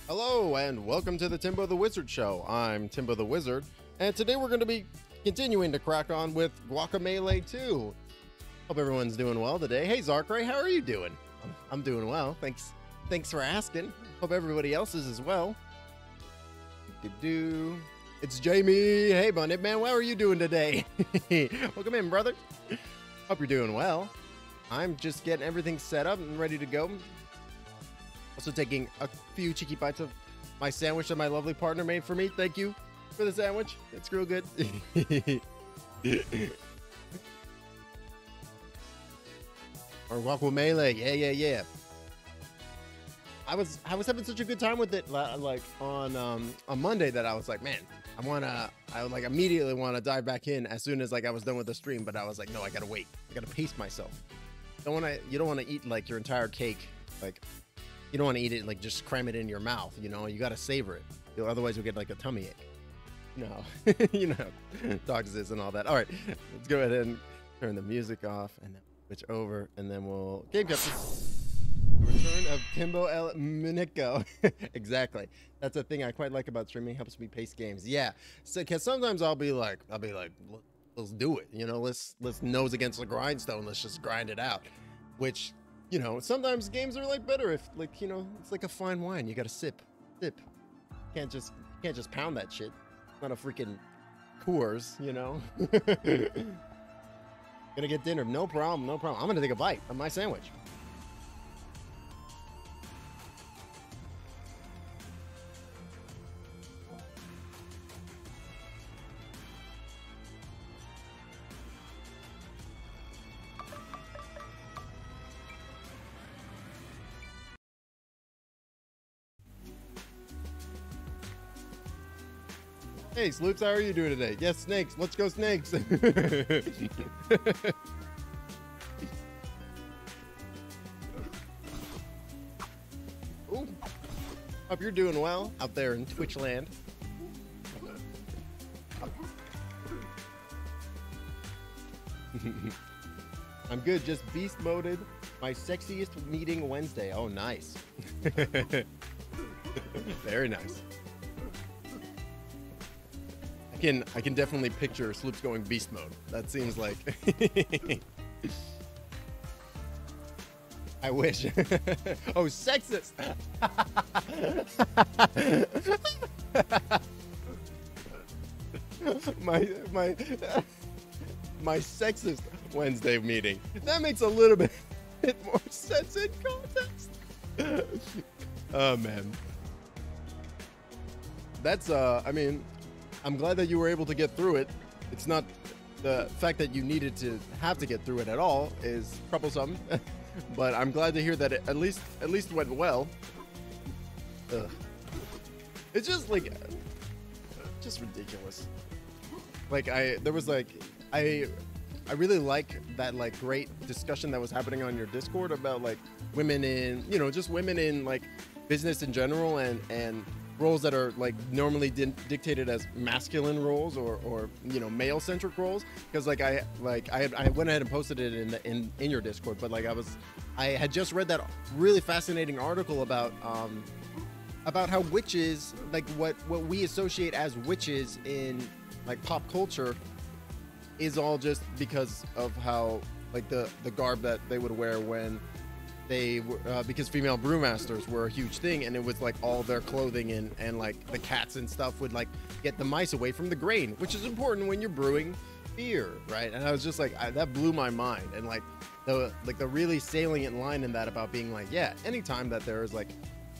Hello and welcome to the Timbo the Wizard Show. I'm Timbo the Wizard, and today we're going to be continuing to crack on with Guacamelee 2. Hope everyone's doing well today. Hey Zarkray, how are you doing? I'm doing well. Thanks for asking. Hope everybody else is as well. It's Jamie. Hey Bunny Man, how are you doing today? Welcome in, brother. Hope you're doing well. I'm just getting everything set up and ready to go. Also taking a few cheeky bites of my sandwich that my lovely partner made for me. Thank you for the sandwich. It's real good. Or Guacamelee. Yeah. I was having such a good time with it like on Monday that I was like, man, I would like immediately want to dive back in as soon as like I was done with the stream, but I was like, no, I gotta wait. I gotta pace myself. You don't want to eat like your entire cake. Like, you don't want to eat it like just cram it in your mouth, you know. You got to savor it. Otherwise you'll get like a tummy ache. No. You know, dogs this and all that. All right, let's go ahead and turn the music off and then switch over, and then we'll game capture. Return of Timbo El Minico. Exactly. That's a thing I quite like about streaming. Helps me pace games. Yeah. So, cause sometimes I'll be like, let's do it. You know, let's nose against the grindstone. Let's just grind it out. Which, you know, sometimes games are like better if, like, you know, it's like a fine wine. You gotta sip. Can't just pound that shit. It's not a freaking Coors, you know. Gonna get dinner. No problem. I'm gonna take a bite of my sandwich. Hey, Sloops, how are you doing today? Yes, snakes. Let's go, snakes. Ooh. Hope you're doing well out there in Twitch land. I'm good. Just beast moded. My sexiest meeting Wednesday. Oh, nice. Very nice. I can definitely picture Sloops going beast mode. That seems like I wish. Oh, sexist. my sexist Wednesday meeting. That makes a little bit more sense in context. Oh man. That's I mean, I'm glad that you were able to get through it. It's not the fact that you needed to have to get through it at all is troublesome, but I'm glad to hear that it at least went well. Ugh. It's just like, just ridiculous. Like I really like that like great discussion that was happening on your Discord about like women in, you know, just women in like business in general and roles that are like normally dictated as masculine roles or you know, male centric roles, because like I went ahead and posted it in your Discord, but like I had just read that really fascinating article about how witches, like what we associate as witches in like pop culture is all just because of how like the garb that they would wear when they because female brewmasters were a huge thing, and it was like all their clothing and like the cats and stuff would like get the mice away from the grain, which is important when you're brewing beer, right? And I was just like, that blew my mind. And like the really salient line in that about being like, yeah, anytime that there is like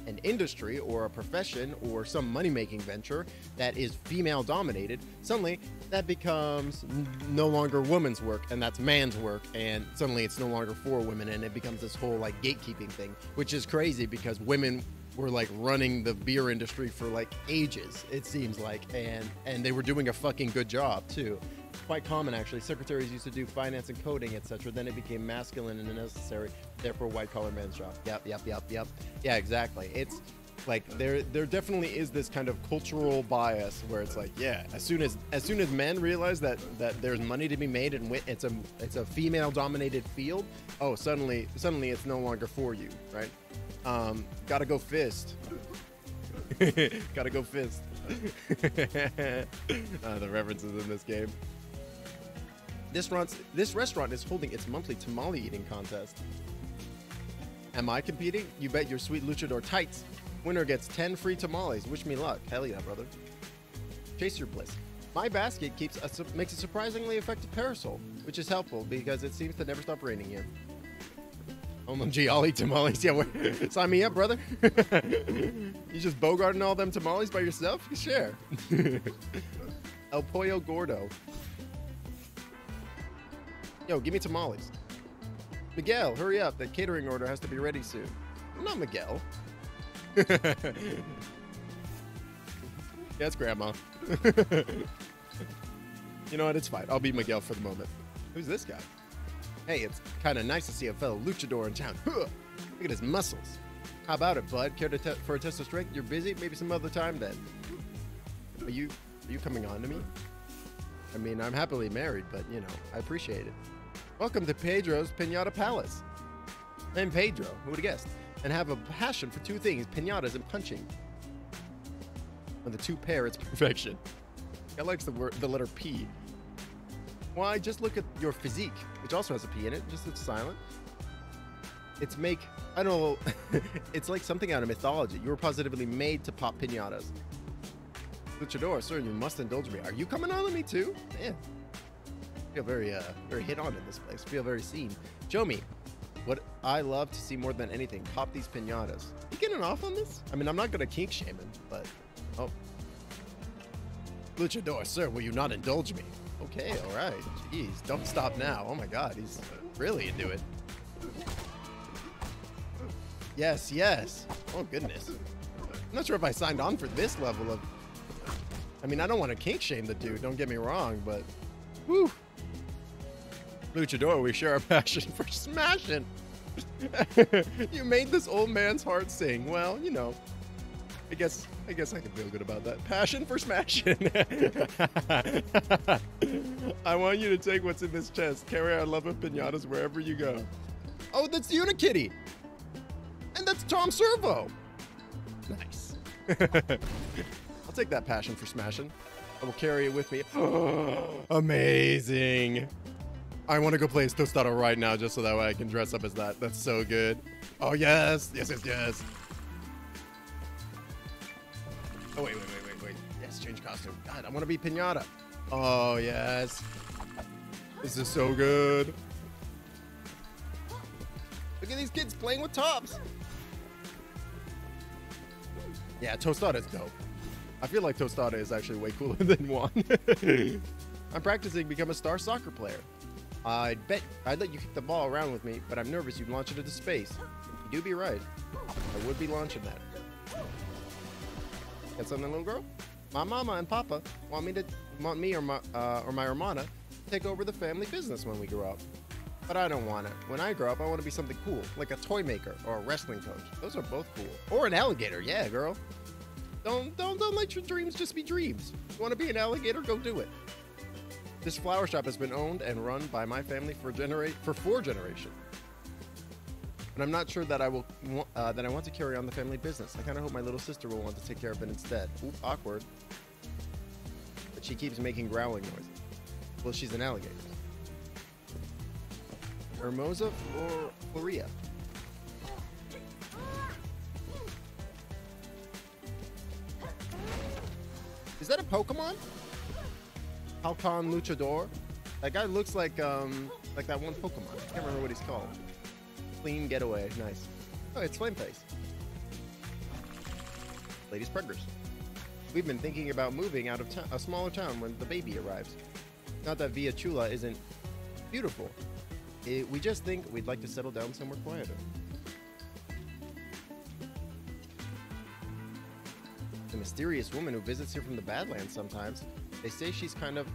an industry or a profession or some money-making venture that is female dominated, suddenly that becomes no longer woman's work, and that's man's work, and suddenly it's no longer for women, and it becomes this whole like gatekeeping thing, which is crazy because women were like running the beer industry for like ages, it seems like, and they were doing a fucking good job too. Quite common actually. Secretaries used to do finance and coding, etc. Then it became masculine and unnecessary, therefore white collar man's job. Yep. Yeah, exactly. It's like there definitely is this kind of cultural bias where it's like, yeah, as soon as men realize that there's money to be made and it's a female dominated field, oh, suddenly it's no longer for you, right? Gotta go fist. Gotta go fist. The references in this game. This restaurant is holding its monthly tamale eating contest. Am I competing? You bet your sweet luchador tights. Winner gets 10 free tamales. Wish me luck. Hell yeah, brother. Chase your bliss. My basket makes a surprisingly effective parasol, which is helpful because it seems to never stop raining here. OMG, I'll eat tamales. Yeah, sign me up, brother. You just bogarting all them tamales by yourself? Share. El Pollo Gordo. Yo, give me tamales. Miguel, hurry up. That catering order has to be ready soon. I'm not Miguel. Yes, Grandma. You know what? It's fine. I'll be Miguel for the moment. Who's this guy? Hey, it's kind of nice to see a fellow luchador in town. Look at his muscles. How about it, bud? Care for a test of strength? You're busy? Maybe some other time then. Are you coming on to me? I mean, I'm happily married, but, you know, I appreciate it. Welcome to Pedro's Piñata Palace. I'm Pedro, who would have guessed, and have a passion for two things, piñatas and punching. When the two pair, it's perfection. I likes the letter P. Why, just look at your physique, which also has a P in it, just it's silent. I don't know, it's like something out of mythology. You were positively made to pop piñatas. Luchador, sir, you must indulge me. Are you coming on to me too? Man. I feel very hit on in this place. I feel very seen. Show me. What I love to see more than anything, pop these piñatas. You getting off on this? I mean, I'm not gonna kink shame him, but oh. Luchador, sir, will you not indulge me? Okay, all right. Jeez, don't stop now. Oh my God, he's really into it. Yes, yes. Oh goodness. I'm not sure if I signed on for this level of. I mean, I don't want to kink shame the dude. Don't get me wrong, but whew. Luchador, we share a passion for smashing. You made this old man's heart sing. Well, you know, I guess I can feel good about that. Passion for smashing. I want you to take what's in this chest. Carry our love of piñatas wherever you go. Oh, that's Unikitty. And that's Tom Servo. Nice. I'll take that passion for smashing. I will carry it with me. Amazing. I want to go play as Tostado right now just so that way I can dress up as that. That's so good. Oh, yes. Yes, yes, yes. Oh, wait. Yes, change costume. God, I want to be Piñata. Oh, yes. This is so good. Look at these kids playing with tops. Yeah, Tostada's dope. I feel like Tostada is actually way cooler than Juan. I'm practicing to become a star soccer player. I'd bet I'd let you kick the ball around with me, but I'm nervous you'd launch it into space. You do be right. I would be launching that. Got something, little girl? My mama and papa want me or my hermana to take over the family business when we grow up. But I don't want it. When I grow up, I want to be something cool, like a toy maker or a wrestling coach. Those are both cool. Or an alligator, yeah, girl. Don't let your dreams just be dreams. You want to be an alligator? Go do it. This flower shop has been owned and run by my family for 4 generations. And I'm not sure that I want to carry on the family business. I kind of hope my little sister will want to take care of it instead. Ooh, awkward. But she keeps making growling noises. Well, she's an alligator. Hermosa or Floria? Is that a Pokemon? Halcon Luchador? That guy looks like that one Pokemon. I can't remember what he's called. Clean getaway. Nice. Oh, it's Flameface. Ladies Preggers. We've been thinking about moving out of a smaller town when the baby arrives. Not that Villa Chula isn't beautiful. We just think we'd like to settle down somewhere quieter. The mysterious woman who visits here from the Badlands sometimes. They say she's some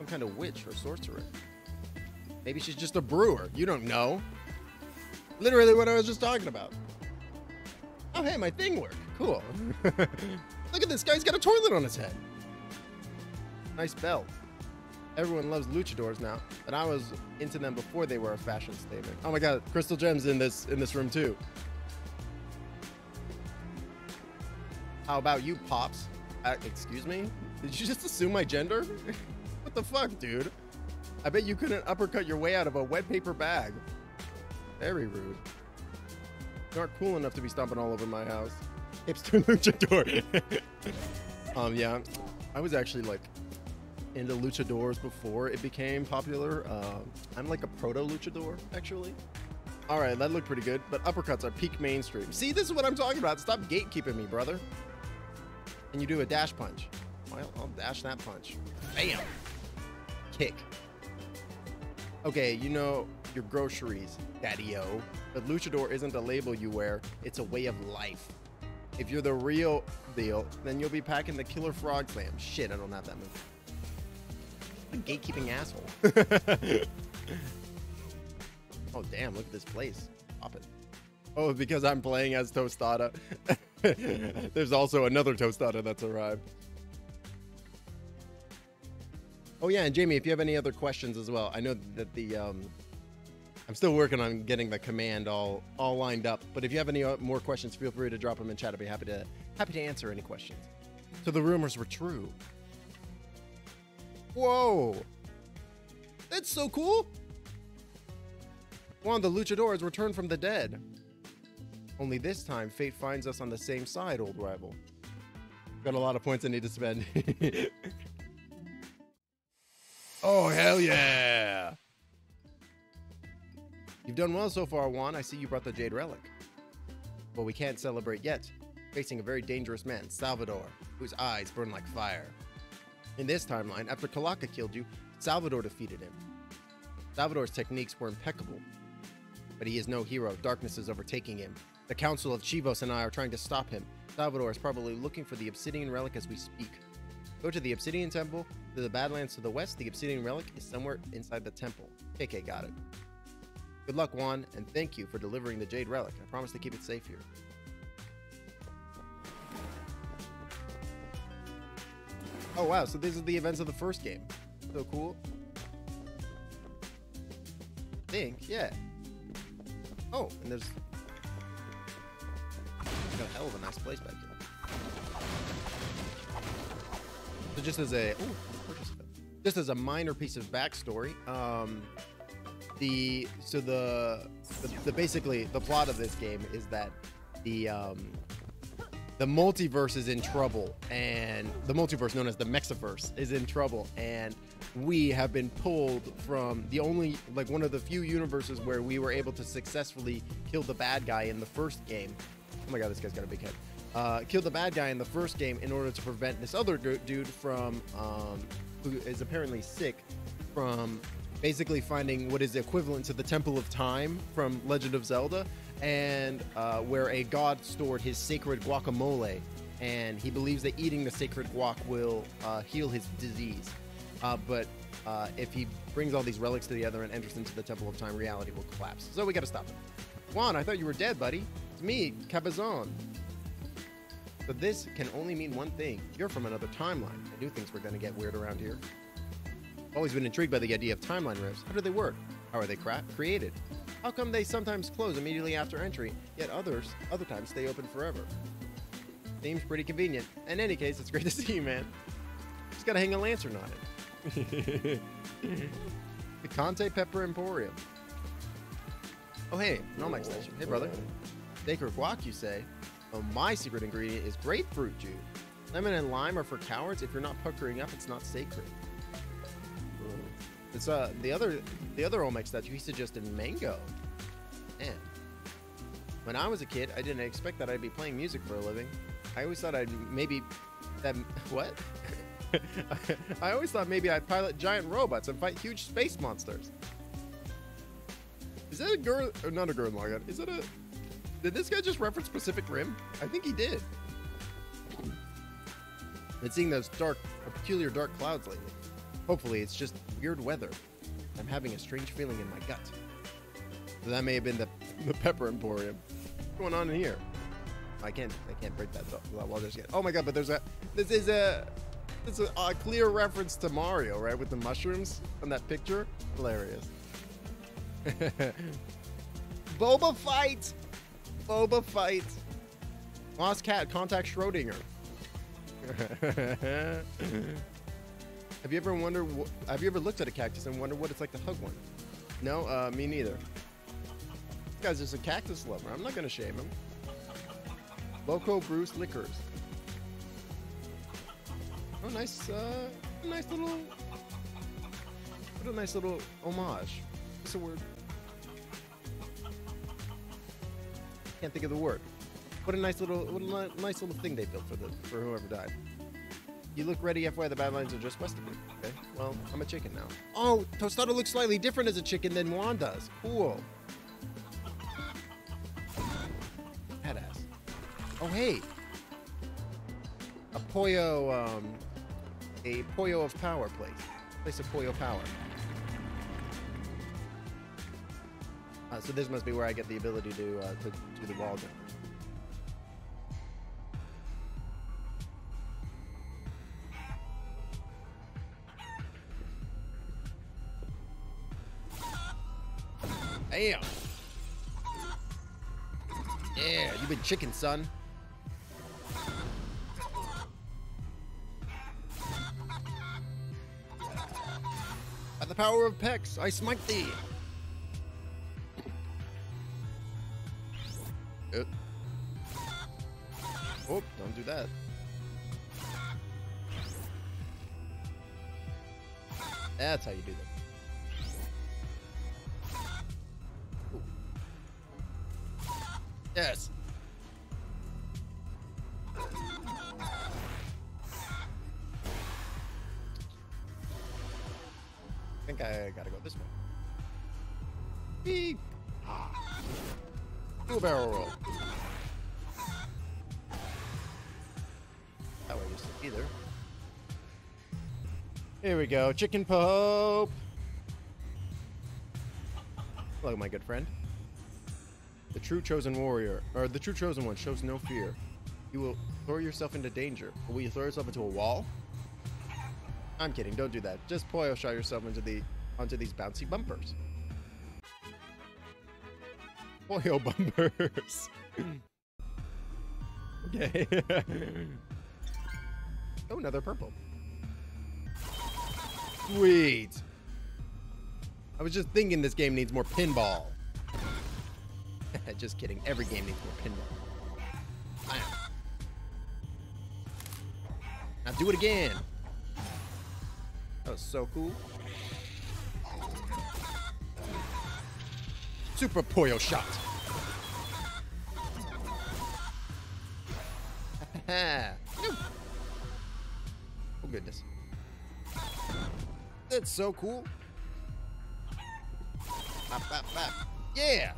kind of witch or sorcerer. Maybe she's just a brewer. You don't know. Literally what I was just talking about. Oh, hey, my thing worked. Cool. Look at this guy. He's got a toilet on his head. Nice belt. Everyone loves luchadors now, but I was into them before they were a fashion statement. Oh my God, Crystal Gem's in this room too. How about you, Pops? Excuse me? Did you just assume my gender? What the fuck, dude? I bet you couldn't uppercut your way out of a wet paper bag. Very rude. You aren't cool enough to be stomping all over my house. Hipster luchador. Yeah, I was actually like into luchadors before it became popular. I'm like a proto luchador, actually. All right, that looked pretty good, but uppercuts are peak mainstream. See, this is what I'm talking about. Stop gatekeeping me, brother. Can you do a dash punch? Well, I'll dash that punch. Bam. Kick. Okay, you know your groceries, daddy-o. But luchador isn't a label you wear. It's a way of life. If you're the real deal, then you'll be packing the Killer Frog Slam. Shit, I don't have that move. A gatekeeping asshole. Oh, damn, look at this place. Pop it. Oh, because I'm playing as Tostada. There's also another Tostada that's arrived. Oh, yeah, and Jamie, if you have any other questions as well, I know that the... I'm still working on getting the command all lined up, but if you have any more questions, feel free to drop them in chat. I'd be happy to answer any questions. So the rumors were true. Whoa! That's so cool! One of the luchadors returned from the dead. Only this time, fate finds us on the same side, old rival. Got a lot of points I need to spend. Oh, hell yeah! You've done well so far, Juan. I see you brought the Jade Relic. But we can't celebrate yet. Facing a very dangerous man, Salvador, whose eyes burn like fire. In this timeline, after Kalaka killed you, Salvador defeated him. Salvador's techniques were impeccable. But he is no hero. Darkness is overtaking him. The Council of Chivos and I are trying to stop him. Salvador is probably looking for the Obsidian Relic as we speak. Go to the Obsidian Temple. To the Badlands to the west, the Obsidian Relic is somewhere inside the temple. KK got it. Good luck, Juan, and thank you for delivering the Jade Relic. I promise to keep it safe here. Oh, wow, so these are the events of the first game. So cool. I think, yeah. Oh, and there's... got a hell of a nice place back here. So just as a... ooh, just as a minor piece of backstory, basically the plot of this game is that the multiverse is in trouble, and the multiverse known as the Mexiverse is in trouble, and we have been pulled from the only, like, one of the few universes where we were able to successfully kill the bad guy in the first game. Oh my god, this guy's got a big head. Kill the bad guy in the first game in order to prevent this other dude from who is apparently sick from basically finding what is equivalent to the Temple of Time from Legend of Zelda, and where a god stored his sacred guacamole, and he believes that eating the sacred guac will heal his disease. But if he brings all these relics together and enters into the Temple of Time, reality will collapse. So we gotta stop him. Juan, I thought you were dead, buddy. It's me, Cabazon. But this can only mean one thing. You're from another timeline. I knew things were gonna get weird around here. I've always been intrigued by the idea of timeline rifts. How do they work? How are they created? How come they sometimes close immediately after entry, yet other times stay open forever? Seems pretty convenient. In any case, it's great to see you, man. Just gotta hang a lantern on it. The Conte Pepper Emporium. Oh, hey, an Olmec station. Hey, brother. Steak or guac, you say? Oh, my secret ingredient is grapefruit juice. Lemon and lime are for cowards. If you're not puckering up, it's not sacred. It's the other Olmec statue, he suggested mango. Man. When I was a kid, I didn't expect that I'd be playing music for a living. I always thought what? I always thought maybe I'd pilot giant robots and fight huge space monsters. Is that a girl or not a Gurren Lagann? Is it a... Did this guy just reference Pacific Rim? I think he did. Been seeing those peculiar dark clouds lately. Hopefully it's just weird weather. I'm having a strange feeling in my gut. So that may have been the Pepper Emporium. What's going on in here? I can't break that wall just yet. Oh my god, but this is a clear reference to Mario, right? With the mushrooms on that picture. Hilarious. Boba fight! Lost cat, contact Schrodinger. Have you ever wondered? Have you ever looked at a cactus and wondered what it's like to hug one? No, me neither. This guy's just a cactus lover. I'm not gonna shame him. Loco Bruce Liquors. Oh, nice, nice little, what a nice little homage. What's the word? Can't think of the word. What a nice little thing they built for whoever died. You look ready, FY. The Badlands are just west of you. Okay, well, I'm a chicken now. Oh, Tostado looks slightly different as a chicken than Juan does. Cool. Badass. Oh, hey. A Pollo of Power place of Pollo Power. So this must be where I get the ability to do the wall jump. Damn. Yeah, you been chicken, son. By the power of Pex, I smite thee. Oh, don't do that. That's how you do that. Ooh. Yes. I think I gotta go this way. Beep. Do a barrel roll. That way used to either. Here we go. Chicken Pope. Hello, my good friend. The true chosen warrior, or the true chosen one, shows no fear. You will throw yourself into danger. But will you throw yourself into a wall? I'm kidding. Don't do that. Just Pollo shot yourself onto these bouncy bumpers. Pollo bumpers. Okay. Oh, another purple. Sweet. I was just thinking this game needs more pinball. Just kidding. Every game needs more pinball. Bam. Now do it again. That was so cool. Super Pollo shot. Oh goodness. That's so cool. Bop, bop, bop. Yeah.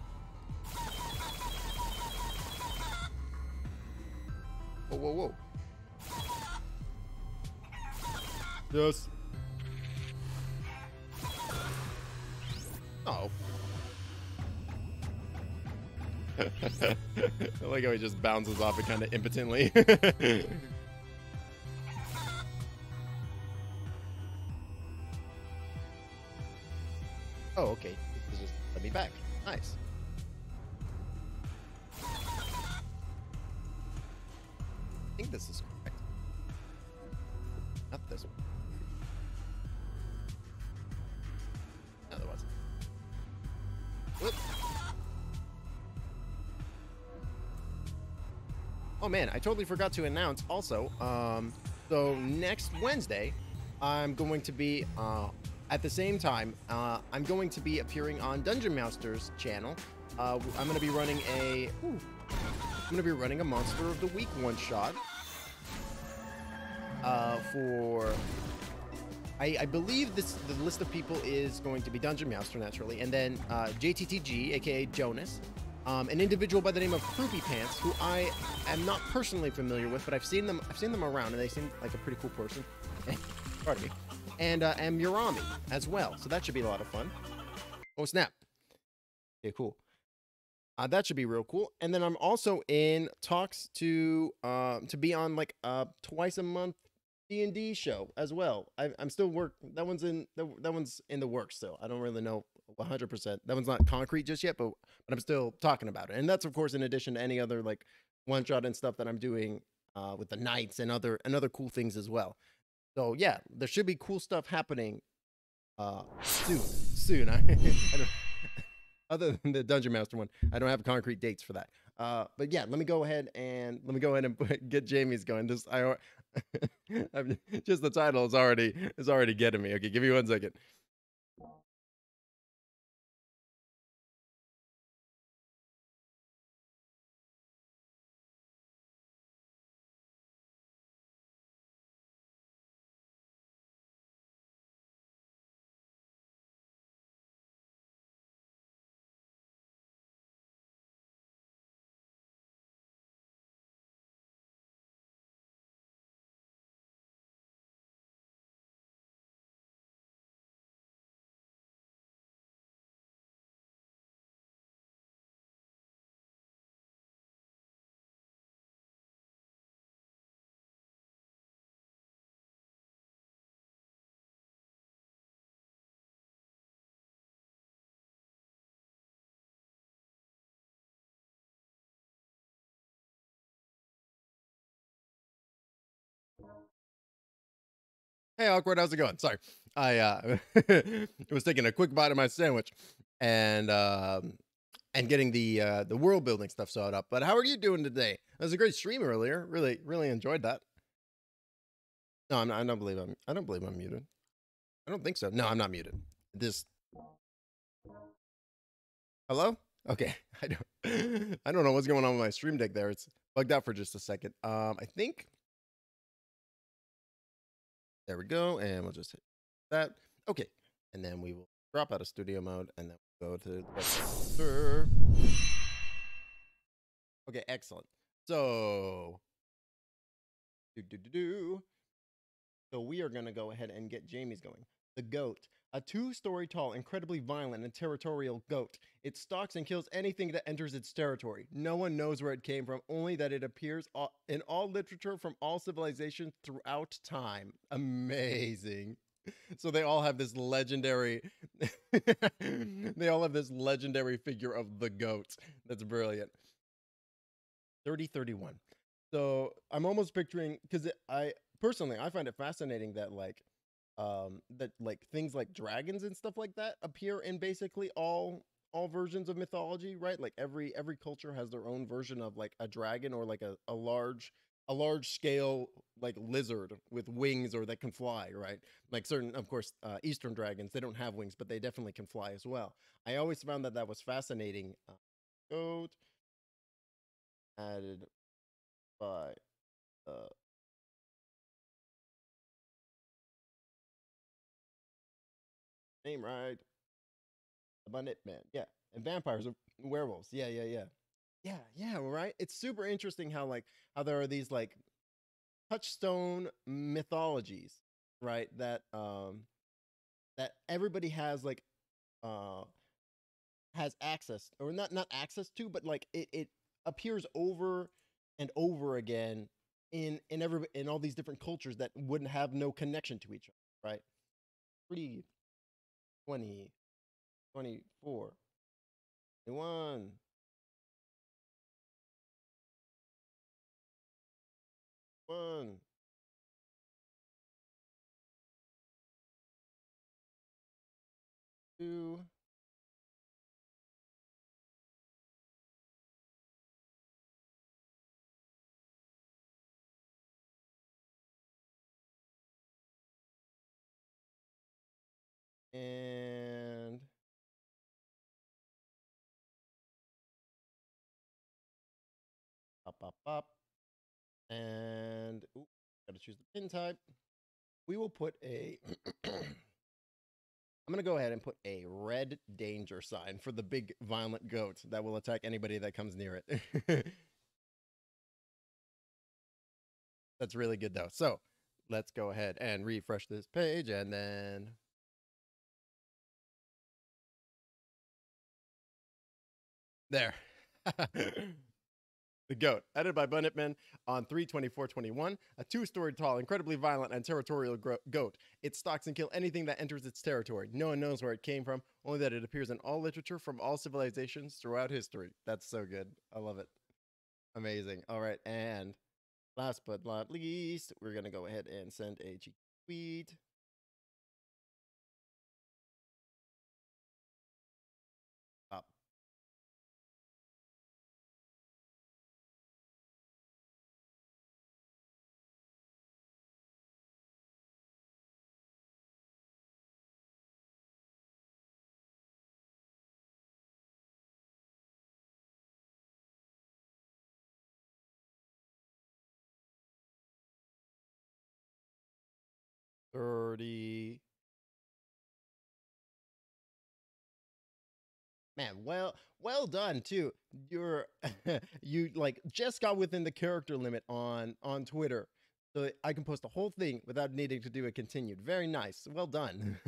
Whoa, whoa, whoa. Yes. Oh. I like how he just bounces off it kind of impotently. Oh, okay. This just let me back. Nice. I think this is correct. Not this one. No, there wasn't. Whoop. Oh man, I totally forgot to announce also. So next Wednesday, I'm going to be at the same time. I'm going to be appearing on Dungeon Master's channel. I'm going to be running a. I'm going to be running a Monster of the Week one shot. For. I believe the list of people is going to be Dungeon Master naturally, and then JTTG, aka Jonas. An individual by the name of Croupy Pants, who I am not personally familiar with, but I've seen them around, and they seem like a pretty cool person. Pardon me. And Murami as well, so that should be a lot of fun. Oh snap! Okay, cool. That should be real cool. And then I'm also in talks to be on like a twice a month D&D show as well. I'm still that one's in the works still. I don't really know 100%. That one's not concrete just yet, but I'm still talking about it. And that's of course in addition to any other like one shot and stuff that I'm doing with the knights and other cool things as well. So yeah, there should be cool stuff happening soon. Soon. I don't, other than the Dungeon Master one, I don't have concrete dates for that. But yeah, let me go ahead and get Jamie's going. Just the title is already getting me. Okay, give me 1 second. Hey, awkward. How's it going? Sorry, I was taking a quick bite of my sandwich, and getting the world building stuff set up. But how are you doing today? That was a great stream earlier. Really enjoyed that. No, I'm not, I don't believe I'm muted. I don't think so. No, I'm not muted. This hello? Okay. I don't know what's going on with my stream deck there. It's bugged out for just a second. I think there we go, and we'll just hit that. Okay. And then we will drop out of studio mode and then we'll go to the browser. Okay, excellent. So so we are going to go ahead and get Jamie's going. The goat, a 2-story tall, incredibly violent and territorial goat. It stalks and kills anything that enters its territory. No one knows where it came from, only that it appears in all literature from all civilizations throughout time. Amazing. So they all have this legendary they all have this legendary figure of the goat. That's brilliant. 3031. So I'm almost picturing, because I personally I find it fascinating that things like dragons and stuff like that appear in basically all versions of mythology, right? Like every culture has their own version of like a dragon or like a large scale like lizard with wings or that can fly, right? Like certain, of course, Eastern dragons, they don't have wings, but they definitely can fly as well. I always found that was fascinating. Goat added by uh, name right, abundant man, yeah, and vampires are werewolves, yeah, right. It's super interesting how how there are these like touchstone mythologies, right? That everybody has uh has access, or not access to, but like it appears over and over again in all these different cultures that wouldn't have no connection to each other, right? 3 20 24 21 1 2 and pop, and ooh, gotta choose the pin type. We will put a I'm gonna go ahead and put a red danger sign for the big violent goat that will attack anybody that comes near it. That's really good though. So let's go ahead and refresh this page and then there. The goat, added by Bunnetman on 3/24/21, a 2-story tall, incredibly violent and territorial goat. It stalks and kills anything that enters its territory. No one knows where it came from, only that it appears in all literature from all civilizations throughout history. That's so good. I love it. Amazing. All right, and Last but not least, we're going to go ahead and send a tweet. Up. $30. Man, well done too. You're you like just got within the character limit on Twitter. So I can post the whole thing without needing to do a continued. Very nice. Well done.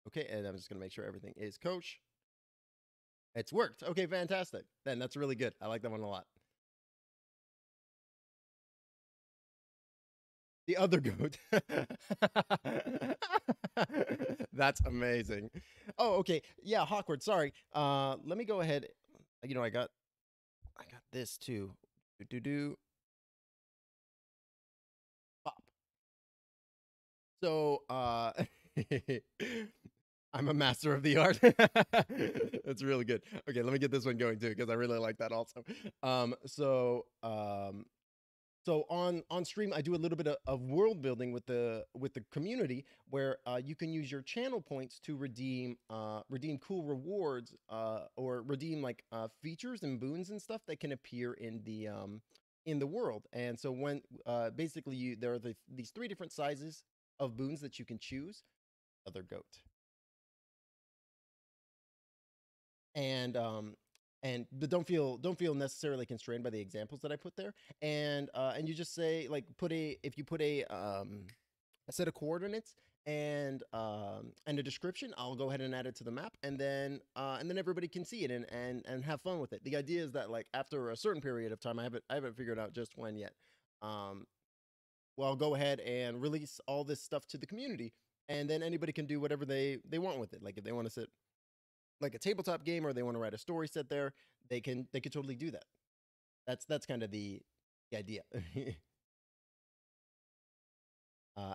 Okay, and I'm just gonna make sure everything is coach. It's worked. Okay, fantastic. Then that's really good. I like that one a lot. The other goat. That's amazing. Oh, okay. Yeah, Hawkward, sorry. Let me go ahead. You know, I got this too. Do. Pop. So, I'm a master of the art. That's really good. Okay, let me get this one going too because I really like that also. So on stream, I do a little bit of world building with the community, where you can use your channel points to redeem cool rewards or redeem like features and boons and stuff that can appear in the world. And so when basically there are these 3 different sizes of boons that you can choose. Other goat. But don't feel necessarily constrained by the examples that I put there. And you just say like if you put a set of coordinates and a description, I'll go ahead and add it to the map, and then everybody can see it and have fun with it. The idea is that like after a certain period of time, I haven't figured out just when yet. Well, I'll go ahead and release all this stuff to the community, and then anybody can do whatever they want with it. Like if they want to sit like a tabletop game or they want to write a story set there, they can totally do that. That's kind of the idea.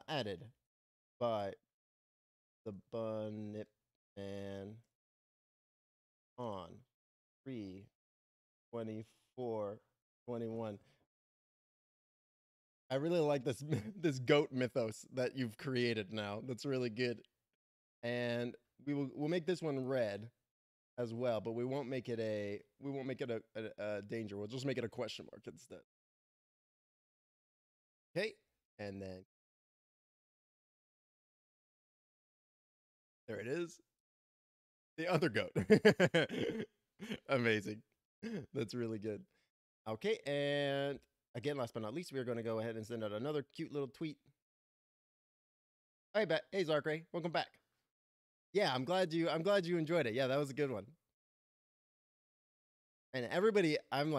Added by the Bunnip Man on 3/24/21. I really like this this goat mythos that you've created now. That's really good. And we'll make this one red as well, but we won't make it a danger. We'll just make it a question mark instead. Okay, and then there it is. The other goat. Amazing. That's really good. Okay, and again, last but not least, we are going to go ahead and send out another cute little tweet. Hey, Zarkray, welcome back. Yeah, I'm glad you enjoyed it. Yeah, that was a good one. And everybody, I'm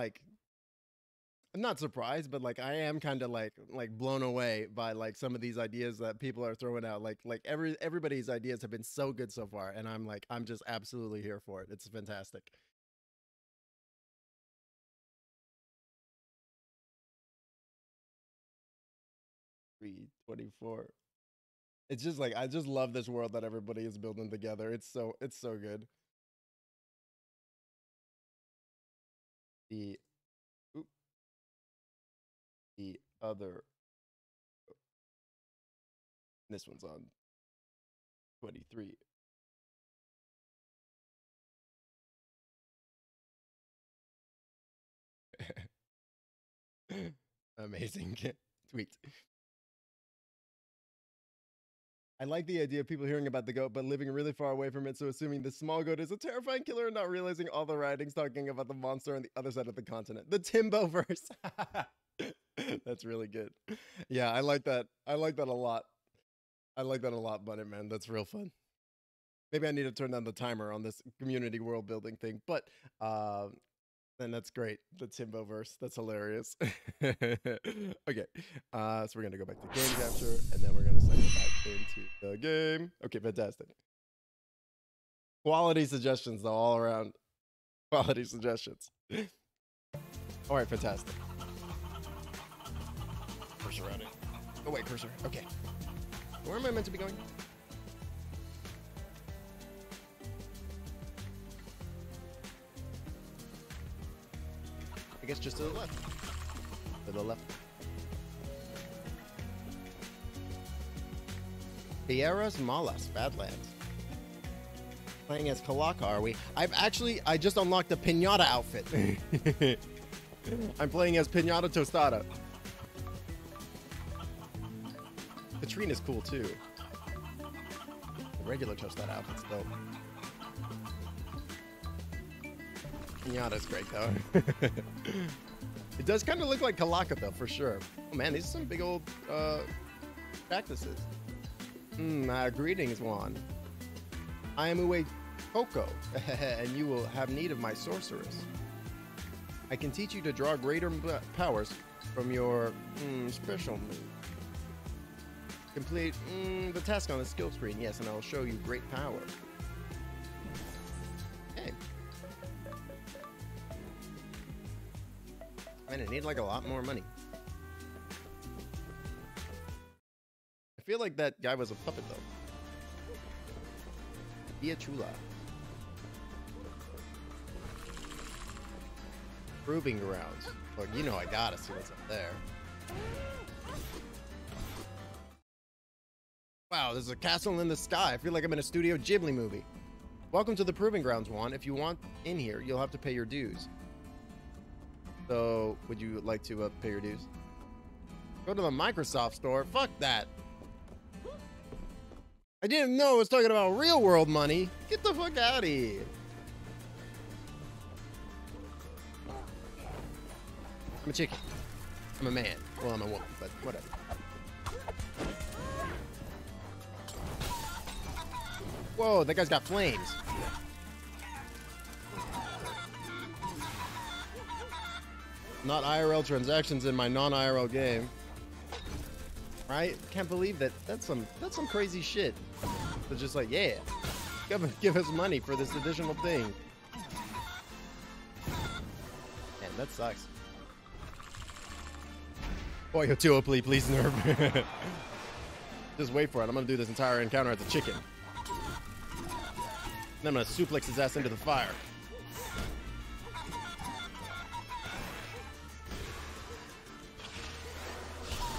not surprised, but like I am kind of like blown away by like some of these ideas that people are throwing out. Like everybody's ideas have been so good so far, and I'm just absolutely here for it. It's fantastic. $3.24. It's just like I just love this world that everybody is building together. It's so good. The the other this one's on 23. Amazing tweet. I like the idea of people hearing about the goat, but living really far away from it. So assuming the small goat is a terrifying killer and not realizing all the writings talking about the monster on the other side of the continent. The Timbo verse. That's really good. Yeah, I like that. I like that a lot. I like that a lot, Bunny Man. That's real fun. Maybe I need to turn down the timer on this community world building thing, but then that's great. The Timbo verse. That's hilarious. Okay. So we're gonna go back to game capture, and then we're gonna cycle back into the game. Okay, fantastic. Quality suggestions though, all around. Quality suggestions. All right, fantastic. Cursor around it. Oh wait, cursor. Okay. Where am I meant to be going? I guess just to the left. To the left. Tierras Malas, Badlands. Playing as Kalaka, are we? I just unlocked the Pinata outfit. I'm playing as Pinata Tostada. Katrina's cool too. The regular Tostada outfit's dope. Pinata's great though. It does kind of look like Kalaka though, for sure. Oh man, these are some big old cactuses. Greetings, Juan. I am Uwe Koko, and you will have need of my sorceress. I can teach you to draw greater powers from your special move. Complete the task on the skill screen, yes, and I will show you great power. Okay. Man, I need like a lot more money. I feel like that guy was a puppet though. Via Chula. Proving grounds. Look, you know I gotta see what's up there. Wow, there's a castle in the sky. I feel like I'm in a Studio Ghibli movie. Welcome to the Proving Grounds, Juan. If you want in here, you'll have to pay your dues. So, would you like to pay your dues? Go to the Microsoft store. Fuck that. I didn't know it was talking about real world money. Get the fuck out of here. I'm a chicken. I'm a man. Well, I'm a woman, but whatever. Whoa, that guy's got flames. Not IRL transactions in my non-IRL game. Right? Can't believe that. That's some crazy shit. They're just like, yeah, give us money for this additional thing. Man, that sucks. Boy, Otuo, please nerf. Just wait for it. I'm gonna do this entire encounter as a chicken. Then I'm gonna suplex his ass into the fire.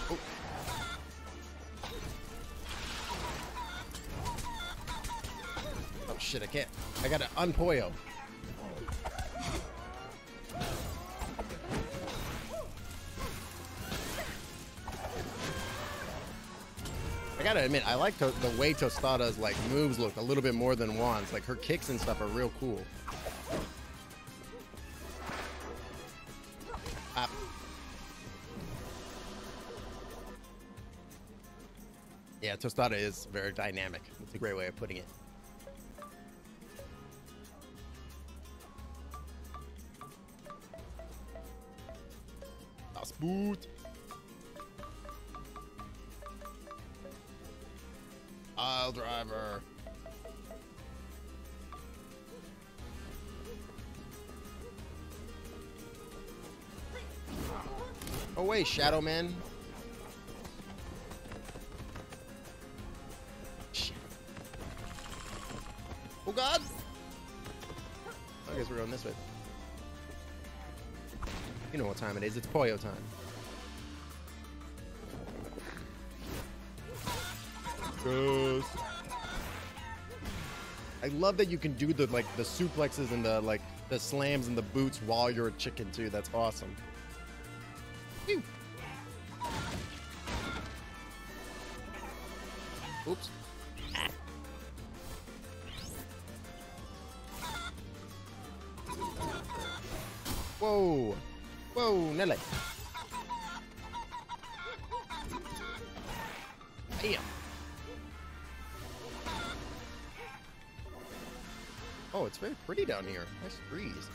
Oh. Oh shit, I can't. I gotta unpoyo. I gotta admit, I like the way Tostada's like moves look a little bit more than Juan's. Like her kicks and stuff are real cool. Yeah, Tostada is very dynamic. That's a great way of putting it. Das Boot. Aisle driver. Oh wait, Shadow Man. Shit. Oh god. I guess we're going this way. You know what time it is. It's Poyo time. Gross. I love that you can do the suplexes and the slams and the boots while you're a chicken too. That's awesome. Ew. Oops. Ah. Whoa. Whoa, Nelly. Damn. Oh, it's very pretty down here. Nice breeze.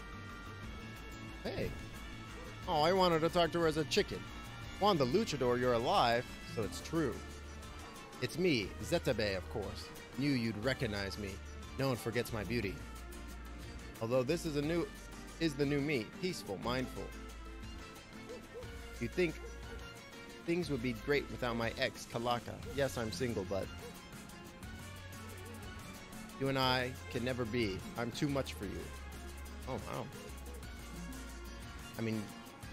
Hey. Oh, I wanted to talk to her as a chicken. Juan the Luchador, you're alive, so it's true. It's me, Zetabe, of course. Knew you'd recognize me. No one forgets my beauty. Although this is the new me, peaceful, mindful. You think things would be great without my ex, Kalaka. Yes, I'm single, but you and I can never be. I'm too much for you. Oh, wow. I mean,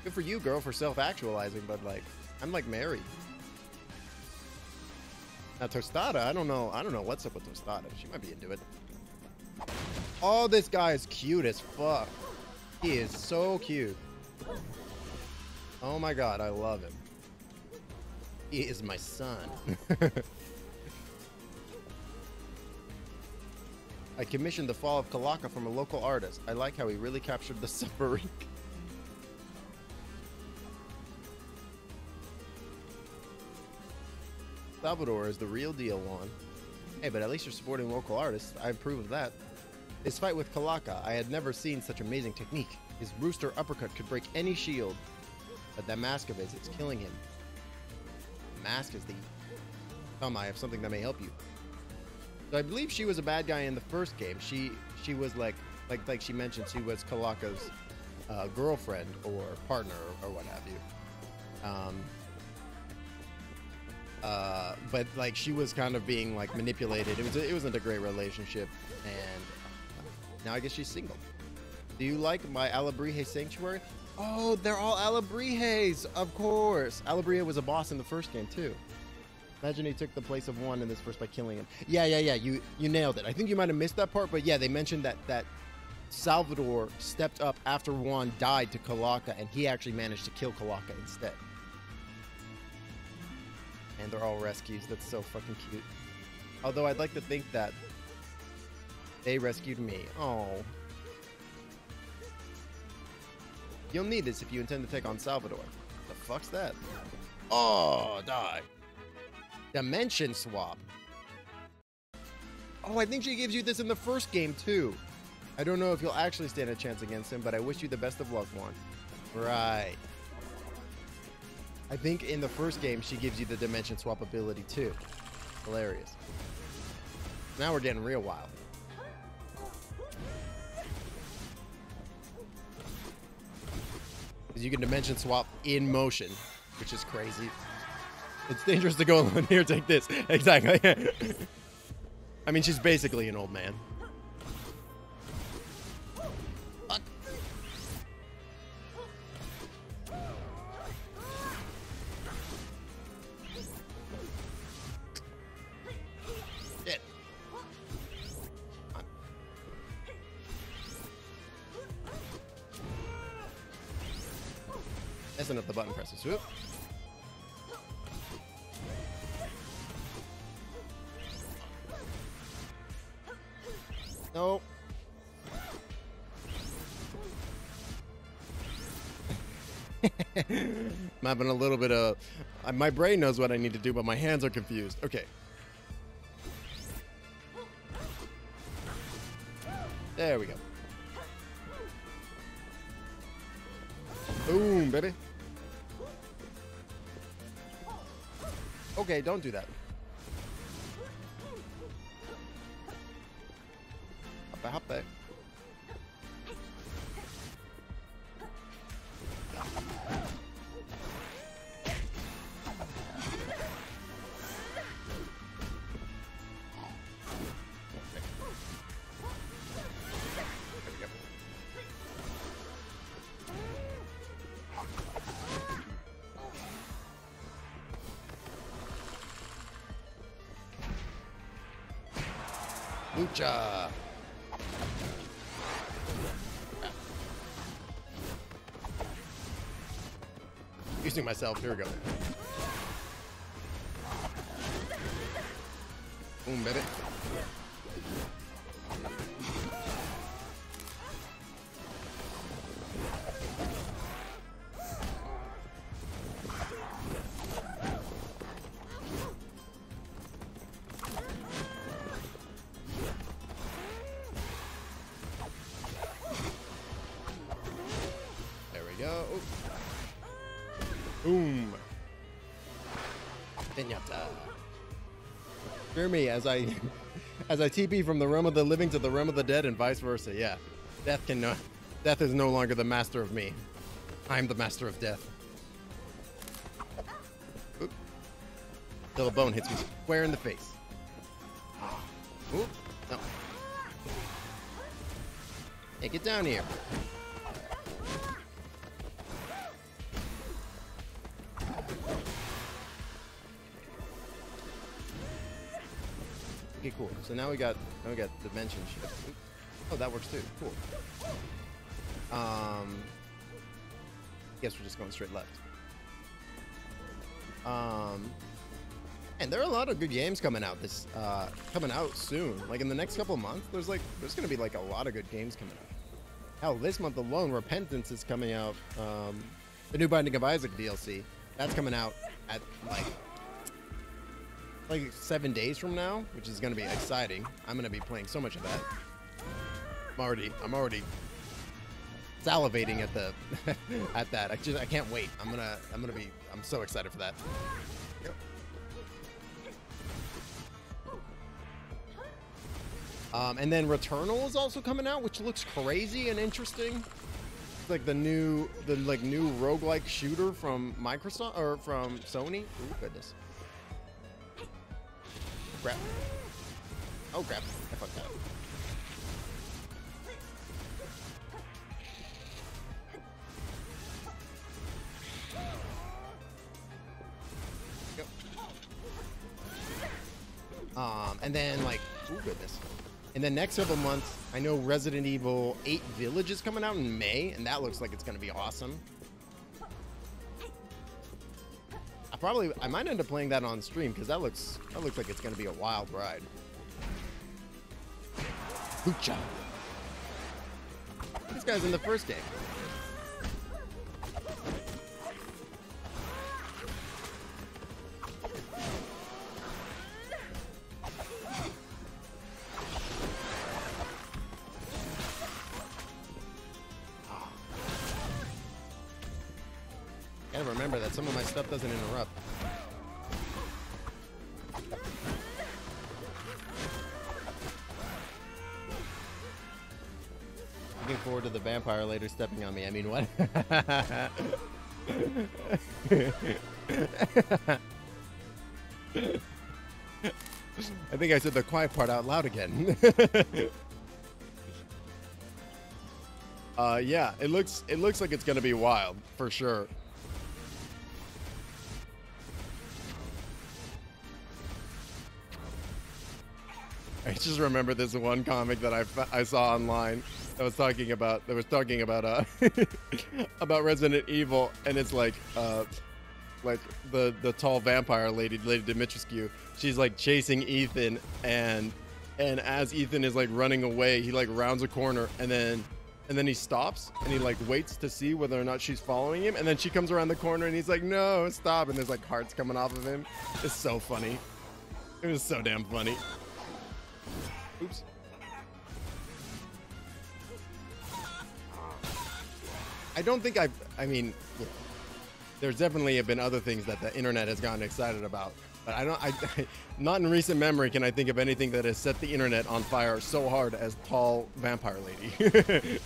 good for you, girl, for self-actualizing, but, like, I'm, like, married. Now, Tostada, I don't know what's up with Tostada. She might be into it. Oh, this guy is cute as fuck. He is so cute. Oh my god, I love him. He is my son. I commissioned the fall of Kalaka from a local artist. I like how he really captured the suffering. Salvador is the real deal, Juan. Hey, but at least you're supporting local artists. I approve of that. His fight with Kalaka, I had never seen such amazing technique. His rooster uppercut could break any shield. But that mask of his, it's killing him. The mask is the... Tom, I have something that may help you. So I believe she was a bad guy in the first game. She was like she mentioned, she was Kalaka's girlfriend or partner or what have you. But like she was kind of being like manipulated. It wasn't a great relationship, and now I guess she's single. Do you like my Alabrije Sanctuary? Oh, they're all Alabrijes, of course. Alabrije was a boss in the first game too. Imagine he took the place of Juan in this verse by killing him. Yeah. You nailed it. I think you might have missed that part, but yeah, they mentioned that Salvador stepped up after Juan died to Kalaka, and he actually managed to kill Kalaka instead. And they're all rescues. That's so fucking cute. Although I'd like to think that they rescued me. Oh. You'll need this if you intend to take on Salvador. The fuck's that? Oh, die. Dimension swap. Oh, I think she gives you this in the first game too. I don't know if you'll actually stand a chance against him, but I wish you the best of luck, Juan. Right. I think in the first game, she gives you the dimension swap ability too. Hilarious. Now we're getting real wild. Because you can dimension swap in motion, which is crazy. It's dangerous to go alone. Here, take this. Exactly. I mean, she's basically an old man. Fuck. Shit. Messing up the button presses. Whoop. Nope. I'm having a little bit of... my brain knows what I need to do, but my hands are confused. Okay. There we go. Boom, baby. Okay, don't do that. Hop there. Lucha. Using myself. Here we go. Boom, baby. There we go. Boom. Pinata. Fear me as I TP from the realm of the living to the realm of the dead and vice versa. Yeah. Death is no longer the master of me. I'm the master of death. Till a bone hits me square in the face. Ooh, no. Hey, get down here. Okay, cool. So now we got dimension shift. Oh, that works too. Cool. Guess we're just going straight left. And there are a lot of good games coming out coming out soon. Like in the next couple of months, there's gonna be like a lot of good games coming out. Hell, this month alone, Repentance is coming out. The new Binding of Isaac DLC, that's coming out at like 7 days from now, which is gonna be exciting. I'm gonna be playing so much of that. I'm already salivating at the at that. I can't wait. I'm so excited for that. Yep. And then Returnal is also coming out, which looks crazy and interesting. It's like the new roguelike shooter from Microsoft or from Sony. Oh goodness. Crap. Oh crap. I fucked that up. And then like, oh goodness. In the next several months, I know Resident Evil 8 Village is coming out in May, and that looks like it's gonna be awesome. I might end up playing that on stream because that looks like it's gonna be a wild ride. Hoocha. This guy's in the first game. Gotta remember that some of my stuff doesn't interrupt. Looking forward to the vampire later stepping on me. I mean, what? I think I said the quiet part out loud again. Yeah, it looks like it's gonna be wild for sure. I just remember this one comic that I saw online that was talking about about Resident Evil, and it's like the tall vampire lady Dimitrescu. She's like chasing Ethan, and as Ethan is like running away, he like rounds a corner, and then he stops and he like waits to see whether or not she's following him, and then she comes around the corner and he's like, no, stop, and there's like hearts coming off of him. It's so funny. It was so damn funny. Oops. I don't think I mean, there's definitely been other things that the internet has gotten excited about, but not in recent memory can I think of anything that has set the internet on fire so hard as tall vampire lady.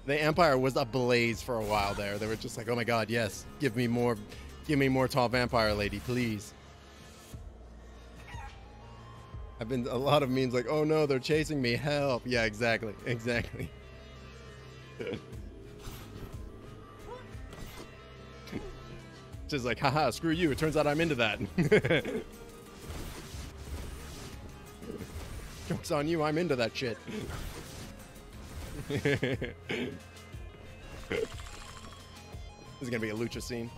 The Empire was ablaze for a while there. They were just like, oh my god, yes, give me more tall vampire lady, please. I've been a lot of memes like, oh no, they're chasing me, help. Yeah, exactly. Just like, haha, screw you, it turns out I'm into that. Joke's on you, I'm into that shit. This is gonna be a lucha scene.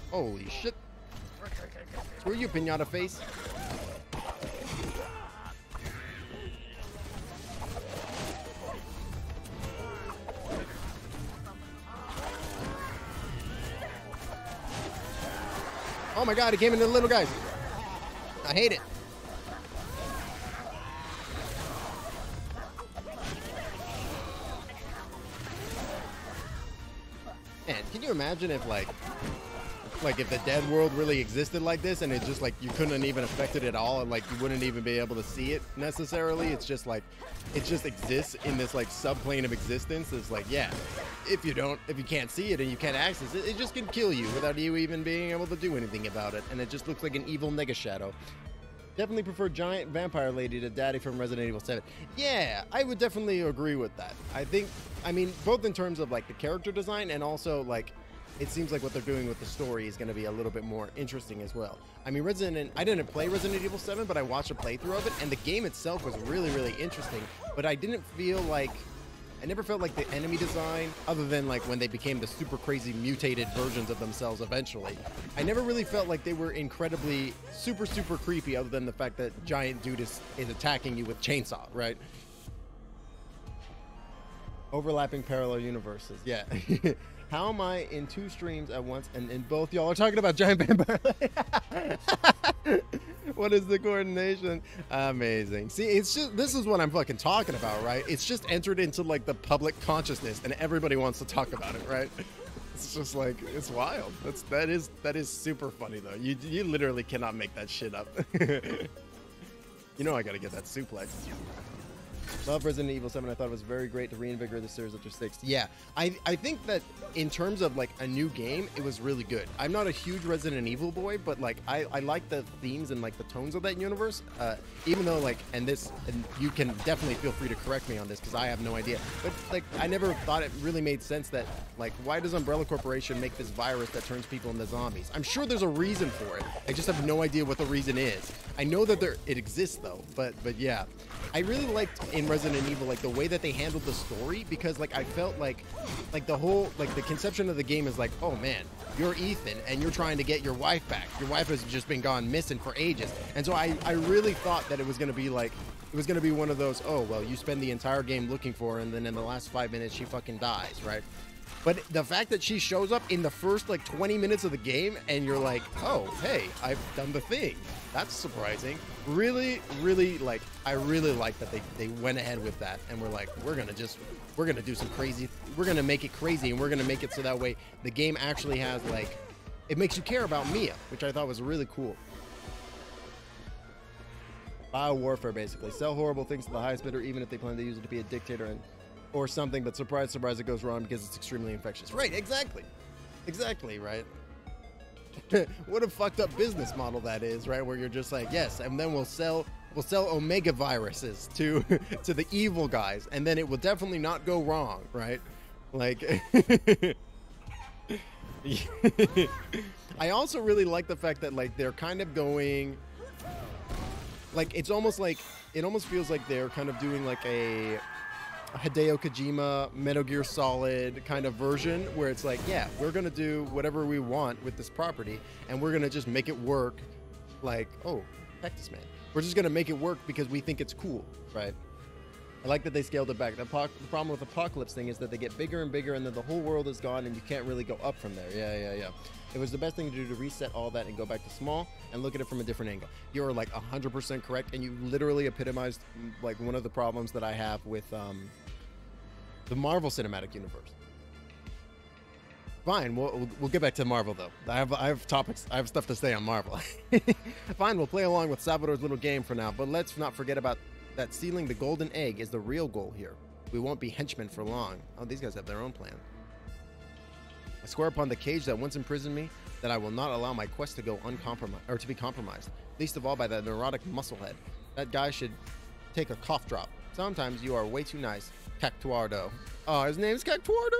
Holy shit. Screw you, pinata face. Oh my god, he came into the little guys. I hate it. Man, can you imagine if like like if the dead world really existed like this, and it's just like you couldn't even affect it at all, and like you wouldn't even be able to see it necessarily. It's just like it just exists in this like subplane of existence. It's like, yeah, if you can't see it and you can't access it, it just can kill you without you even being able to do anything about it. And it just looks like an evil nega shadow. Definitely prefer giant vampire lady to daddy from Resident Evil 7. Yeah, I would definitely agree with that. I mean, both in terms of like the character design, and also like it seems like what they're doing with the story is going to be a little bit more interesting as well. I mean, I didn't play Resident Evil 7, but I watched a playthrough of it, and the game itself was really, really interesting. But I never felt like the enemy design, other than like when they became the super crazy mutated versions of themselves eventually, I never really felt like they were incredibly super, super creepy, other than the fact that giant dude is attacking you with chainsaw, right? Overlapping parallel universes, yeah. How am I in 2 streams at once, and in both y'all are talking about giant vampire? What is the coordination? Amazing. See, it's just, this is what I'm fucking talking about, right? It's just entered into like the public consciousness, and everybody wants to talk about it, right? It's just like, it's wild. That is super funny though. You literally cannot make that shit up. You know I gotta get that suplex. Love Resident Evil 7. I thought it was very great to reinvigorate the series after 6. Yeah, I think that in terms of like a new game, it was really good. I'm not a huge Resident Evil boy, but like I like the themes and like the tones of that universe. Even though like, and you can definitely feel free to correct me on this because I have no idea. But like, I never thought it really made sense that like, why does Umbrella Corporation make this virus that turns people into zombies? I'm sure there's a reason for it. I just have no idea what the reason is. I know that it exists though, but yeah. I really liked in Resident Evil like the way that they handled the story, because like I felt like the whole like the conception of the game is like, oh man, you're Ethan and you're trying to get your wife back. Your wife has just been gone missing for ages. And so I really thought that it was going to be like, it was going to be one of those, oh well, you spend the entire game looking for her, and then in the last 5 minutes she fucking dies, right? But the fact that she shows up in the first like 20 minutes of the game and you're like, oh, hey, I've done the thing. That's surprising. Really, really like, I really like that they went ahead with that, and we're like, we're gonna do some crazy, we're gonna make it crazy, and we're gonna make it so that way the game actually has like, it makes you care about Mia, which I thought was really cool. Bio-warfare, basically. Sell horrible things to the highest bidder, even if they plan to use it to be a dictator or something, but surprise, surprise, it goes wrong because it's extremely infectious. Right, exactly. Exactly, right? What a fucked up business model that is, right? Where you're just like, yes, and then we'll sell omega viruses to the evil guys, and then it will definitely not go wrong, right? Like I also really like the fact that like they're kind of going like, it almost feels like they're kind of doing like a Hideo Kojima Metal Gear Solid kind of version, where it's like, yeah, we're gonna do whatever we want with this property, and we're gonna just make it work. Like, oh, Cactus Man, we're just gonna make it work because we think it's cool, right? I like that they scaled it back. The problem with Apocalypse thing is that they get bigger and bigger, and then the whole world is gone, and you can't really go up from there. Yeah. It was the best thing to do to reset all that and go back to small and look at it from a different angle. You're like 100% correct, and you literally epitomized like one of the problems that I have with the Marvel Cinematic Universe. Fine, we'll get back to Marvel though. I have topics, I have stuff to say on Marvel. Fine, we'll play along with Salvador's little game for now, but let's not forget about that sealing the golden egg is the real goal here. We won't be henchmen for long. Oh, these guys have their own plan. I swear upon the cage that once imprisoned me that I will not allow my quest to go uncompromised, or to be compromised. Least of all by that neurotic musclehead. That guy should take a cough drop. Sometimes you are way too nice. Cactuardo. Oh, his name's Cactuardo?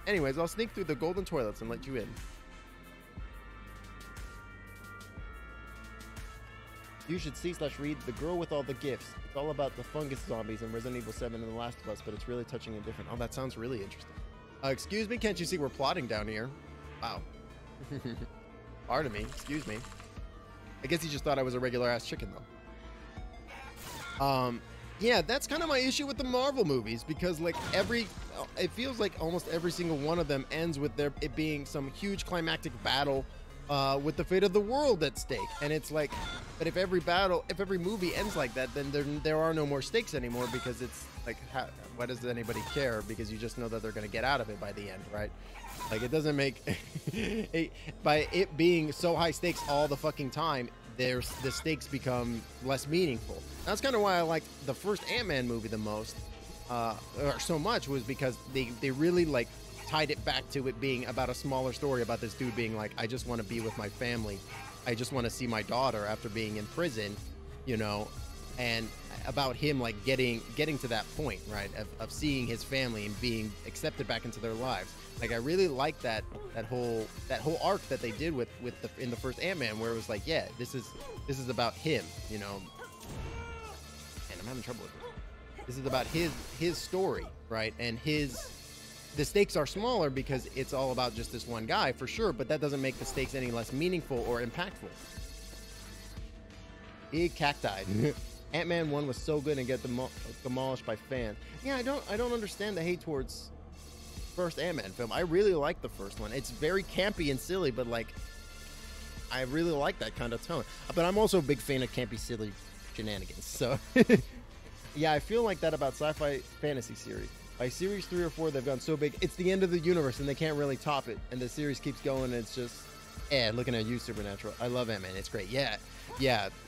Anyways, I'll sneak through the golden toilets and let you in. You should see/read The Girl with All the Gifts. It's all about the fungus zombies in Resident Evil 7 and The Last of Us, but it's really touching and different. Oh, that sounds really interesting. Excuse me, can't you see we're plotting down here? Wow. Pardon me, excuse me. I guess he just thought I was a regular ass chicken though. Yeah, that's kind of my issue with the Marvel movies, because like it feels like almost every single one of them ends with it being some huge climactic battle with the fate of the world at stake. And it's like, but if every movie ends like that, then there are no more stakes anymore, because it's like, why does anybody care? Because you just know that they're going to get out of it by the end, right? Like, it doesn't make by it being so high stakes all the fucking time, the stakes become less meaningful. That's kind of why I liked the first Ant-Man movie the most, or so much, was because they really like tied it back to it being about a smaller story about this dude being like, I just want to be with my family. I just want to see my daughter after being in prison, you know, and about him like getting to that point, right, of seeing his family and being accepted back into their lives. Like, I really like that whole arc that they did in the first Ant-Man, where it was like, yeah, this is about him, you know. And I'm having trouble with it. This is about his story, right? And the stakes are smaller because it's all about just this one guy, for sure, but that doesn't make the stakes any less meaningful or impactful. Big cacti. Ant-Man 1 was so good and get demolished by fans. Yeah, I don't understand the hate towards first Ant-Man film. I really like the first one. It's very campy and silly, but like, I really like that kind of tone. But I'm also a big fan of campy, silly shenanigans. So yeah, I feel like that about sci-fi fantasy series. By series 3 or 4, they've gone so big, it's the end of the universe and they can't really top it. And the series keeps going and it's just, looking at you, Supernatural. I love Ant-Man. It's great. Yeah.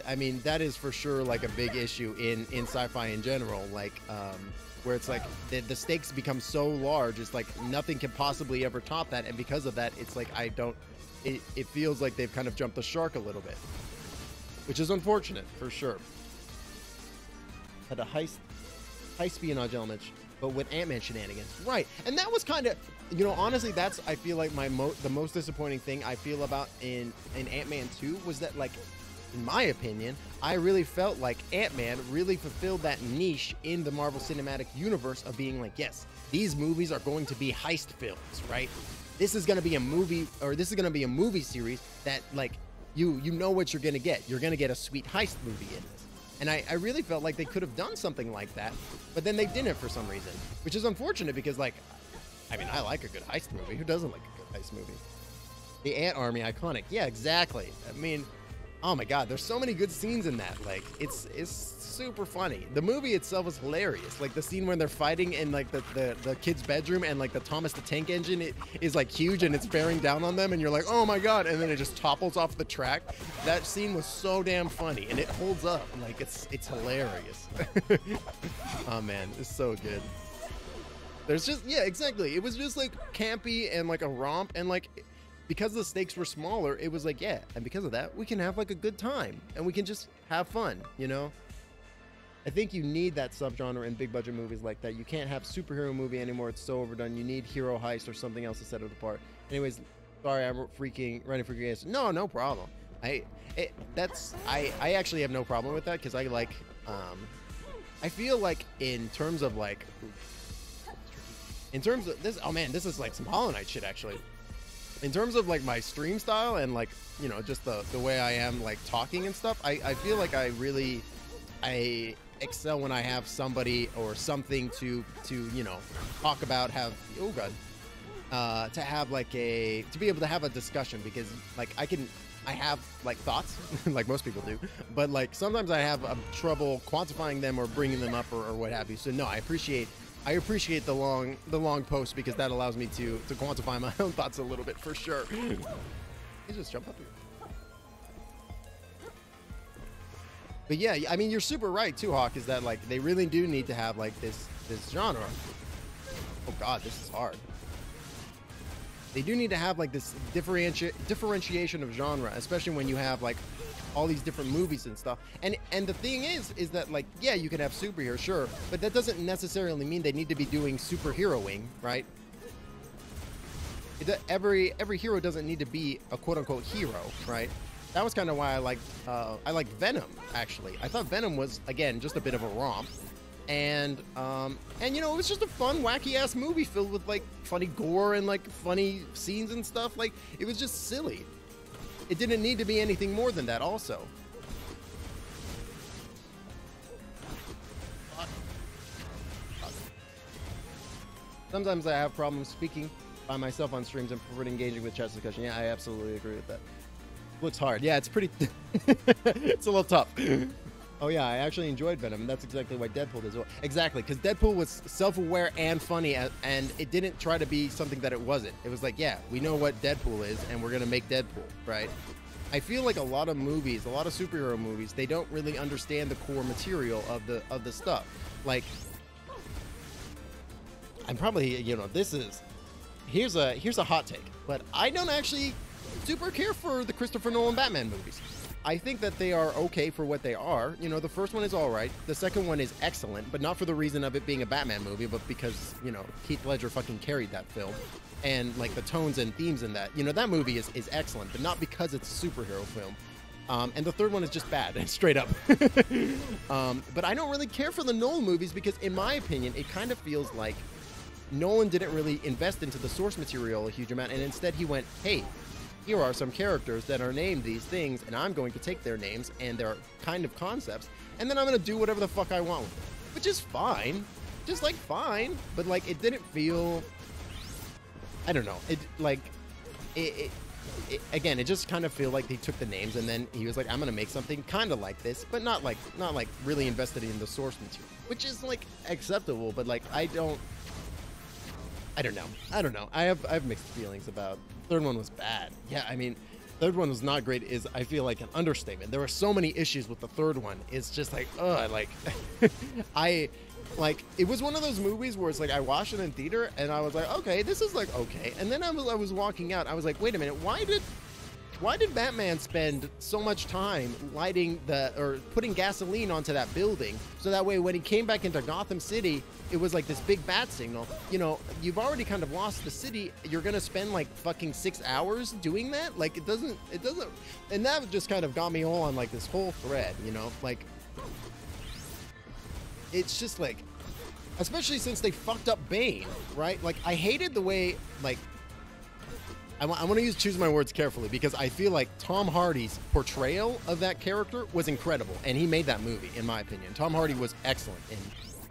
I mean, that is for sure like a big issue in sci-fi in general. Like, where it's like the stakes become so large, it's like nothing can possibly ever top that. And because of that, it's like it feels like they've kind of jumped the shark a little bit, which is unfortunate for sure. Had a high espionage element, but with Ant-Man shenanigans, right? And that was kind of, you know, honestly, that's, I feel like the most disappointing thing I feel about in Ant-Man 2 was that, like, in my opinion, I really felt like Ant-Man really fulfilled that niche in the Marvel Cinematic Universe of being like, yes, these movies are going to be heist films, right? This is going to be a movie, or this is going to be a movie series that, like, you know what you're going to get. You're going to get a sweet heist movie in this. And I really felt like they could have done something like that, but then they didn't for some reason, which is unfortunate because, like, I mean, I like a good heist movie. Who doesn't like a good heist movie? The Ant Army, iconic. Yeah, exactly. I mean, oh my God, there's so many good scenes in that. Like, it's super funny. The movie itself is hilarious. Like, the scene when they're fighting in, like, the kid's bedroom and, like, the Thomas the Tank Engine is, like, huge and it's bearing down on them and you're like, oh my God, and then it just topples off the track. That scene was so damn funny and it holds up. Like, it's hilarious. Oh man, it's so good. There's just, yeah, exactly. It was just, like, campy and, like, a romp, and, like, because the stakes were smaller, it was like, yeah, and because of that, we can have, like, a good time and we can just have fun, you know? I think you need that subgenre in big budget movies like that. You can't have superhero movie anymore. It's so overdone. You need hero heist or something else to set it apart. Anyways, sorry, I'm running for your answer. No problem. I actually have no problem with that because I like, I feel like in terms of like, in terms of this, oh man, this is like some Hollow Knight shit actually. In terms of like my stream style and like, you know, just the way I am like talking and stuff, I feel like I excel when I have somebody or something to you know, talk about, have, oh god, to have like to be able to have a discussion, because like I have like thoughts like most people do, but like sometimes I have trouble quantifying them or bringing them up or what have you. So no, I appreciate the long post, because that allows me to quantify my own thoughts a little bit for sure. You just jump up here. But yeah, I mean, you're super right too, Hawk, is that like they really do need to have like this genre. Oh god, this is hard. They do need to have like this differentiation of genre, especially when you have like all these different movies and stuff. And the thing is that like, yeah, you can have superheroes, sure, but that doesn't necessarily mean they need to be doing superheroing, right? Every hero doesn't need to be a quote unquote hero, right? That was kind of why I liked Venom, actually. I thought Venom was, again, just a bit of a romp. And you know, it was just a fun, wacky-ass movie filled with, like, funny gore and, like, funny scenes and stuff. Like, it was just silly. It didn't need to be anything more than that, also. Sometimes I have problems speaking by myself on streams and prefer engaging with chat discussion. Yeah, I absolutely agree with that. Looks hard. Yeah, it's pretty. It's a little tough. Oh yeah, I actually enjoyed Venom, and that's exactly why Deadpool did as well. Exactly, because Deadpool was self-aware and funny, and it didn't try to be something that it wasn't. It was like, yeah, we know what Deadpool is, and we're gonna make Deadpool, right? I feel like a lot of movies, a lot of superhero movies, they don't really understand the core material of the stuff. Like, I'm probably, you know, here's a hot take, but I don't actually super care for the Christopher Nolan Batman movies. I think that they are okay for what they are. You know, the first one is all right. The second one is excellent, but not for the reason of it being a Batman movie, but because, you know, Heath Ledger fucking carried that film. And, like, the tones and themes in that. You know, that movie is excellent, but not because it's a superhero film. And the third one is just bad, straight up. But I don't really care for the Nolan movies because, in my opinion, it kind of feels like Nolan didn't really invest into the source material a huge amount, and instead he went, hey, here are some characters that are named these things, and I'm going to take their names and their kind of concepts, and then I'm going to do whatever the fuck I want with them. Which is fine. Just, like, fine. But, like, it didn't feel... I don't know. Again, it just kind of feel like he took the names, and then he was like, I'm going to make something kind of like this, but not like really invested in the source material. Which is, like, acceptable, but, like, I don't know. I have mixed feelings about. Third one was bad. Yeah, I mean, third one was not great. Is I feel like an understatement. There were so many issues with the third one. It's just like, it was one of those movies where it's like I watched it in theater and I was like, okay, this is like okay. And then I was walking out. I was like, wait a minute, why did Batman spend so much time putting gasoline onto that building so that way when he came back into Gotham City, it was like this big bat signal? You know, you've already kind of lost the city. You're gonna spend like fucking 6 hours doing that? Like, it doesn't, and that just kind of got me all on like this whole thread, you know? Like, it's just like, especially since they fucked up Bane, right? Like, I hated the way, like, I want to choose my words carefully because I feel like Tom Hardy's portrayal of that character was incredible, and he made that movie, in my opinion. Tom Hardy was excellent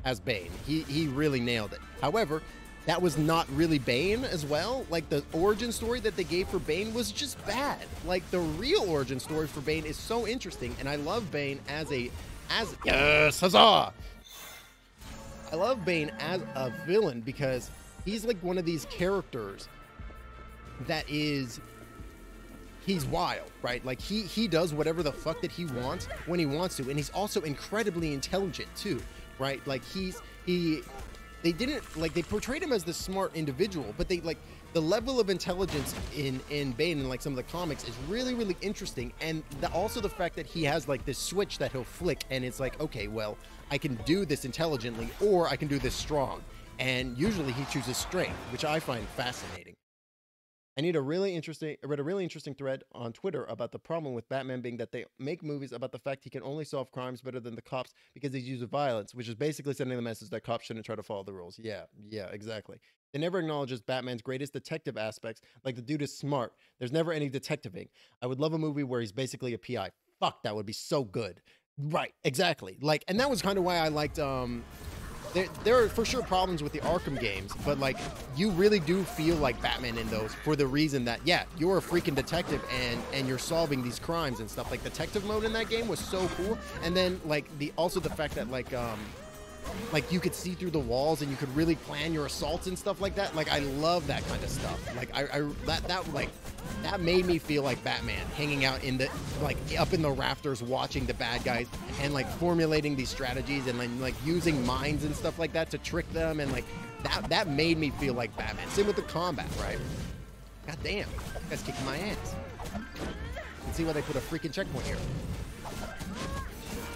as Bane. He really nailed it. However, that was not really Bane as well. Like, the origin story that they gave for Bane was just bad. Like, the real origin story for Bane is so interesting, and I love Bane yes, huzzah! I love Bane as a villain because he's like one of these characters that he's wild, right? Like, he does whatever the fuck that he wants when he wants to, and he's also incredibly intelligent too, right? Like, they portrayed him as this smart individual, but they, like, the level of intelligence in Bane and like some of the comics is really, really interesting, and also the fact that he has like this switch that he'll flick, and it's like, okay, well, I can do this intelligently, or I can do this strong, and usually he chooses strength, which I find fascinating. I read a really interesting thread on Twitter about the problem with Batman being that they make movies about the fact he can only solve crimes better than the cops because he's used violence, which is basically sending the message that cops shouldn't try to follow the rules. Yeah, exactly. They never acknowledges Batman's greatest detective aspects, like the dude is smart. There's never any detectiving. I would love a movie where he's basically a PI. Fuck, that would be so good. Right, exactly. Like, and that was kind of why I liked, there are for sure problems with the Arkham games, but like, you really do feel like Batman in those for the reason that, yeah, you're a freaking detective and you're solving these crimes and stuff. Like, detective mode in that game was so cool. And then like also the fact that like you could see through the walls and you could really plan your assaults and stuff like that. Like, I love that kind of stuff. Like, that made me feel like Batman hanging out in the, like, up in the rafters watching the bad guys and like formulating these strategies and like using minds and stuff like that to trick them, and like that made me feel like Batman. Same with the combat, right? God damn, that guy's kicking my ass. Let's see why they put a freaking checkpoint here.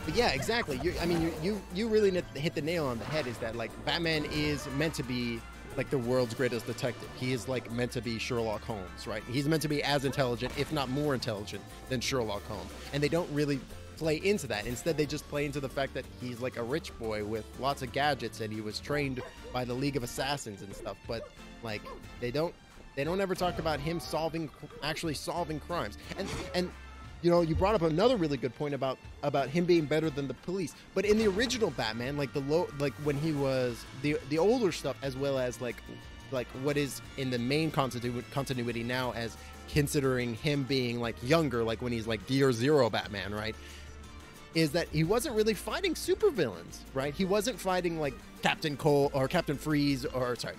But yeah, exactly. You really hit the nail on the head. Is that like Batman is meant to be like the world's greatest detective. He is like meant to be Sherlock Holmes, right? He's meant to be as intelligent, if not more intelligent, than Sherlock Holmes. And they don't really play into that. Instead, they just play into the fact that he's like a rich boy with lots of gadgets, and he was trained by the League of Assassins and stuff. But like, they don't ever talk about him actually solving crimes. And you know, you brought up another really good point about him being better than the police. But in the original Batman, like when he was the older stuff, as well as like like what is in the main continuity now as considering him being like younger, like when he's like Year Zero Batman, right? Is that he wasn't really fighting supervillains, right? He wasn't fighting like Captain Cole or Captain Freeze or sorry,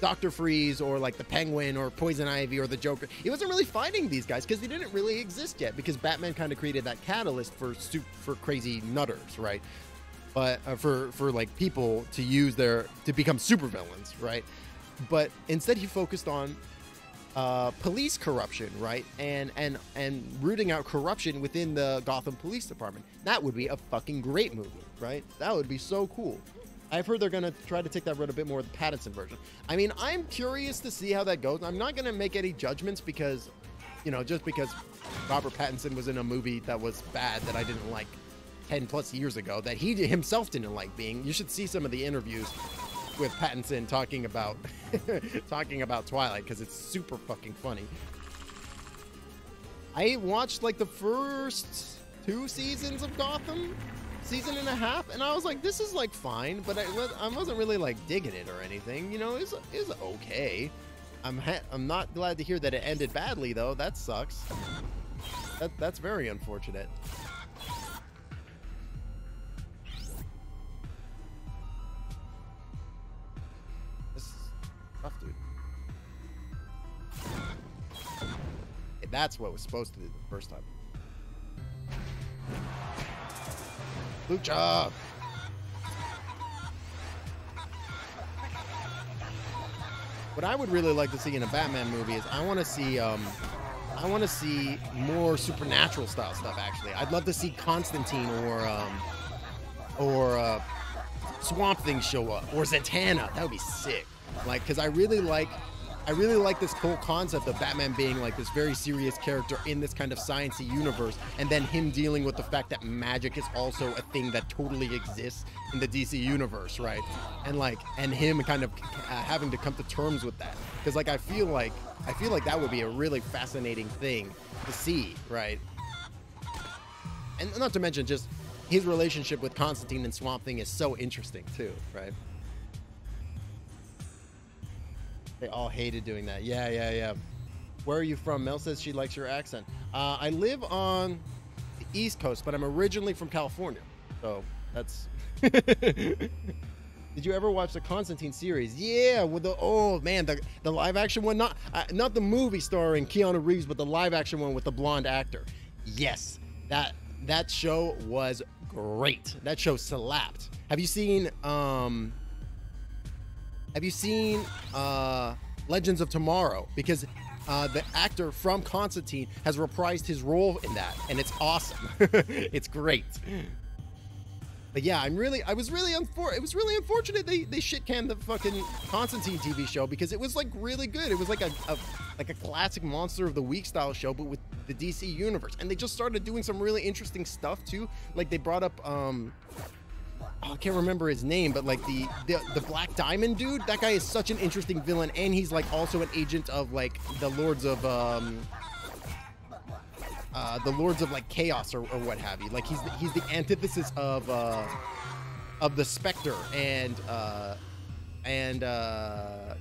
Dr. Freeze or like the Penguin or Poison Ivy or the Joker. He wasn't really fighting these guys because they didn't really exist yet, because Batman kind of created that catalyst for crazy nutters, right? But for like people to use to become supervillains, right? But instead he focused on police corruption, right? And rooting out corruption within the Gotham Police Department. That would be a fucking great movie, right? That would be so cool. I've heard they're going to try to take that road a bit more with the Pattinson version. I mean, I'm curious to see how that goes. I'm not going to make any judgments because, you know, just because Robert Pattinson was in a movie that was bad that I didn't like 10 plus years ago, that he himself didn't like being. You should see some of the interviews with Pattinson talking about Twilight, because it's super fucking funny. I watched like the first 2 seasons of Gotham, season and a half, and I was like, this is like fine, but I wasn't really like digging it or anything. You know, it's okay. I'm not glad to hear that it ended badly though. That sucks. That's very unfortunate. This is tough, dude. Hey, that's what was supposed to do the first time. Lucha! What I would really like to see in a Batman movie is I want to see more supernatural style stuff. Actually, I'd love to see Constantine or Swamp Thing show up, or Zatanna. That would be sick. Like, because I really like this whole concept of Batman being like this very serious character in this kind of sciencey universe, and then him dealing with the fact that magic is also a thing that totally exists in the DC universe, right? And him kind of having to come to terms with that, because like I feel like that would be a really fascinating thing to see, right? And not to mention just his relationship with Constantine and Swamp Thing is so interesting too, right? They all hated doing that. Yeah. Where are you from? Mel says she likes your accent. I live on the East Coast, but I'm originally from California. So that's... Did you ever watch the Constantine series? Yeah, with the the live action one, not the movie starring Keanu Reeves, but the live action one with the blonde actor. Yes, that show was great. That show slapped. Have you seen Legends of Tomorrow? Because the actor from Constantine has reprised his role in that, and it's awesome. It's great. But yeah, it was really unfortunate they shit canned the fucking Constantine TV show, because it was like really good. It was like a classic Monster of the Week style show, but with the DC universe. And they just started doing some really interesting stuff too. Like they brought up I can't remember his name, but like the Black Diamond dude, that guy is such an interesting villain, and he's like also an agent of like the Lords of like Chaos or what have you. Like he's the antithesis of the Spectre and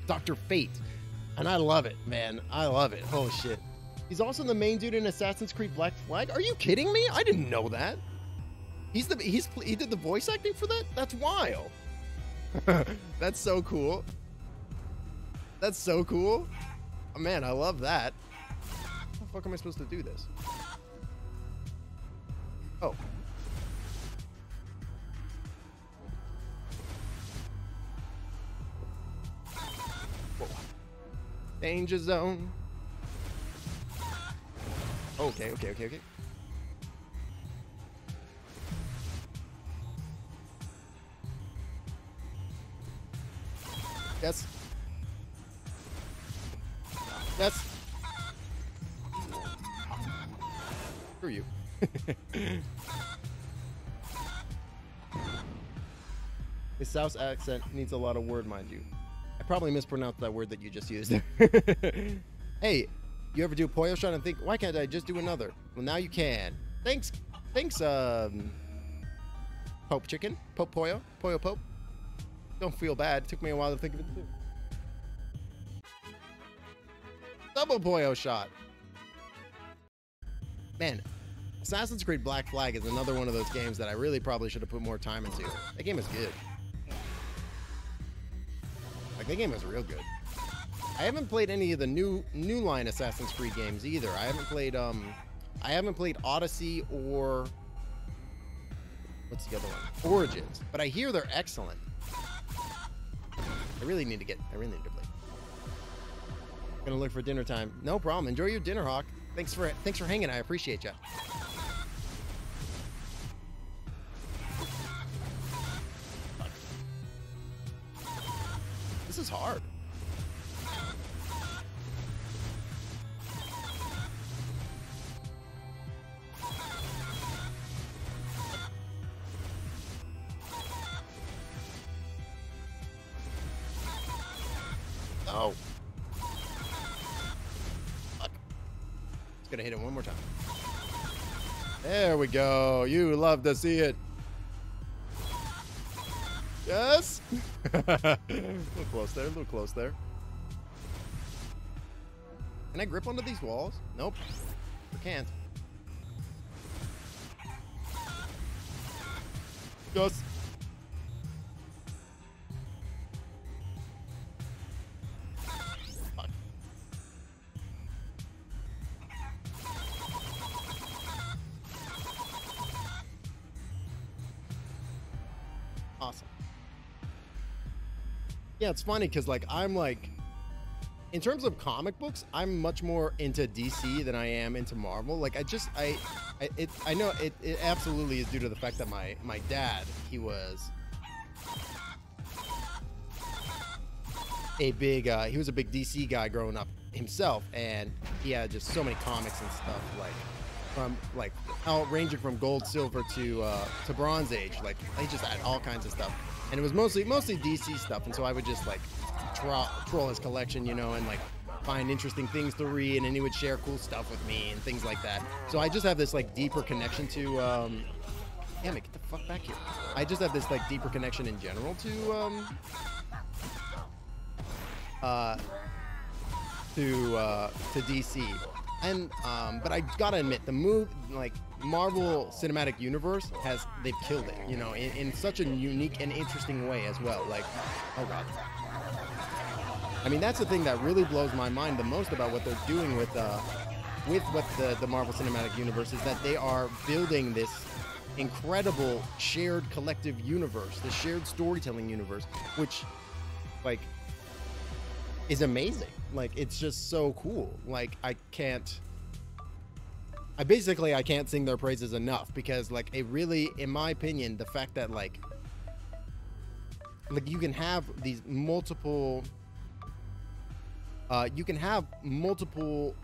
Dr. Fate, and I love it, man. I love it. Oh shit. He's also the main dude in Assassin's Creed Black Flag. Are you kidding me? I didn't know that. He did the voice acting for that? That's wild. That's so cool. That's so cool. Oh, man, I love that. How the fuck am I supposed to do this? Oh. Whoa. Danger zone. Okay. Yes. Screw you. His South accent needs a lot of word, mind you. I probably mispronounced that word that you just used. Hey, you ever do a Pollo shot and think, why can't I just do another? Well, now you can. Thanks, Pope Chicken, Pope Pollo, Pollo Pope. Don't feel bad. It took me a while to think of it too. Double Poyo shot. Man, Assassin's Creed Black Flag is another one of those games that I really probably should have put more time into. That game is good. Like, that game is real good. I haven't played any of the new line Assassin's Creed games either. I haven't played Odyssey or what's the other one? Origins. But I hear they're excellent. I really need to play. Gonna look for dinner time. No problem. Enjoy your dinner, Hawk. Thanks for hanging. I appreciate you. This is hard. Oh. Fuck. Just gonna hit it one more time. There we go. You love to see it. Yes. A little close there. A little close there. Can I grip onto these walls? Nope. I can't. Yes. Awesome. Yeah, it's funny because like I'm like, in terms of comic books, I'm much more into DC than I am into Marvel. Like I know it absolutely is due to the fact that my dad, he was a big DC guy growing up himself, and he had just so many comics and stuff, like from like ranging from gold, silver to Bronze Age. Like they just had all kinds of stuff, and it was mostly DC stuff. And so I would just like troll his collection, you know, and like find interesting things to read, and then he would share cool stuff with me and things like that. So I just have this like deeper connection to damn it, get the fuck back here. I just have this like deeper connection in general to DC. And but I gotta admit, the like Marvel Cinematic Universe they've killed it, you know, in such a unique and interesting way as well. Like, oh god, I mean, that's the thing that really blows my mind the most about what they're doing with what the Marvel Cinematic Universe is, that they are building this incredible shared collective universe, the shared storytelling universe, which like is amazing. Like, it's just so cool. Like, I can't sing their praises enough, because like it really, in my opinion, the fact that like you can have these multiple you can have multiple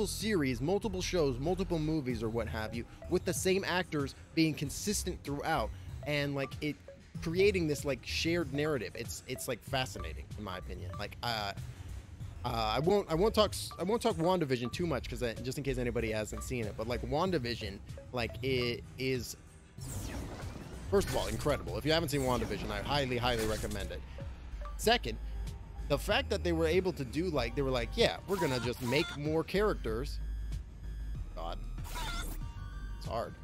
series, multiple shows, multiple movies, or what have you, with the same actors being consistent throughout, and like it creating this like shared narrative. It's like fascinating, in my opinion. Like I won't talk WandaVision too much, because just in case anybody hasn't seen it, but like WandaVision, like it is, first of all, incredible. If you haven't seen WandaVision, I highly recommend it. Second, the fact that they were able to do, like, they were like, yeah, we're gonna just make more characters. God, it's hard.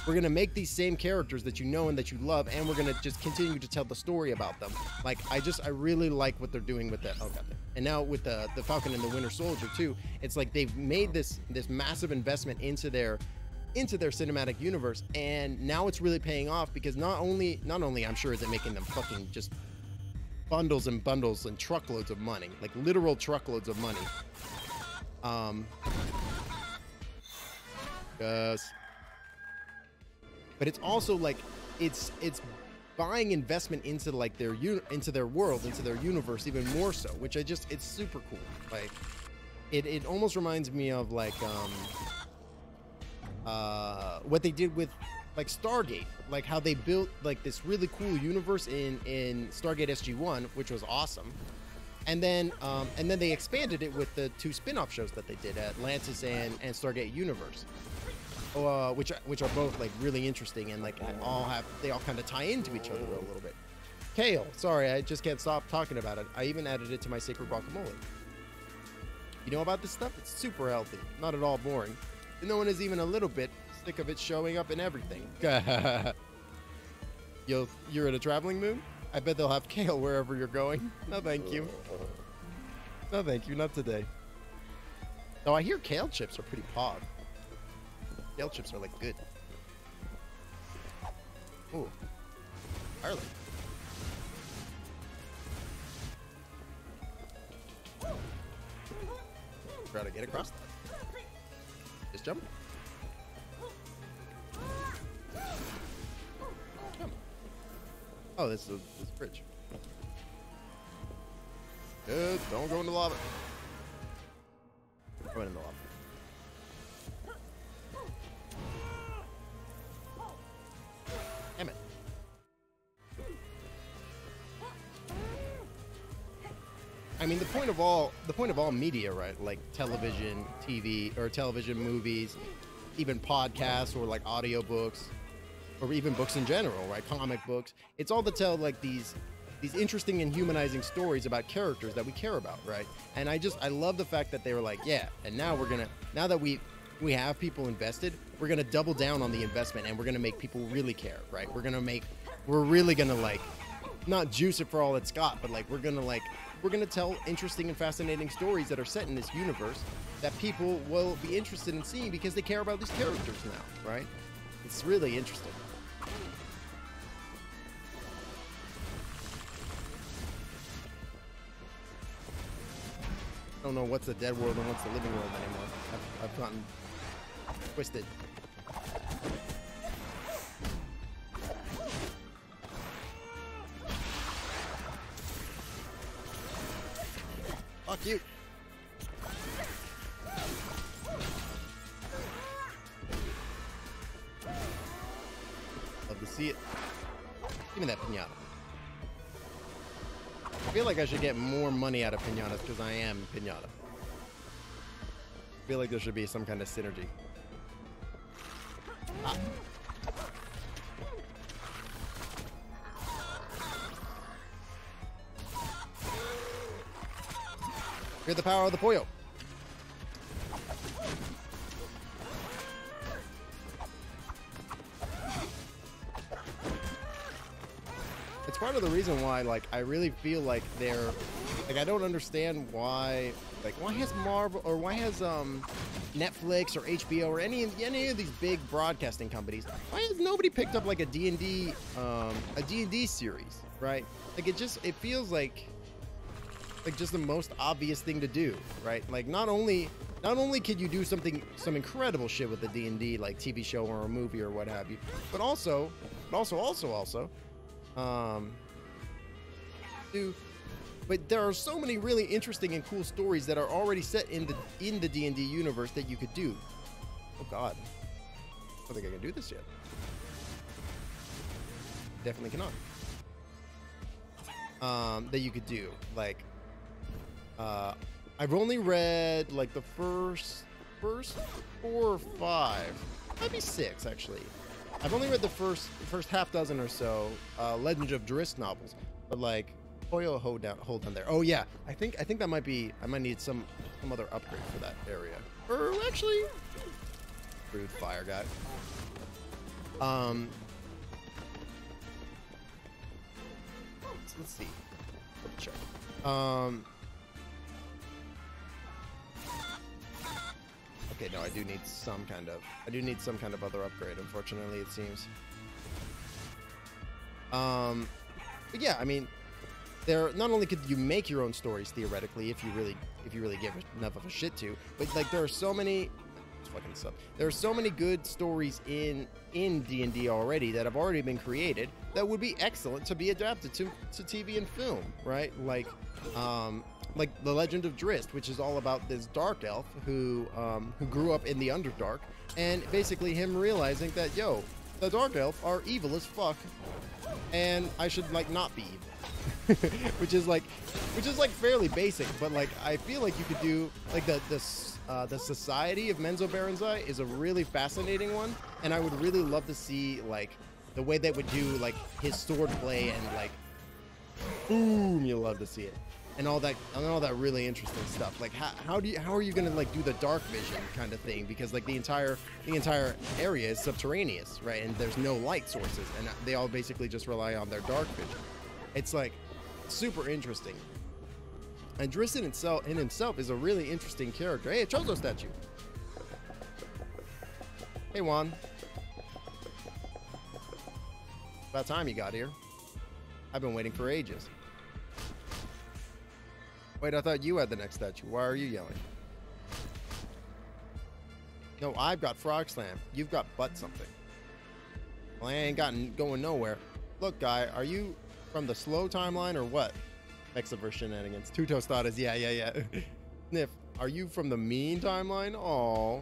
We're gonna make these same characters that you know and that you love, and we're gonna just continue to tell the story about them. Like, I really like what they're doing with that. Oh god. And now with the Falcon and the Winter Soldier too, it's like they've made this massive investment into their cinematic universe, and now it's really paying off, because not only I'm sure is it making them fucking just bundles and bundles and truckloads of money, like literal truckloads of money. Yes. But it's also like it's buying investment into like into their world, into their universe, even more so, which it's super cool. Like it almost reminds me of like what they did with like Stargate, like how they built like this really cool universe in Stargate SG-1, which was awesome. And then they expanded it with the 2 spin-off shows that they did, Atlantis and Stargate Universe. Which are both like really interesting, and like they all kind of tie into each other a little bit. Kale, sorry, I just can't stop talking about it. I even added it to my sacred guacamole. You know about this stuff? It's super healthy, not at all boring. And no one is even a little bit sick of it showing up in everything. You're in a traveling mood? I bet they'll have kale wherever you're going. No, thank you. No, thank you. Not today. Oh, I hear kale chips are pretty pog. Kale chips are like good. Ooh. Ireland. Try to get across that. Just jump. Jump. Oh, this is this bridge. Good. Don't go into lava. Go into lava. Damn it. I mean, the point of all media, right? Like television, TV, or television, movies, even podcasts, or like audiobooks, or even books in general, right? Comic books. It's all to tell like these interesting and humanizing stories about characters that we care about, right? And I love the fact that they were like, yeah, and now now that we have people invested, we're gonna double down on the investment, and we're gonna make people really care, right? We're really gonna like, not juice it for all it's got, but like we're gonna tell interesting and fascinating stories that are set in this universe that people will be interested in seeing because they care about these characters now, right? It's really interesting. I don't know what's the dead world and what's the living world anymore. I've gotten twisted. Fuck you. Love to see it. Give me that pinata. I feel like I should get more money out of pinatas because I am pinata. I feel like there should be some kind of synergy. Ah. Hear the power of the pollo. It's part of the reason why, like, I really feel like they're, like, I don't understand why, like, why has Marvel, or why has, Netflix or HBO or any of these big broadcasting companies, why has nobody picked up, like, a D&D series, right? Like, it feels like just the most obvious thing to do, right? Like, not only could you do some incredible shit with the D&D, like TV show or a movie or what have you, but also, but there are so many really interesting and cool stories that are already set in the D&D universe that you could do. Oh God, I don't think I can do this yet. Definitely cannot. That you could do, like, I've only read like the first 4 or 5, maybe 6 actually. I've only read the first half dozen or so Legend of Drizzt novels, but like, hold down there. Oh yeah, I think that might be. I might need some other upgrade for that area. Or actually, rude fire guy. Let's see. Let's check. Okay, no, I do need some kind of other upgrade, unfortunately, it seems. But yeah, I mean, not only could you make your own stories theoretically if you really give enough of a shit to, but like there are so many there are so many good stories in D&D already that have already been created that would be excellent to be adapted to TV and film, right? Like The Legend of Drizzt, which is all about this dark elf who grew up in the Underdark, and basically him realizing that, yo, the dark elf are evil as fuck, and I should like not be evil. which is like fairly basic, but like I feel like you could do like the Society of Menzoberranzai is a really fascinating one, and I would really love to see like the way they would do like his sword play, and like boom, you'll love to see it. and all that really interesting stuff. Like how are you gonna like do the dark vision kind of thing? Because like the entire area is subterraneous, right? And there's no light sources, and they all basically just rely on their dark vision. It's like super interesting. And Dristan in himself is a really interesting character. Hey, a Chozo statue. Hey, Juan. About time you got here. I've been waiting for ages. Wait, I thought you had the next statue. Why are you yelling? No, I've got Frog Slam. You've got Butt something. Well, I ain't going nowhere. Look, guy, are you from the slow timeline or what? Mexiverse shenanigans. Two tostadas. Yeah. Sniff, are you from the mean timeline? Aw.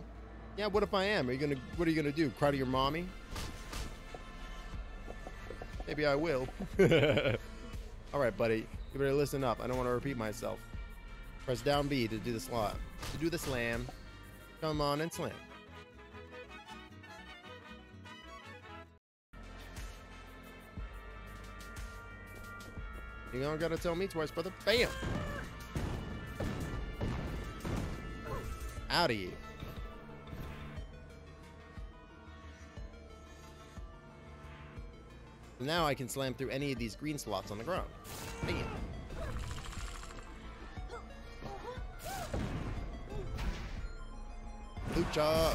Yeah, what if I am? What are you gonna do? Cry to your mommy? Maybe I will. All right, buddy. You better listen up. I don't want to repeat myself. Press down B to do the slot. To do the slam. Come on and slam. You don't gotta tell me twice, brother. Bam! Out of you. Now I can slam through any of these green slots on the ground. Bam! Lucha!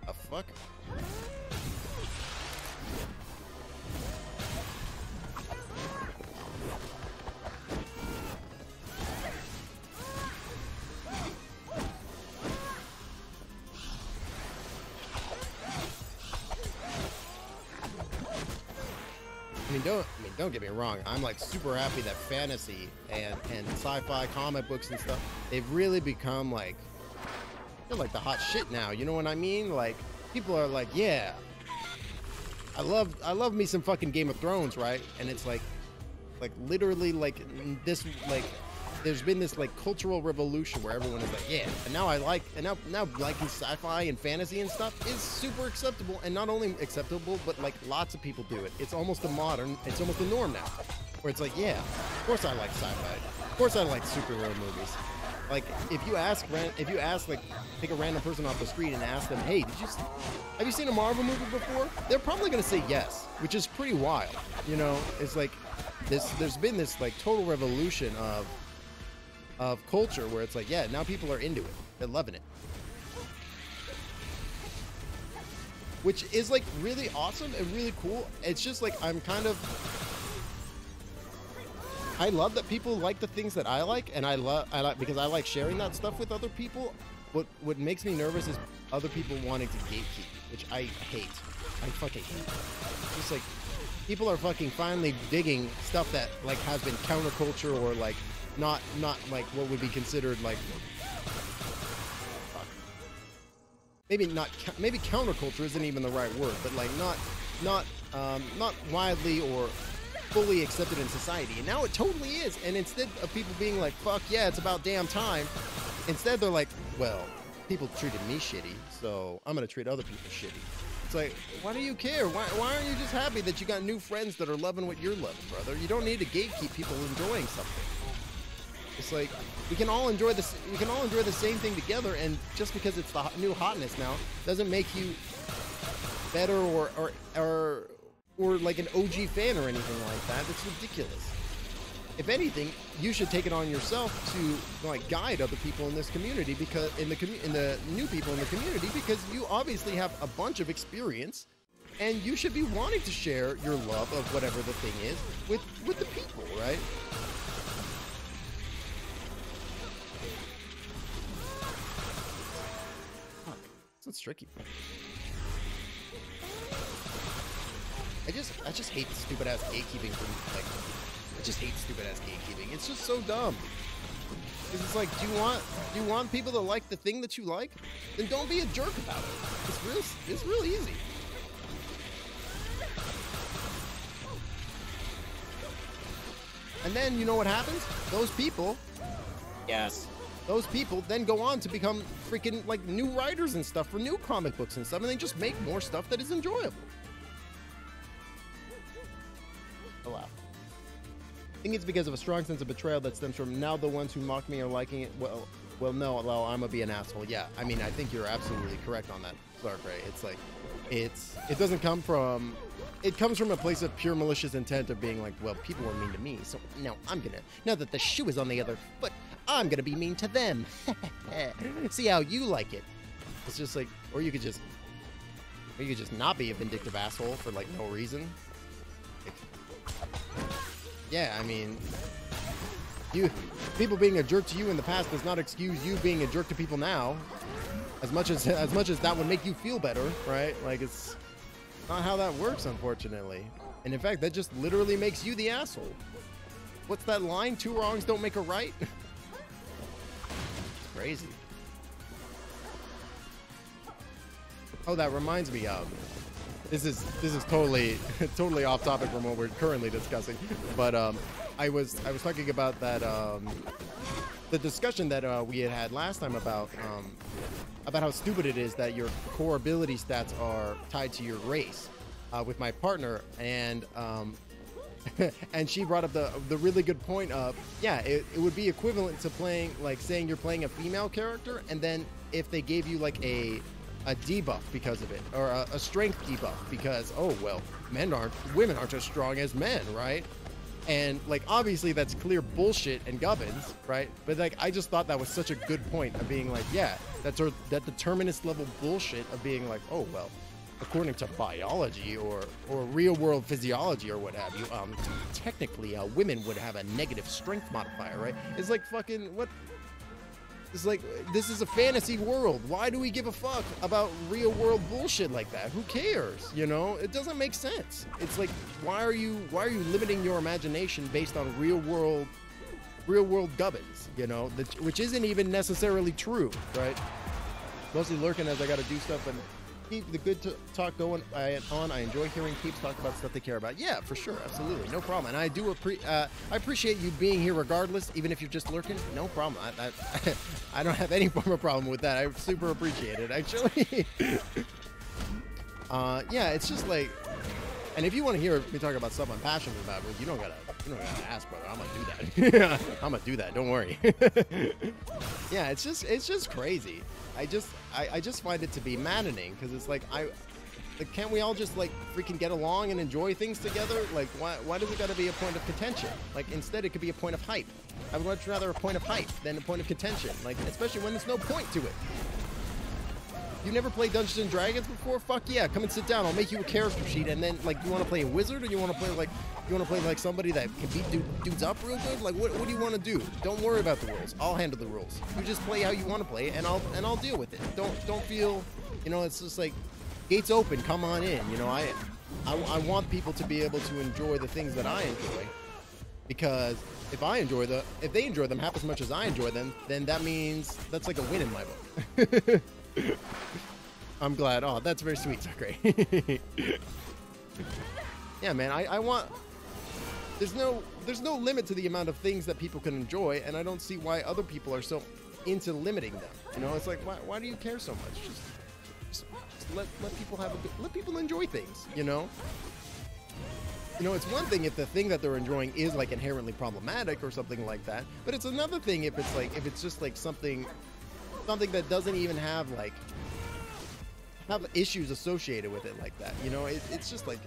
A fuck? Don't get me wrong. I'm like super happy that fantasy and sci-fi comic books and stuff, they've really become like, they're like the hot shit now. You know what I mean? Like people are like, yeah, I love me some fucking Game of Thrones, right? And it's like literally like this, like there's been this like cultural revolution where everyone is like, yeah, and now now liking sci-fi and fantasy and stuff is super acceptable, and not only acceptable, but like lots of people do it. It's almost a norm now, where it's like, yeah, of course I like sci-fi, of course I like superhero movies. Like if you ask like take a random person off the street and ask them, hey, have you seen a Marvel movie before? They're probably gonna say yes, which is pretty wild. You know, it's like there's been this like total revolution of culture where it's like, yeah, now people are into it. They're loving it. Which is like really awesome and really cool. It's just like I love that people like the things that I like, and I like because I like sharing that stuff with other people. What makes me nervous is other people wanting to gatekeep, which I hate. I fucking hate. Just like people are fucking finally digging stuff that like has been counterculture or like not like what would be considered like maybe counterculture isn't even the right word, but like not widely or fully accepted in society. And now it totally is. And instead of people being like, fuck yeah, it's about damn time, instead they're like, well, people treated me shitty, so I'm gonna treat other people shitty. It's like, why do you care? Why aren't you just happy that you got new friends that are loving what you're loving, brother? You don't need to gatekeep people enjoying something. It's like we can all enjoy this. We can all enjoy the same thing together, and just because it's the new hotness now doesn't make you better or like an OG fan or anything like that. It's ridiculous. If anything, you should take it on yourself to like guide other people in this community, because in the new people in the community, because you obviously have a bunch of experience, and you should be wanting to share your love of whatever the thing is with the people, right? It's tricky. I just hate the stupid ass gatekeeping from like I just hate stupid ass gatekeeping. It's just so dumb. Because it's like, do you want people to like the thing that you like? Then don't be a jerk about it. It's real easy. And then you know what happens? Those people then go on to become freaking like new writers and stuff for new comic books and stuff, and they just make more stuff that is enjoyable. Oh wow. think it's because of a strong sense of betrayal that stems from now the ones who mock me are liking it. Well, no, well, I'm gonna be an asshole. Yeah, I mean, I think you're absolutely correct on that, Clark Ray. It's like, it doesn't come from, it comes from a place of pure malicious intent of being like, well, people were mean to me, so now now that the shoe is on the other foot, I'm gonna be mean to them. See how you like it. It's just like, or you could just not be a vindictive asshole for like no reason. Like, yeah, I mean, people being a jerk to you in the past does not excuse you being a jerk to people now. As much as that would make you feel better, right? Like, it's not how that works, unfortunately. And in fact, that just literally makes you the asshole. What's that line? 2 wrongs don't make a right? It's crazy. Oh, that reminds me of, this is totally off topic from what we're currently discussing, but I was talking about that the discussion that we had last time about how stupid it is that your core ability stats are tied to your race with my partner, and and she brought up the really good point of, yeah, it would be equivalent to playing, like, saying you're playing a female character, and then if they gave you like a debuff because of it, or a strength debuff because, oh well, women aren't as strong as men, right? And like, obviously that's clear bullshit and gubbins, right? But like, I just thought that was such a good point of being like, yeah, that determinist level bullshit of being like, oh well, according to biology or real world physiology or what have you, technically women would have a negative strength modifier, right? It's like, fucking what? It's like, this is a fantasy world. Why do we give a fuck about real world bullshit like that? Who cares? You know, it doesn't make sense. It's like, why are you limiting your imagination based on real world gubbins? You know, which isn't even necessarily true, right? Mostly lurking as I got to do stuff and keep the good talk going on. I enjoy hearing peeps talk about stuff they care about. Yeah, for sure, absolutely, no problem. And I do I appreciate you being here regardless, even if you're just lurking. No problem. I don't have any form of problem with that. I super appreciate it, actually. Yeah, it's just like, and if you want to hear me talk about stuff I'm passionate about, you don't gotta ask, brother. I'm gonna do that. I'm gonna do that. Don't worry. Yeah, it's just crazy. I just find it to be maddening, because it's like, can't we all just like freaking get along and enjoy things together? Like, why does it got to be a point of contention? Like, instead it could be a point of hype. I would much rather a point of hype than a point of contention. Like, especially when there's no point to it. You never played Dungeons and Dragons before? Fuck yeah, come and sit down. I'll make you a character sheet, and then like, you want to play a wizard, or you want to play like somebody that can beat dudes up real good? Like, what do you want to do? Don't worry about the rules. I'll handle the rules. You just play how you want to play, and I'll deal with it. Don't feel, you know, it's just like, gates open, come on in. You know, I want people to be able to enjoy the things that I enjoy, because if they enjoy them half as much as I enjoy them, then that means that's like a win in my book. I'm glad. Oh, that's very sweet, Sakura. Yeah, man, I want, there's no limit to the amount of things that people can enjoy, and I don't see why other people are so into limiting them. You know, it's like, why do you care so much? Just let people let people enjoy things, you know? You know, it's one thing if the thing that they're enjoying is like inherently problematic or something like that, but it's another thing if it's just like something that doesn't even have issues associated with it like that. You know, it's just like,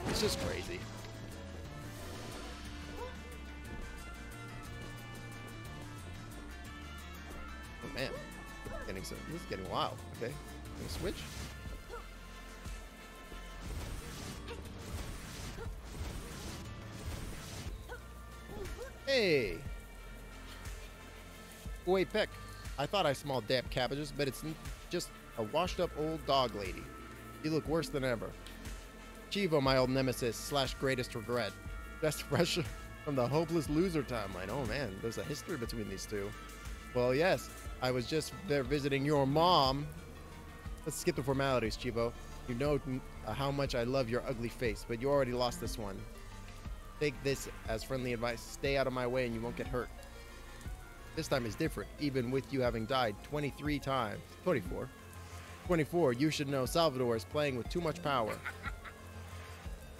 it's just crazy. Oh man, this is getting wild. Okay, gonna switch. Hey, wait, Peck. I thought I smelled damp cabbages, but it's just a washed-up old dog lady. You look worse than ever. Chivo, my old nemesis / greatest regret. Best fresh from the hopeless loser timeline. Oh man, there's a history between these two. Well, yes, I was just there visiting your mom. Let's skip the formalities, Chivo. You know how much I love your ugly face, but you already lost this one. Take this as friendly advice. Stay out of my way and you won't get hurt. This time is different, even with you having died 23 times. 24. 24, you should know Salvador is playing with too much power.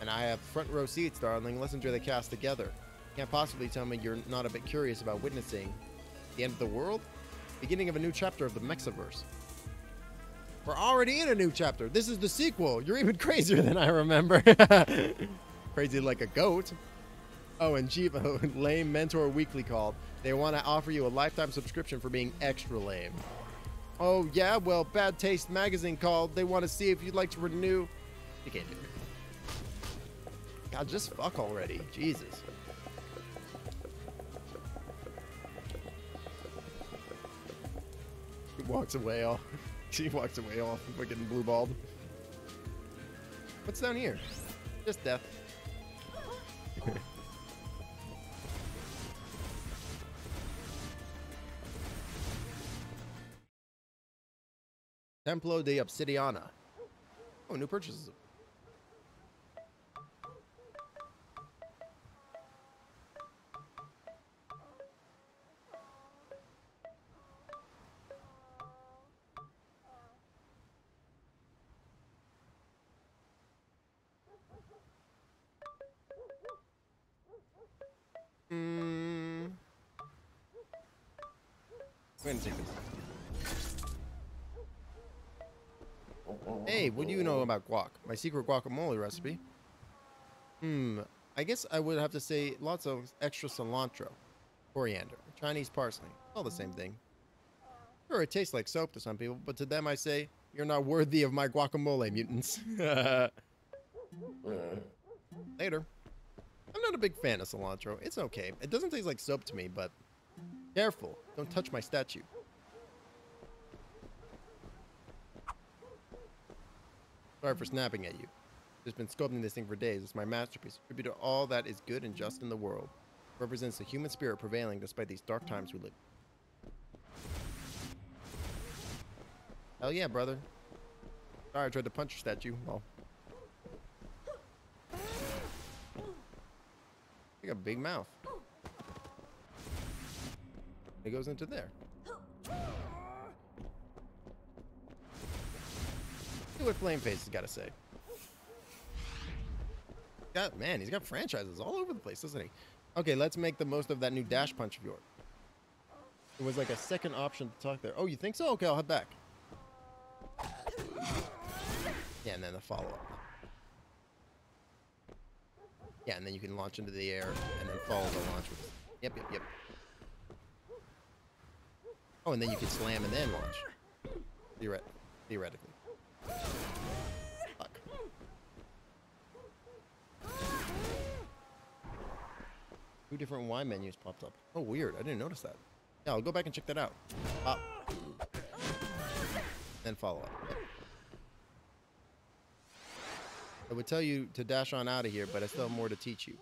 And I have front row seats, darling. Let's enjoy the cast together. Can't possibly tell me you're not a bit curious about witnessing the end of the world? Beginning of a new chapter of the Mexiverse. We're already in a new chapter. This is the sequel. You're even crazier than I remember. Crazy like a goat. Oh, and cheap, lame mentor weekly called. They want to offer you a lifetime subscription for being extra lame. Oh, yeah? Well, Bad Taste Magazine called. They want to see if you'd like to renew. You can't do it. God, just fuck already. Jesus. He walks away all. She walks away all fucking blue balled. What's down here? Just death. Templo de Obsidiana. Oh, new purchases. Go ahead and take this. Hey, what do you know about guac? My secret guacamole recipe. I guess I would have to say lots of extra cilantro, coriander, Chinese parsley, all the same thing. Sure, it tastes like soap to some people, but to them I say, you're not worthy of my guacamole, mutants. Later. I'm not a big fan of cilantro. It's okay. It doesn't taste like soap to me, but careful. Don't touch my statue. Sorry for snapping at you. Just been sculpting this thing for days. It's my masterpiece. Tribute to all that is good and just in the world. It represents the human spirit prevailing despite these dark times we live. Hell yeah, brother. Sorry I tried to punch your statue. Well. You got a big mouth. It goes into there. See what Flameface has got to say. Man, he's got franchises all over the place, doesn't he? Okay, let's make the most of that new dash punch of yours. It was like a second option to talk there. Oh, you think so? Okay, I'll head back. Yeah, and then the follow-up. Yeah, and then you can launch into the air and then follow the launch with it. Yep. Oh, and then you can slam and then launch. Theoretically. Fuck. Two different Y menus popped up. Oh, weird. I didn't notice that. Yeah, I'll go back and check that out. Pop. Then follow up. Yep. I would tell you to dash on out of here, but I still have more to teach you.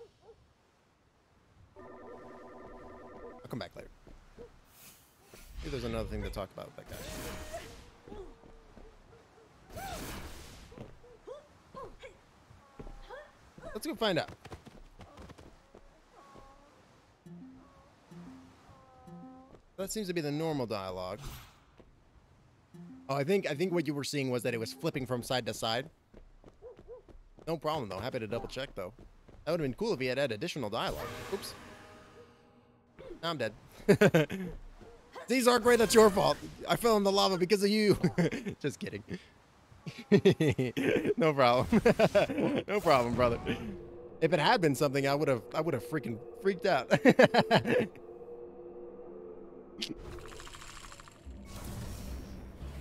I'll come back later. Maybe there's another thing to talk about with that guy. Let's go find out. That seems to be the normal dialogue. Oh, I think what you were seeing was that it was flipping from side to side. No problem, though. Happy to double check, though. That would have been cool if he had additional dialogue. Oops. Now I'm dead. These aren't great. That's your fault. I fell in the lava because of you. Just kidding. No problem. No problem, brother. If it had been something, I would have freaking freaked out.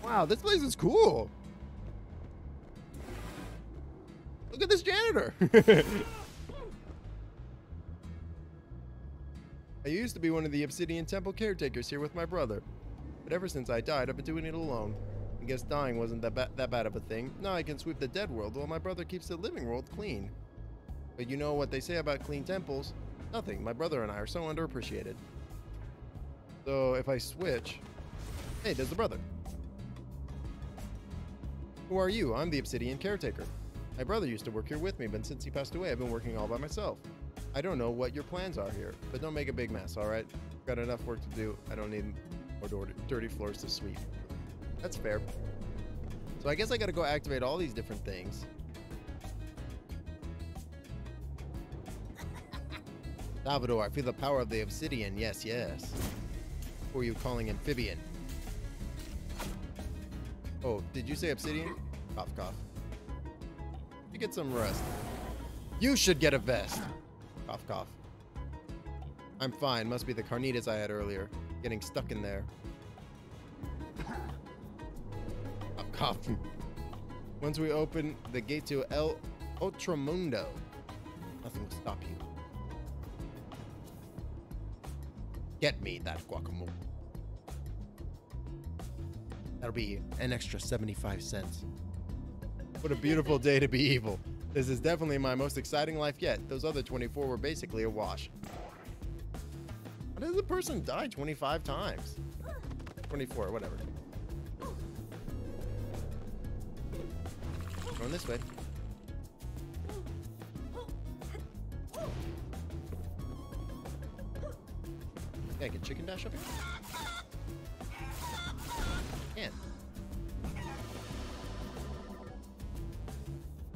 Wow, this place is cool. Look at this janitor. I used to be one of the Obsidian Temple caretakers here with my brother. But ever since I died, I've been doing it alone. I guess dying wasn't that bad of a thing. Now I can sweep the dead world while my brother keeps the living world clean. But you know what they say about clean temples? Nothing. My brother and I are so underappreciated. So if I switch... Hey, there's the brother. Who are you? I'm the Obsidian caretaker. My brother used to work here with me, but since he passed away, I've been working all by myself. I don't know what your plans are here, but don't make a big mess, alright? Got enough work to do. I don't need more dirty floors to sweep. That's fair. So I guess I gotta go activate all these different things. Salvador, I feel the power of the obsidian. Yes, yes. Who are you calling amphibian? Oh, did you say obsidian? Cough, cough. You get some rest. You should get a vest. Cough, cough. I'm fine. Must be the carnitas I had earlier. Getting stuck in there. Cough, cough. Once we open the gate to El Otromundo, nothing will stop you. Get me that guacamole. That'll be an extra 75 cents. What a beautiful day to be evil. This is definitely my most exciting life yet. Those other 24 were basically a wash. How does the person die 25 times? 24, whatever. Going this way. Yeah, I can chicken dash up here? Can.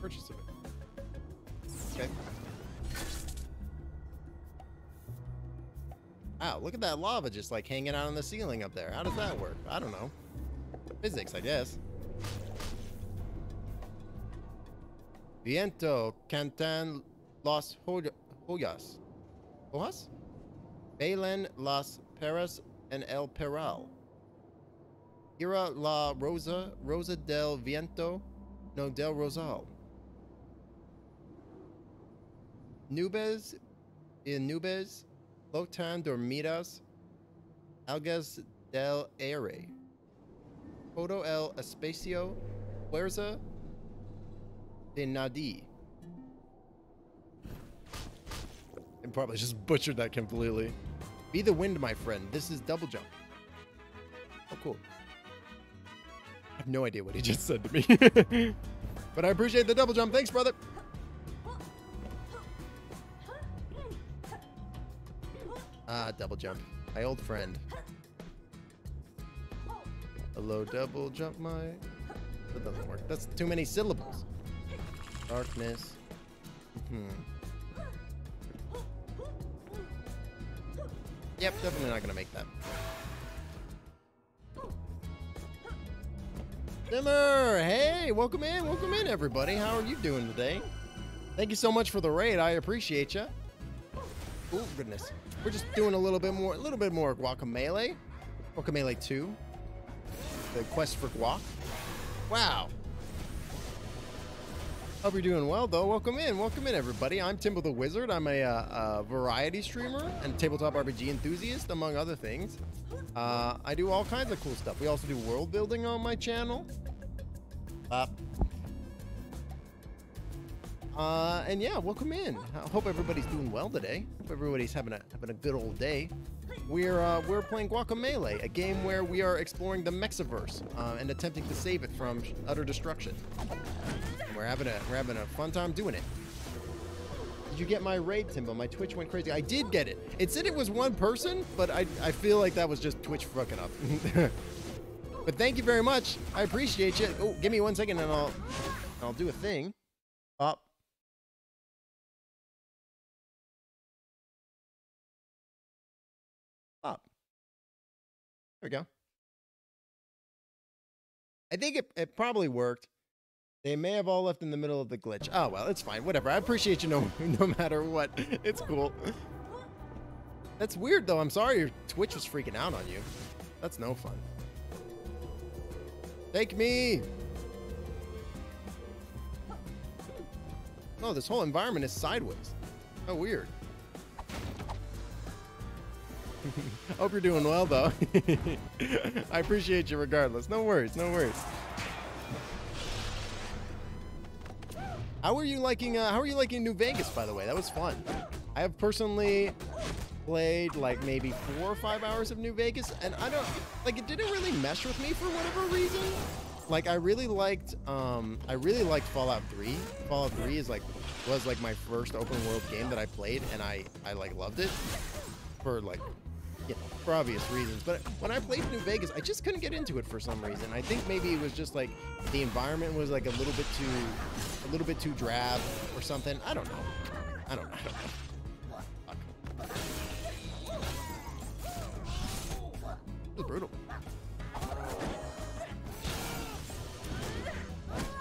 Purchase of it. Okay. Wow, look at that lava just like hanging out on the ceiling up there. How does that work? I don't know. Physics, I guess. Viento cantan las joyas. Hojas? Belen las peras en el peral. Ira la rosa, rosa del viento, no del rosal. Nubes y nubes, flotan dormidas, algas del aire. Todo el espacio, fuerza de nadie. I probably just butchered that completely. Be the wind, my friend. This is double jump. Oh, cool. I have no idea what he just said to me. But I appreciate the double jump. Thanks, brother. Ah, double jump. My old friend. Hello, double jump, my... That doesn't work. That's too many syllables. Darkness. Yep, definitely not gonna make that. Simmer! Hey, welcome in, everybody. How are you doing today? Thank you so much for the raid. I appreciate you. Oh goodness, we're just doing a little bit more Guacamelee. Guacamelee 2. The quest for guac. Wow. Hope you're doing well, though. Welcome in, everybody. I'm Timbo the Wizard. I'm a variety streamer and tabletop RPG enthusiast, among other things. I do all kinds of cool stuff. We also do world building on my channel. And yeah, welcome in. I hope everybody's doing well today. Hope everybody's having a good old day. We're playing Guacamelee, a game where we are exploring the Mexiverse and attempting to save it from utter destruction. And we're having a fun time doing it. Did you get my raid, Timbo? My Twitch went crazy. I did get it. It said it was one person, but I feel like that was just Twitch fucking up. But thank you very much. I appreciate you. Oh, give me 1 second and I'll do a thing. Up. Up. There we go. I think it probably worked. They may have all left in the middle of the glitch. Oh, well, it's fine. Whatever. I appreciate you no matter what. It's cool. That's weird, though. I'm sorry your Twitch was freaking out on you. That's no fun. Take me! Oh, this whole environment is sideways. Oh, weird. Hope you're doing well, though. I appreciate you regardless. No worries, no worries. How are you liking New Vegas, by the way? That was fun. I have personally played like maybe 4 or 5 hours of New Vegas, and I don't like it didn't really mesh with me for whatever reason. Like I really liked Fallout 3. Fallout 3 was like my first open world game that I played, and I like loved it for like, you know, for obvious reasons. But when I played New Vegas, I just couldn't get into it for some reason. I think maybe it was just like the environment was like a little bit too drab or something. I don't know. Fuck. was brutal.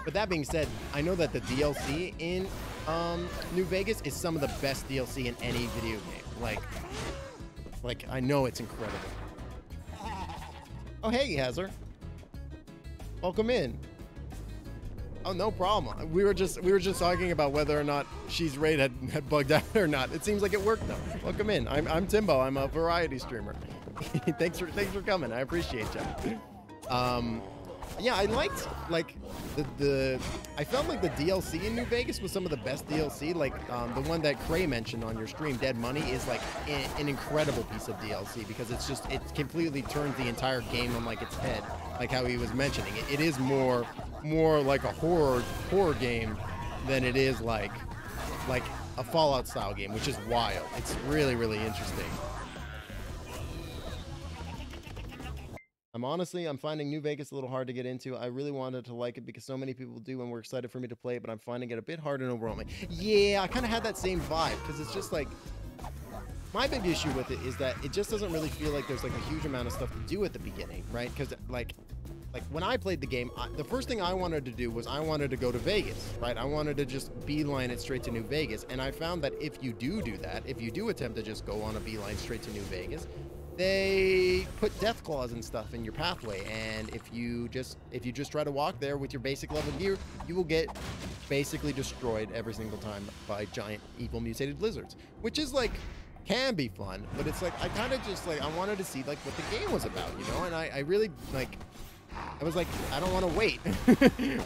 But that being said, I know that the DLC in New Vegas is some of the best DLC in any video game. Like I know it's incredible. Oh, hey, Hazard. Welcome in. Oh, no problem. We were just talking about whether or not She's Raid had bugged out or not. It seems like it worked though. Welcome in. I'm Timbo. I'm a variety streamer. thanks for coming. I appreciate you. Yeah, I liked like I felt like the DLC in New Vegas was some of the best DLC. Like the one that Cray mentioned on your stream, Dead Money, is like an incredible piece of DLC because it completely turns the entire game on like its head, like how he was mentioning. It is more like a horror game than it is like a Fallout style game, which is wild. It's really, really interesting. I'm finding New Vegas a little hard to get into. I really wanted to like it because so many people do and were excited for me to play it, but I'm finding it a bit hard and overwhelming. Yeah, I kind of had that same vibe because it's just like, my big issue with it is that it just doesn't really feel like there's like a huge amount of stuff to do at the beginning, right? Because like when I played the game, the first thing I wanted to do was I wanted to go to Vegas, right? I wanted to just beeline it straight to New Vegas. And I found that if you do that, if you do attempt to just go on a beeline straight to New Vegas, they put death claws and stuff in your pathway, and if you just try to walk there with your basic level gear, you will get basically destroyed every single time by giant evil mutated lizards, which is like can be fun, but it's like I kind of just like I wanted to see like what the game was about, you know, and I really like I was like I don't want to wait.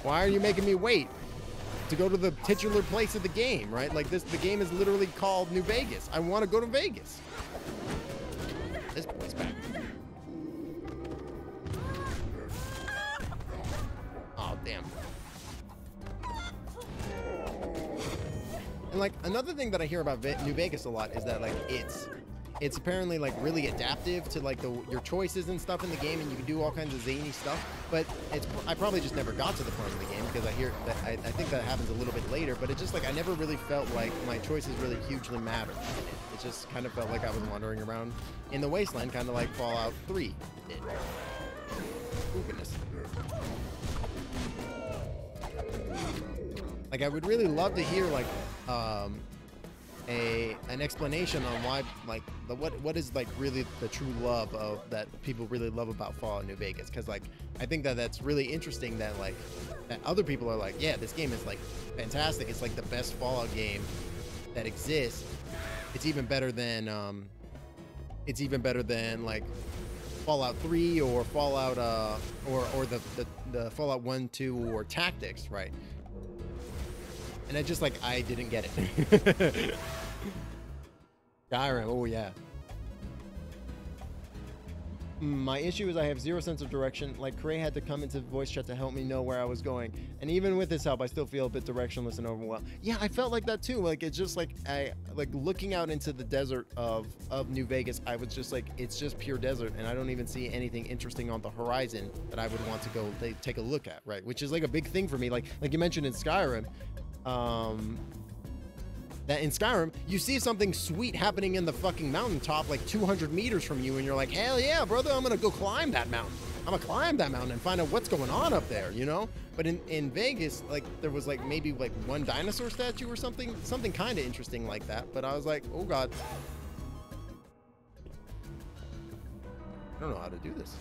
Why are you making me wait to go to the titular place of the game, right? Like the game is literally called New Vegas. I want to go to Vegas. This boy's back. Oh, damn. And like another thing that I hear about New Vegas a lot is that like it's apparently like really adaptive to like your choices and stuff in the game, and you can do all kinds of zany stuff. But I probably just never got to the part of the game because I hear that I think that happens a little bit later. But it's just like I never really felt like my choices really hugely mattered. It just kind of felt like I was wandering around in the wasteland, kind of like Fallout 3 did. Oh goodness. Like I would really love to hear like an explanation on why like what is like really the true love of that people really love about Fallout New Vegas, because like I think that that's really interesting that like that other people are like, yeah, this game is like fantastic, it's like the best Fallout game that exists. It's even better than like Fallout 3 or Fallout or the Fallout 1, 2 or Tactics, right? And I just like I didn't get it. Skyrim, oh yeah. My issue is I have zero sense of direction. Like Cray had to come into voice chat to help me know where I was going, and even with his help, I still feel a bit directionless and overwhelmed. Yeah, I felt like that too. Like it's just like looking out into the desert of New Vegas. I was just like, it's just pure desert, and I don't even see anything interesting on the horizon that I would want to go take a look at, right? Which is like a big thing for me. Like you mentioned in Skyrim. That in Skyrim, you see something sweet happening in the fucking mountaintop like 200 meters from you, and you're like, hell yeah, brother, I'm gonna go climb that mountain. I'm gonna climb that mountain and find out what's going on up there, you know? But in Vegas, like, there was like maybe like one dinosaur statue or something kind of interesting like that, but I was like, oh god. I don't know how to do this.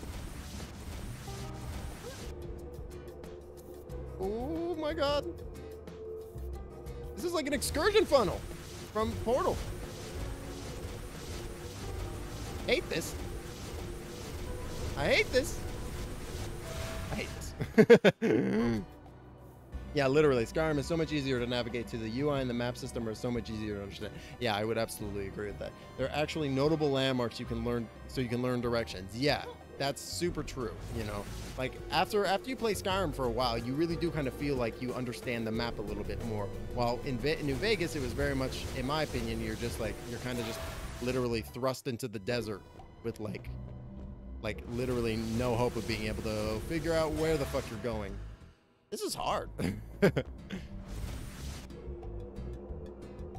Oh my god. This is like an excursion funnel from Portal. Hate this. I hate this. I hate this. Yeah, literally, Skyrim is so much easier to navigate to. The UI and the map system are so much easier to understand. Yeah, I would absolutely agree with that. There are actually notable landmarks you can learn, so you can learn directions. Yeah, that's super true, you know? Like, after you play Skyrim for a while, you really do kind of feel like you understand the map a little bit more. While in New Vegas, it was very much, in my opinion, you're kind of just literally thrust into the desert with like literally no hope of being able to figure out where the fuck you're going. This is hard.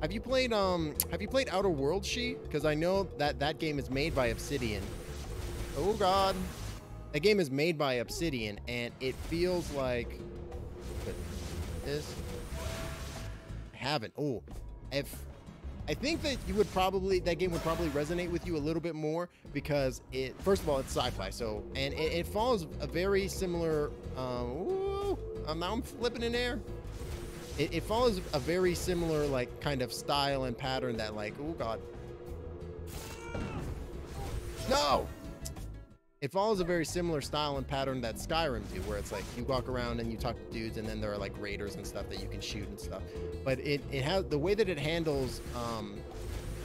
Have you played Outer Worlds, She? Because I know that game is made by Obsidian. Oh God. That game is made by Obsidian, and it feels like this. I haven't. Oh, if I think that that game would probably resonate with you a little bit more because first of all, it's sci-fi. So, and it follows a very similar. Now I'm flipping in air. It follows a very similar like kind of style and pattern that like, oh God. No. It follows a very similar style and pattern that Skyrim do, where it's like you walk around and you talk to dudes, and then there are like raiders and stuff that you can shoot and stuff. But it has the way that it handles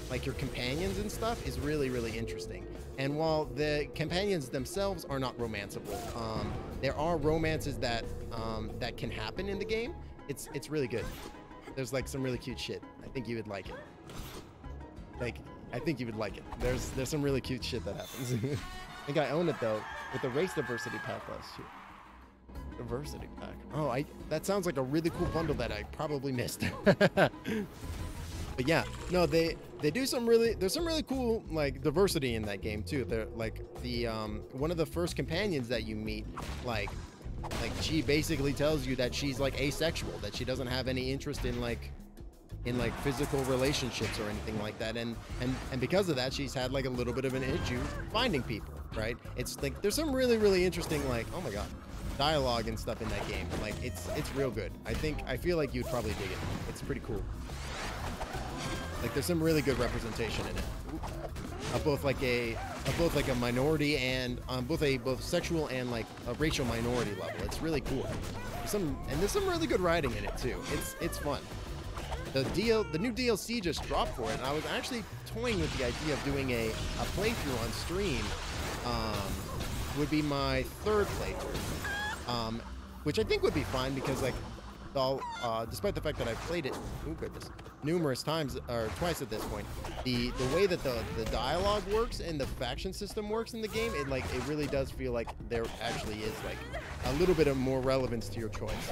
like your companions and stuff is really, really interesting. And while the companions themselves are not romanceable, there are romances that that can happen in the game. It's really good. There's like some really cute shit. I think you would like it. Like I think you would like it. There's some really cute shit that happens. I think I own it though with the race diversity pack last year. Diversity pack. Oh, that sounds like a really cool bundle that I probably missed. But yeah, no, they do some really, there's some really cool like diversity in that game too. They're like the one of the first companions that you meet, like she basically tells you that she's like asexual, that she doesn't have any interest in like physical relationships or anything like that, and because of that she's had like a little bit of an issue finding people, right? It's like there's some really, really interesting like, oh my God, dialogue and stuff in that game. Like it's real good. I feel like you'd probably dig it. It's pretty cool. Like there's some really good representation in it of both like a minority and both sexual and like a racial minority level. It's really cool. There's some really good writing in it too. It's fun. The new DLC just dropped for it, and I was actually toying with the idea of doing a playthrough on stream. Would be my third playthrough, which I think would be fine because like, despite the fact that I've played it, oh goodness, numerous times or twice at this point, the way that the dialogue works and the faction system works in the game, it really does feel like there actually is like a little bit of more relevance to your choice.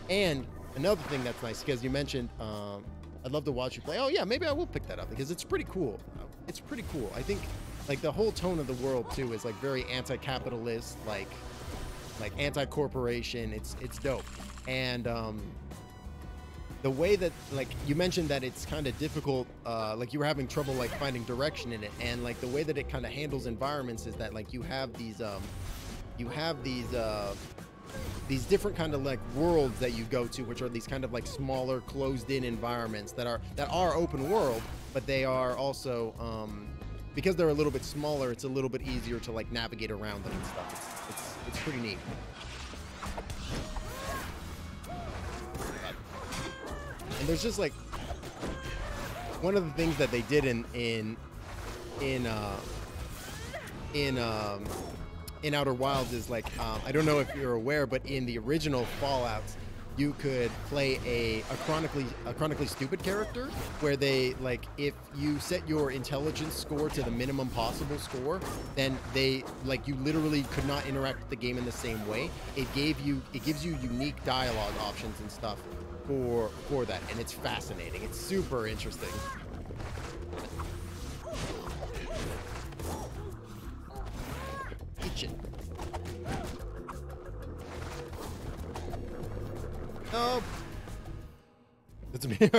And another thing that's nice, because you mentioned I'd love to watch you play. Oh yeah, maybe I will pick that up because it's pretty cool. It's pretty cool. I think like the whole tone of the world too is like very anti-capitalist, like anti-corporation. It's dope. And the way that like you mentioned that it's kind of difficult, like you were having trouble like finding direction in it, and like the way that it kind of handles environments is that like you have these different kind of like worlds that you go to, which are these kind of like smaller closed-in environments that are open world, but they are also because they're a little bit smaller, it's a little bit easier to like navigate around them and stuff. It's pretty neat. And there's just like one of the things that they did in Outer Wilds is like, I don't know if you're aware, but in the original Fallouts, you could play a chronically stupid character, where they like, if you set your intelligence score to the minimum possible score, then they like, you literally could not interact with the game in the same way. It gives you unique dialogue options and stuff for that, and it's fascinating. It's super interesting. Kitchen. Oh, that's me.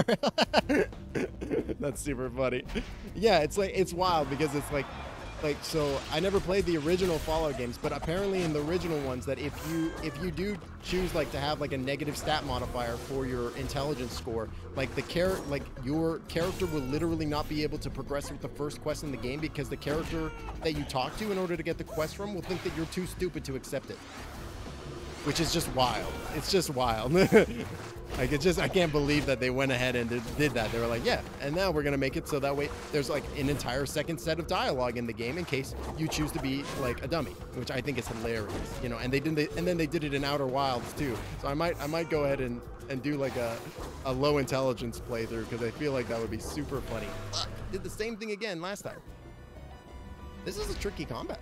That's super funny. Yeah, it's like, it's wild because it's like so I never played the original Fallout games, but apparently in the original ones, that if you do choose like to have like a negative stat modifier for your intelligence score, like your character will literally not be able to progress with the first quest in the game, because the character that you talk to in order to get the quest from will think that you're too stupid to accept it. Which is just wild. It's just wild. Like, I can't believe that they went ahead and did that. They were like, yeah, and now we're gonna make it so that way there's like an entire second set of dialogue in the game in case you choose to be like a dummy, which I think is hilarious, you know. And then they did it in Outer Wilds too. So I might go ahead and do like a low intelligence playthrough, because I feel like that would be super funny. Did the same thing again last time. This is a tricky combat.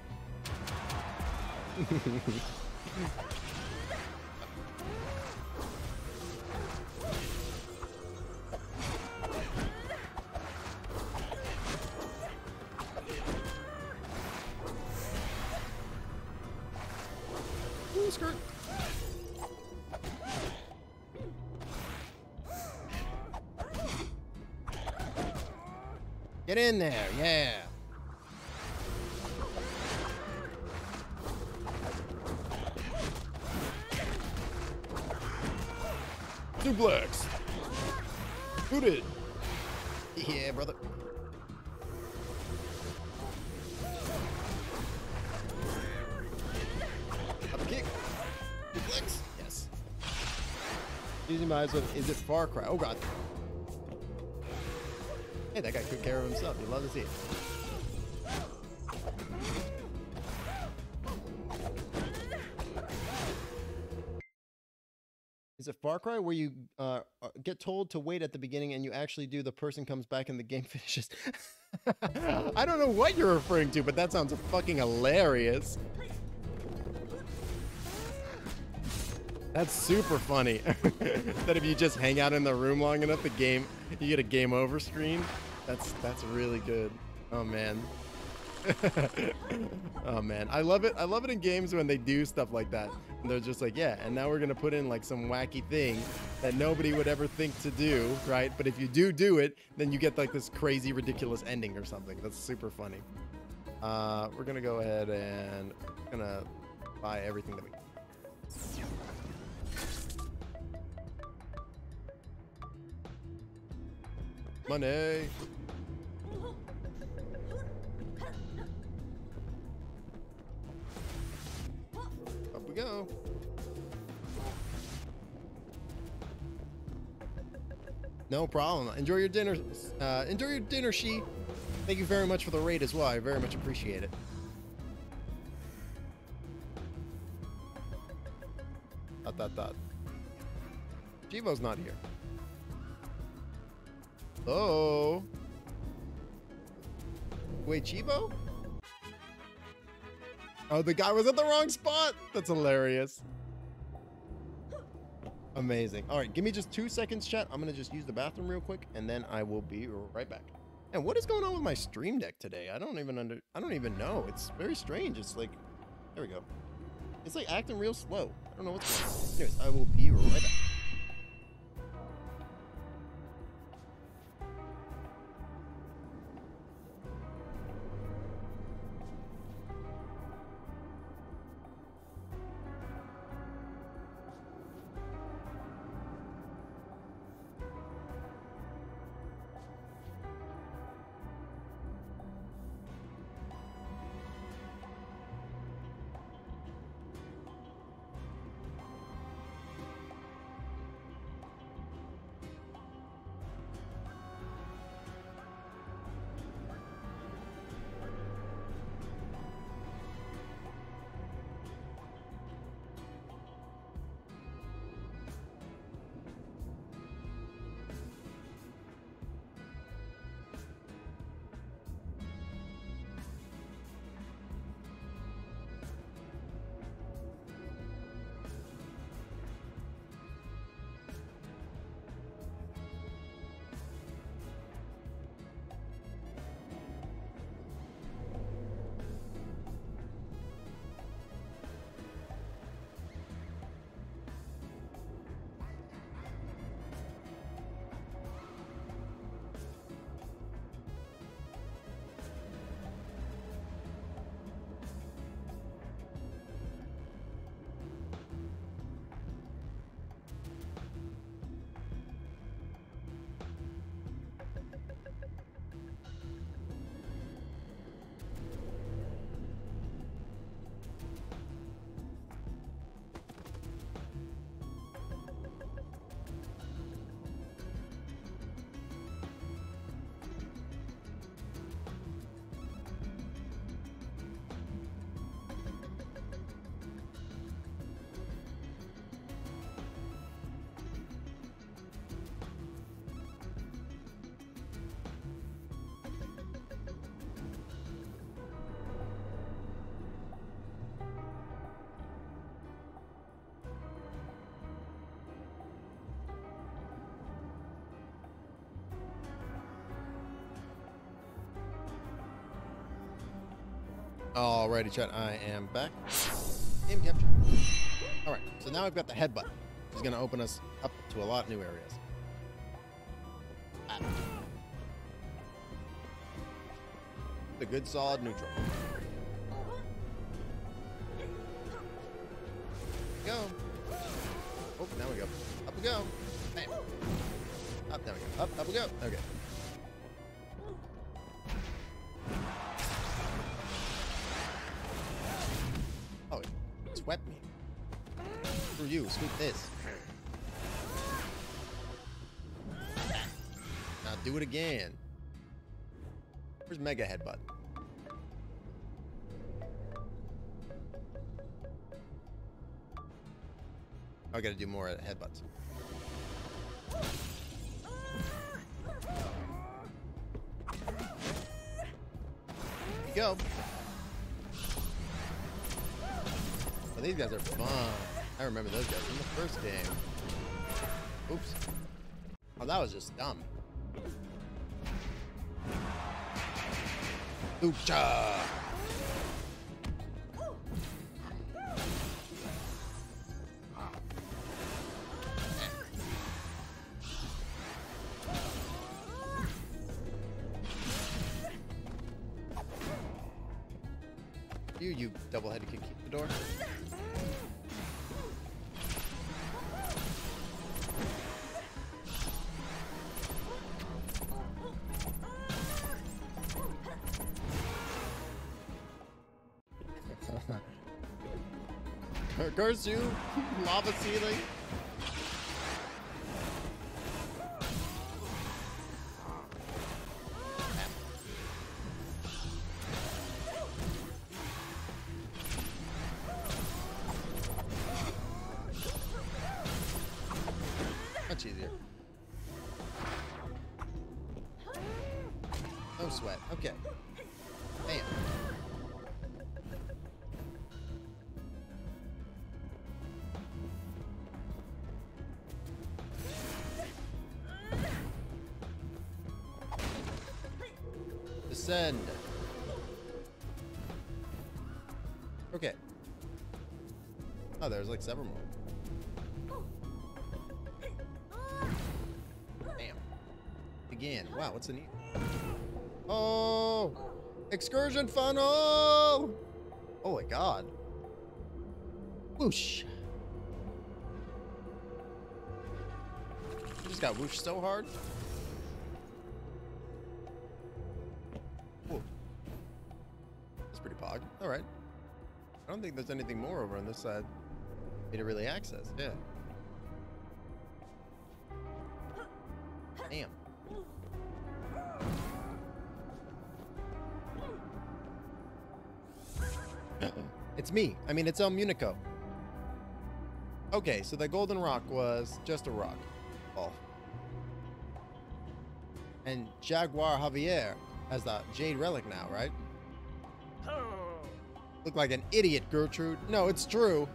Ooh, skirt. Get in there, yeah. Suplex. Boot it. Yeah, brother. Up kick. Suplex. Yes. Easy miles with, is it Far Cry? Oh god. Hey, that guy took care of himself. You love to see it. Is it Far Cry where you get told to wait at the beginning and you actually do, the person comes back and the game finishes? I don't know what you're referring to, but that sounds fucking hilarious. That's super funny. That if you just hang out in the room long enough, the game, you get a game over screen. That's really good. Oh man. Oh man, I love it. I love it in games when they do stuff like that. And they're just like, yeah, and now we're gonna put in like some wacky thing that nobody would ever think to do, right? But if you do it, then you get like this crazy, ridiculous ending or something. That's super funny. We're gonna go ahead and gonna buy everything that we can. Money. Up we go. No problem. Enjoy your dinner. Enjoy your dinner, She. Thank you very much for the raid as well. I very much appreciate it. Dot. Chivo's not here. Oh. Wait, Chivo? Oh, the guy was at the wrong spot. That's hilarious. Amazing. All right, give me just 2 seconds, chat. I'm gonna just use the bathroom real quick, and then I will be right back. And what is going on with my stream deck today? I don't even know. It's very strange. It's like, there we go. It's like acting real slow. I don't know what's going on. Anyways, I will be right back. Alrighty, chat. I am back. Game capture. All right, so now I've got the headbutt. Which is going to open us up to a lot of new areas. Ah. The good solid neutral. Go. Oh, now we go. Up we go. Bam. Up, there we go. Up we go. Okay. Oh, it swept me. Screw you. Sweep this. Now do it again. Where's Mega Headbutt? I gotta do more headbutts. Here we go. Oh, these guys are fun. I remember those guys from the first game. Oops. Oh, that was just dumb. Oocha! You double-headed can keep the door. Curse you, lava ceiling. Much easier. No sweat. Okay. Bam. Descend. Okay. Oh, there's like several more. Damn. Again. Wow, what's the need? Oh! Excursion funnel! Oh my god. Whoosh. You just got whoosh so hard. Whoa. That's pretty pog. Alright. I don't think there's anything more over on this side for me to really access. Yeah. Damn. It's me. I mean, it's El Munico. Okay, so the golden rock was just a rock. Oh. And Jaguar Javier has the jade relic now, right? Look like an idiot, Gertrude. No, it's true.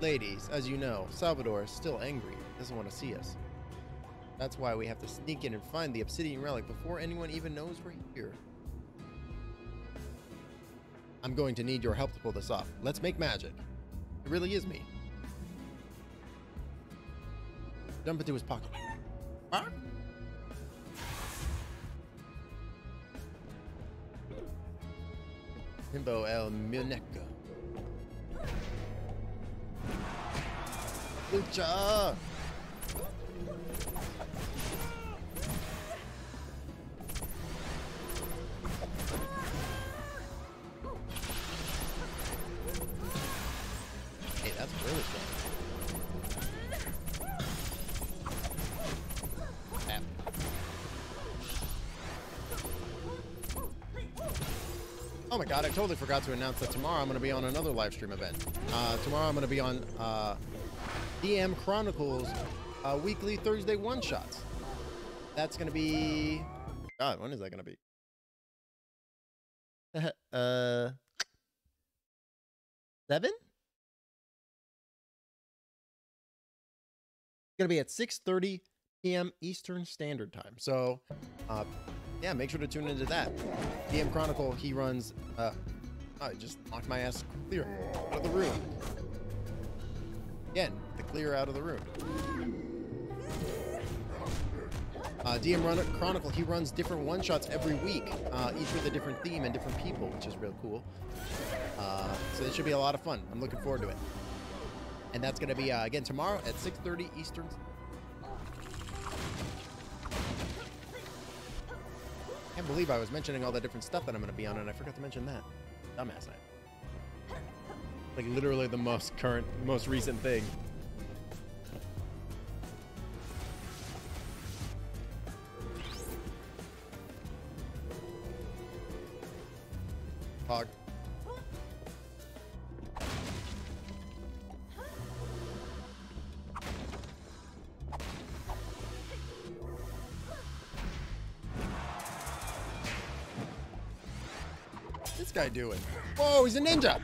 Ladies, as you know, Salvador is still angry. Doesn't want to see us. That's why we have to sneak in and find the obsidian relic before anyone even knows we're here. I'm going to need your help to pull this off. Let's make magic. It really is me. Jump into his pocket. Ah. Himbo El Muneco. Lucha! Hey, that's really fun. Oh my god, I totally forgot to announce that tomorrow I'm going to be on another live stream event. Tomorrow I'm going to be on DM Chronicles weekly Thursday one-shots. That's going to be... God, when is that going to be? 7? It's going to be at 6:30 p.m. Eastern Standard Time. So, yeah, make sure to tune into that. DM Chronicle, he runs I just knocked my ass clear out of the room. Again, the clear out of the room. DM Chronicle, he runs different one-shots every week, each with a different theme and different people, which is real cool. So it should be a lot of fun. I'm looking forward to it. And that's going to be, again, tomorrow at 6:30 Eastern. Can't believe I was mentioning all the different stuff that I'm going to be on, and I forgot to mention that. Dumbass I am. Like, literally the most current, most recent thing. Hog. What's this guy doing? Whoa, he's a ninja!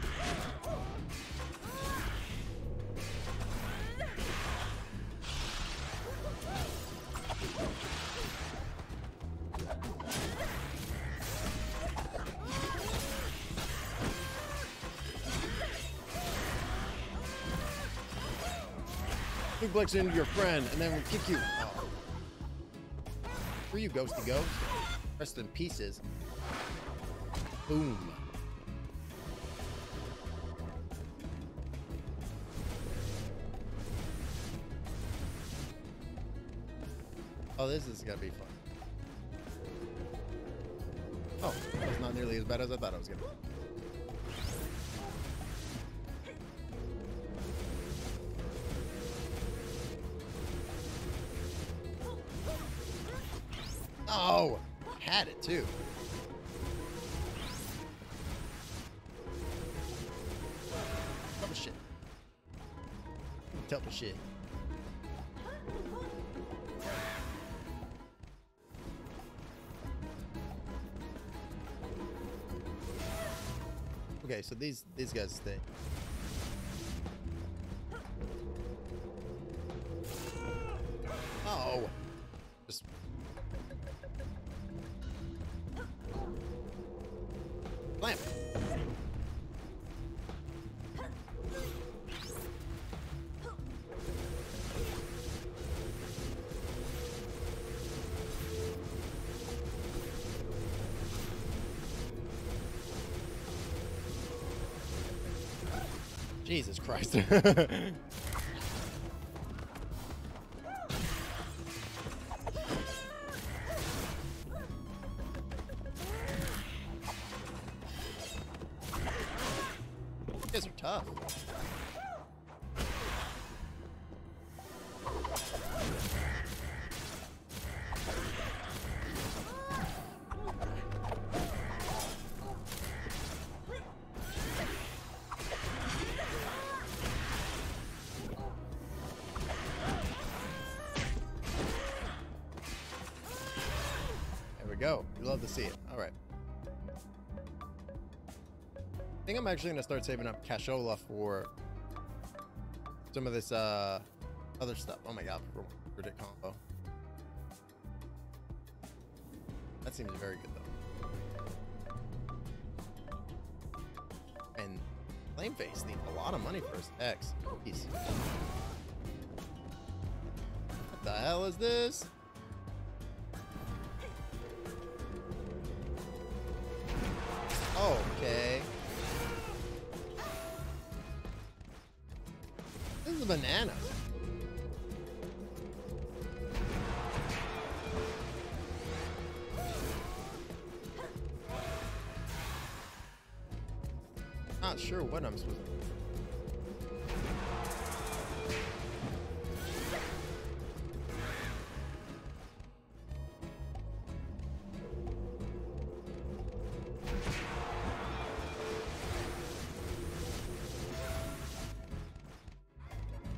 Suplex into your friend, and then we'll kick you. Oh. Where you, ghosty ghost? Rest in pieces. Boom. Oh, this is gonna be fun. Oh, that's not nearly as bad as I thought it was gonna be. Oh, had it too. Tell me shit. Tell me shit. Okay, so these guys stay. Oh, just. Blam. Jesus Christ. You guys are tough. There we go. We love to see it. All right. I think I'm actually gonna start saving up cashola for some of this other stuff. Oh my god, predict combo. That seems very good though. And Flameface needs a lot of money for his X. Jeez. What the hell is this? Okay. This is a banana. Not sure what I'm supposed to do.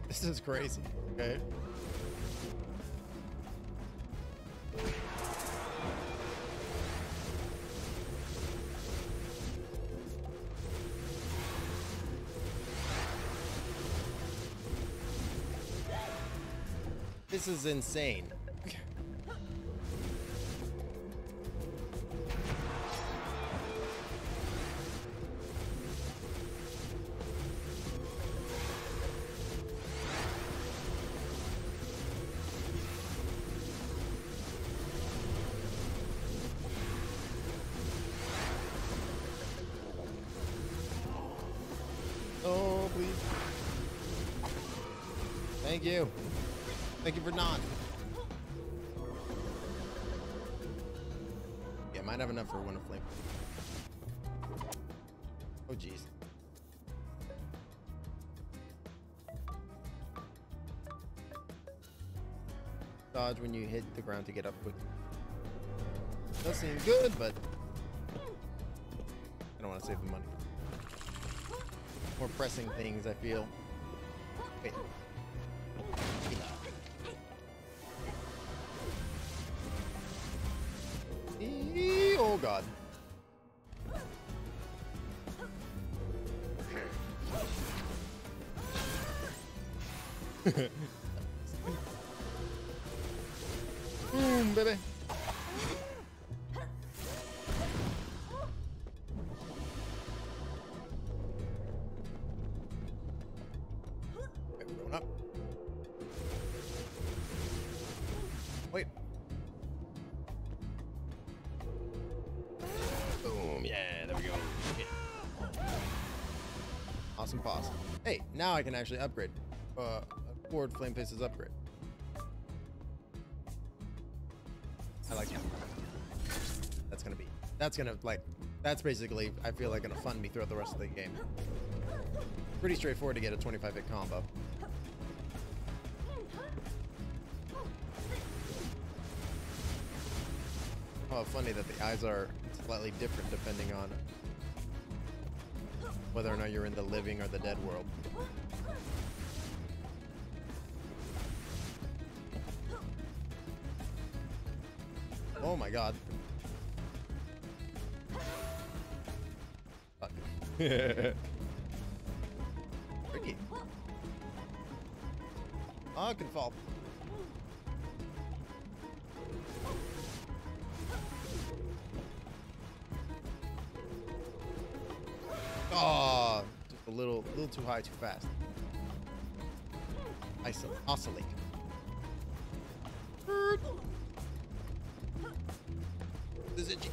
This is crazy, okay? This is insane. Oh, please. Thank you. Thank you for not. Yeah, might have enough for one of flame. Oh, jeez. Dodge when you hit the ground to get up quick. Does seem good, but I don't want to save the money. More pressing things, I feel. Wait. Oh god. Baby. Okay, we're going up. Wait. Boom. Yeah, there we go. Yeah. Awesome possum. Hey, now I can actually upgrade. Afford Flame Face's upgrade. I like that. That's basically, I feel like, gonna fund me throughout the rest of the game. Pretty straightforward to get a 25-hit combo. Oh, funny that the eyes are slightly different depending on whether or not you're in the living or the dead world. Oh my god. Fuck. Tricky. Oh, I can fall. Oh, just a little too high, too fast. Oscillate. This is itchy.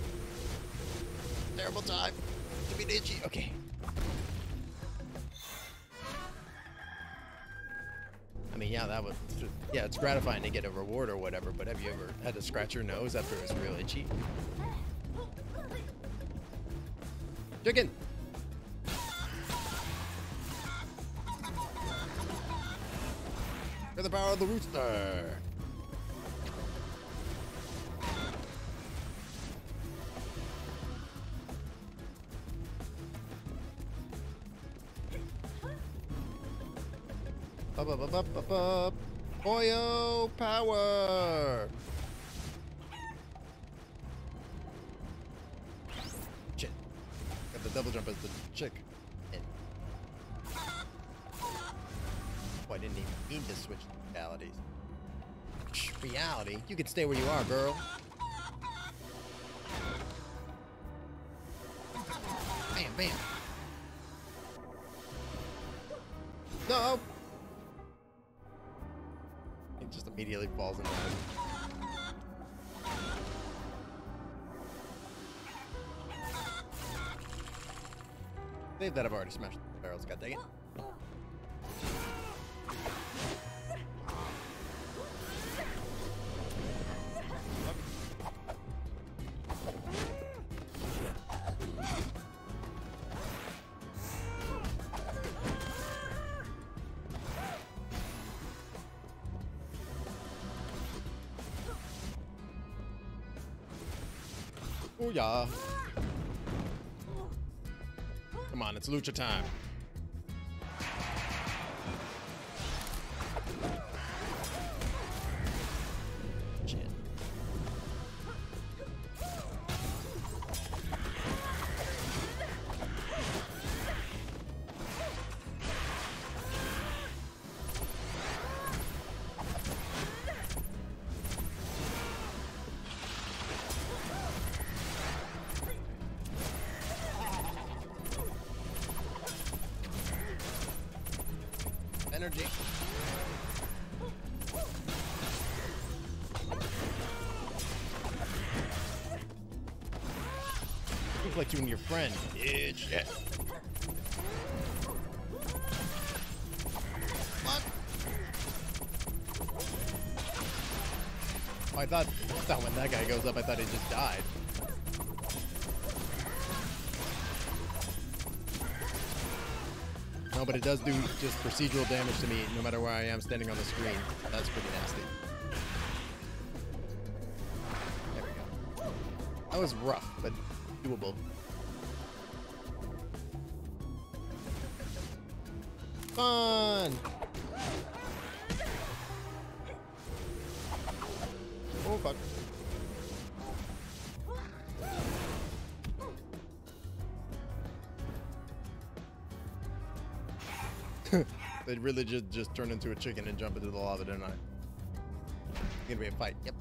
Terrible time to be itchy. Okay. I mean, yeah, it's gratifying to get a reward or whatever, but have you ever had to scratch your nose after it was real itchy? Chicken! For the power of the rooster! Boyo power! Shit. Got the double jump as the chick. And oh, I didn't even mean to switch realities. Reality? You can stay where you are, girl. Bam, bam. No! It just immediately falls in line. Save that, I've already smashed the barrels, god dang it. Oh yeah. Come on, it's lucha time. Shit. Energy. Look like you and your friend. Bitch. Yeah. I thought when that guy goes up, I thought he just died. No, but it does do just procedural damage to me no matter where I am standing on the screen. That's pretty nasty. There we go. That was rough, but doable. Fun! Oh, fuck. They'd really just turn into a chicken and jump into the lava, didn't I? It's gonna be a fight. Yep.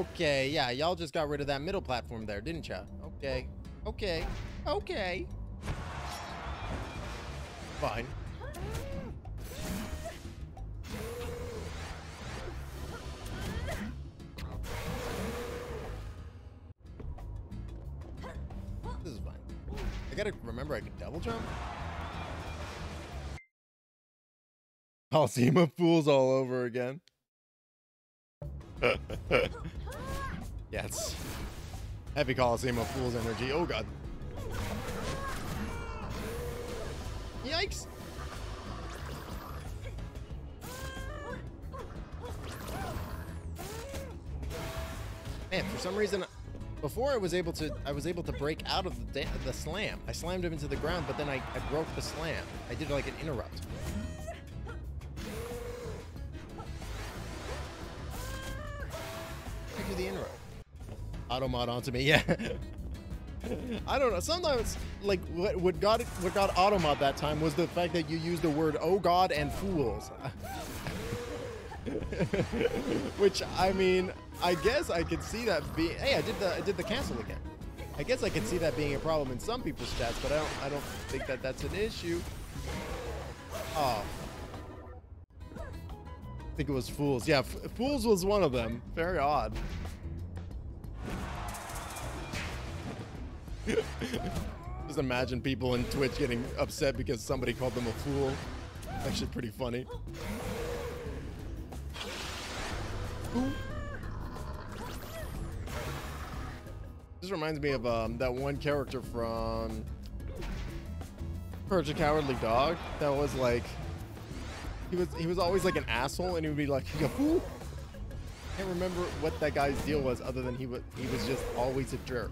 Okay, yeah, y'all just got rid of that middle platform there, didn't ya? Okay, okay, okay. Fine. This is fine. I gotta remember I can double jump. Coliseum of Fools all over again. Yeah, it's heavy Coliseum of Fools energy. Oh, God. Yikes. Man, for some reason, before I was able to break out of the slam. I slammed him into the ground, but then I broke the slam. I did like an interrupt. I do the interrupt. Automod onto me, yeah. I don't know. Sometimes, like, what got automod that time was the fact that you used the word "oh God" and "fools," which I mean, I guess I could see that being. Hey, I did the cancel again. I guess I could see that being a problem in some people's stats, but I don't think that that's an issue. Oh, I think it was fools. Yeah, fools was one of them. Very odd. Just imagine people in Twitch getting upset because somebody called them a fool. Actually pretty funny. Ooh. This reminds me of that one character from Courage the Cowardly Dog that was like he was always like an asshole, and he would be like, "You fool." I can't remember what that guy's deal was other than he was just always a jerk.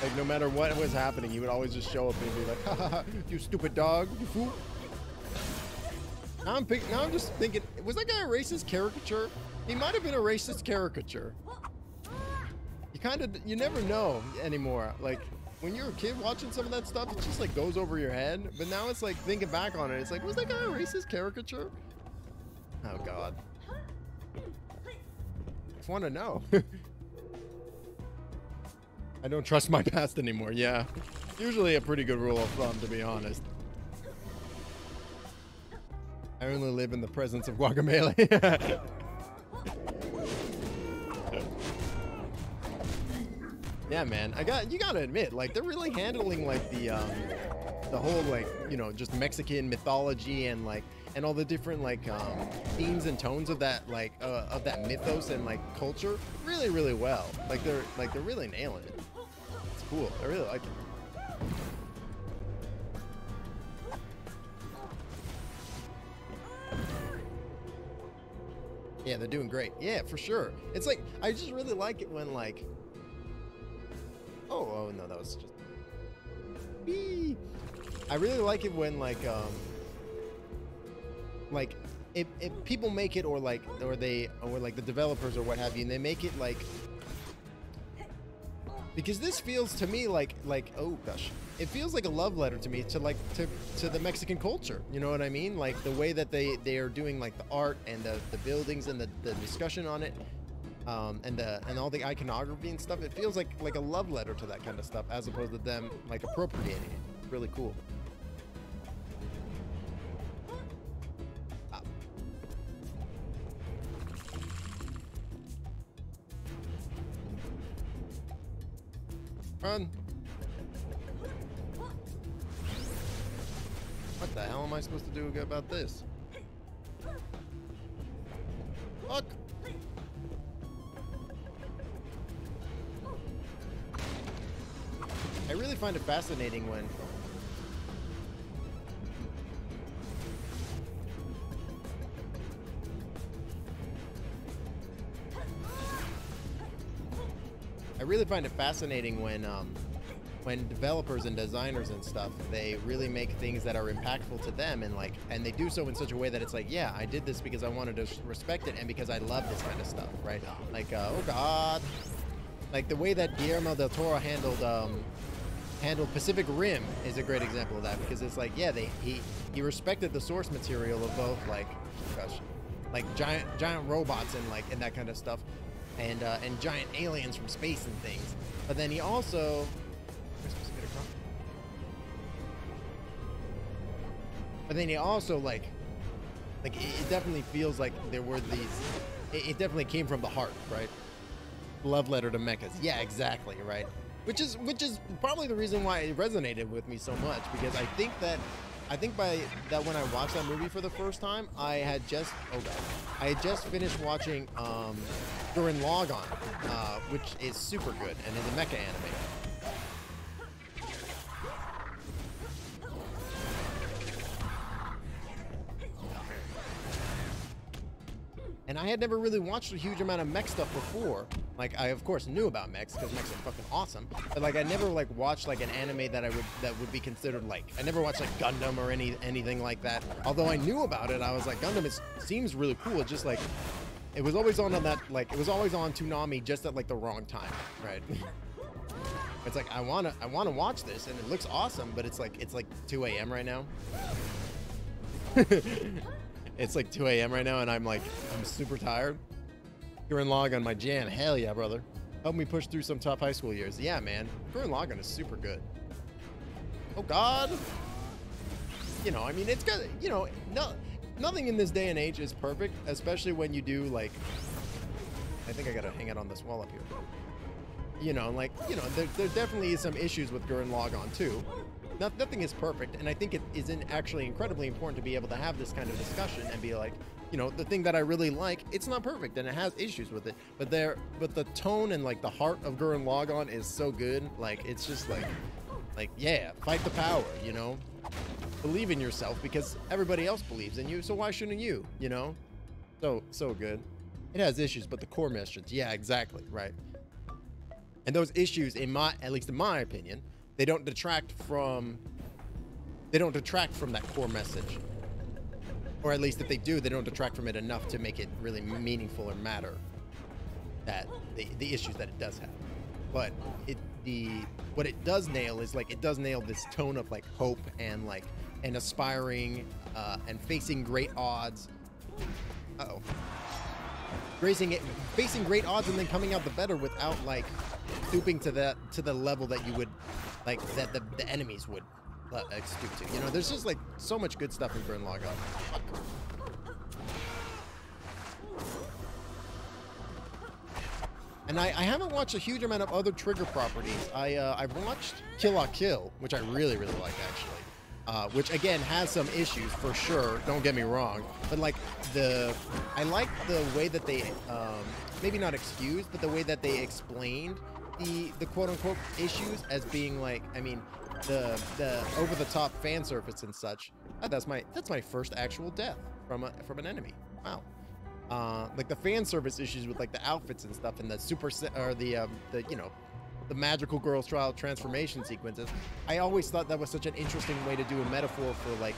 Like, no matter what was happening, he would always just show up and be like, "Ha ha ha, you stupid dog, you fool." Now I'm just thinking, was that guy a racist caricature? He might have been a racist caricature. You never know anymore. Like, when you're a kid watching some of that stuff, it just like goes over your head. But now it's like, thinking back on it, it's like, was that guy a racist caricature? Oh, God. I just want to know. I don't trust my past anymore. Yeah, usually a pretty good rule of thumb, to be honest. I only live in the presence of Guacamelee. Yeah, man. You gotta admit, like, they're really handling like the whole, like, you know, just Mexican mythology and like all the different like themes and tones of that of that mythos and like culture really, really well. They're really nailing it. It's cool. I really like it. Yeah, they're doing great. Yeah, for sure. It's like, I just really like it when like, oh no, that was just, whee! I really like it when like if people make it, or like the developers or what have you, and they make it like, because this feels to me like oh gosh, it feels like a love letter to me to the Mexican culture. You know what I mean? Like the way that they are doing like the art and the buildings and the discussion on it, and all the iconography and stuff. It feels like a love letter to that kind of stuff, as opposed to them like appropriating it. really cool. Run. What the hell am I supposed to do about this? Fuck. I really find it fascinating when when developers and designers and stuff, they really make things that are impactful to them, and they do so in such a way that it's like, yeah, I did this because I wanted to respect it and because I love this kind of stuff, right? Like, oh god, like the way that Guillermo del Toro handled Pacific Rim is a great example of that, because it's like, yeah, he respected the source material of both, like, gosh, like giant robots and that kind of stuff, and giant aliens from space and things, but then he also. But then he also like it definitely feels like there were these. It definitely came from the heart, right? Love letter to mechas. Yeah, exactly, right. Which is probably the reason why it resonated with me so much, because I think by that when I watched that movie for the first time, I had just finished watching Gurren Lagann, which is super good and is a mecha anime. And I had never really watched a huge amount of mech stuff before. Like, I of course knew about mechs because mechs are fucking awesome, but like I never like watched like an anime that would be considered like, I never watched like Gundam or anything like that. Although I knew about it, I was like, Gundam seems really cool. It's just like it was always on that, like it was always on Toonami just at like the wrong time, right? It's like I wanna watch this and it looks awesome, but it's like 2 a.m. right now. It's like 2 a.m. right now, and I'm super tired. Gurren Lagann, my jam. Hell yeah, brother. Help me push through some tough high school years. Yeah, man. Gurren Lagann is super good. Oh, God. You know, I mean, it's good. You know, nothing in this day and age is perfect, especially when you do, like... I think I gotta hang out on this wall up here. You know, like, you know, there definitely is some issues with Gurren Lagann, too. Nothing is perfect, and I think it is actually incredibly important to be able to have this kind of discussion and be like, you know, the thing that I really like, it's not perfect and it has issues with it, but the tone and like the heart of Gurren Lagann is so good. Like, it's just like yeah, fight the power, you know, believe in yourself because everybody else believes in you, so why shouldn't you? You know, so good. It has issues, but the core message, yeah, exactly, right. And those issues, at least in my opinion, they don't detract from that core message, or at least if they do, they don't detract from it enough to make it really meaningful or matter. That the issues that it does have, but what it does nail is like it does nail this tone of like hope and like and aspiring and facing great odds. Facing great odds and then coming out the better without like stooping to the level that you would like that the enemies would stoop to. You know, there's just like so much good stuff in Gurren Lagann. And I haven't watched a huge amount of other Trigger properties. I've watched Kill la Kill, which I really like actually. Which again has some issues for sure. Don't get me wrong, but like I like the way that they maybe not excused, but the way that they explained the quote unquote issues as being like, I mean, the over the top fan service and such. That's my first actual death from an enemy. Wow. Like the fan service issues with like the outfits and stuff and the you know, the magical girls trial transformation sequences. I always thought that was such an interesting way to do a metaphor for like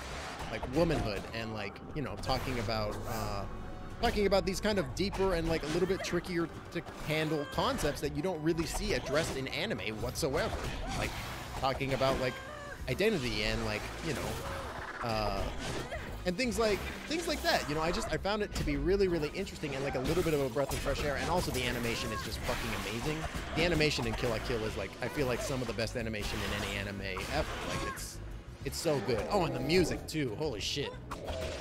womanhood and like, you know, talking about these kind of deeper and like a little bit trickier to handle concepts that you don't really see addressed in anime whatsoever. Like talking about like identity and like, you know, and things like that. You know, I found it to be really, really interesting and like a little bit of a breath of fresh air. And also the animation is just fucking amazing. The animation in Kill la Kill is like, I feel like some of the best animation in any anime ever. Like it's so good. Oh, and the music too. Holy shit.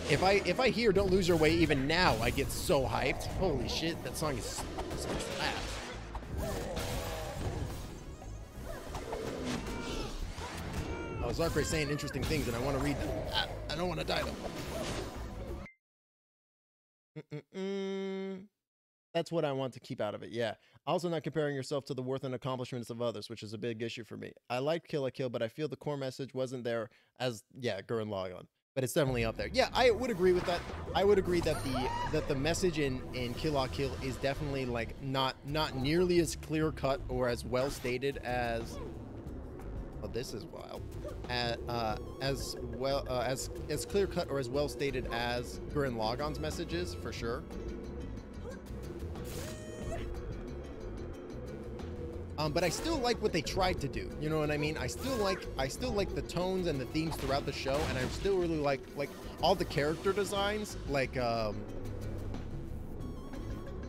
If I hear "Don't Lose Your Way" even now, I get so hyped. Holy shit, that song is slaps. Oh, Zarkre's saying interesting things, and I want to read them. I don't want to die though. That's what I want to keep out of it. Yeah. Also, not comparing yourself to the worth and accomplishments of others, which is a big issue for me. I liked Kill la Kill, but I feel the core message wasn't there as Gurren Lagann. But it's definitely up there. Yeah, I would agree with that. I would agree that the message in Kill la Kill is definitely like not nearly as clear cut or as well stated as. Oh, this is wild. As well as clear cut or as well stated as Gurren Lagann's messages, for sure. But I still like what they tried to do. You know what I mean? I still like the tones and the themes throughout the show, and I still really like all the character designs. Like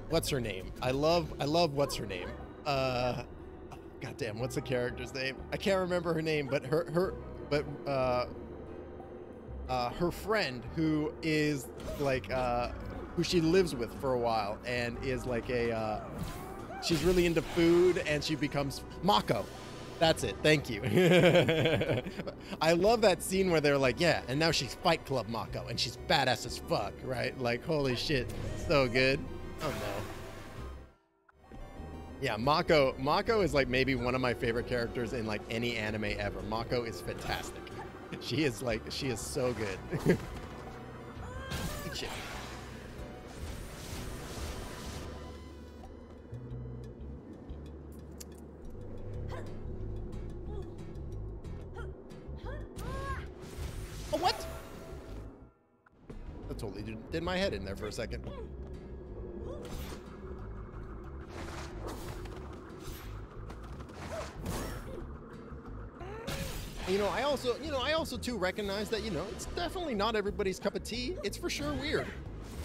what's her name? I love what's her name? Goddamn, what's the character's name? I can't remember her name, but her friend who is like who she lives with for a while and is like a she's really into food, and she becomes Mako. That's it. Thank you. I love that scene where they're like, yeah, and now she's Fight Club Mako, and she's badass as fuck, right? Like, holy shit, so good. Oh no. Yeah, Mako is like maybe one of my favorite characters in like any anime ever. Mako is fantastic. She is so good. Shit. Oh, what? That totally did my head in there for a second. I also too recognize that, it's definitely not everybody's cup of tea. It's for sure weird.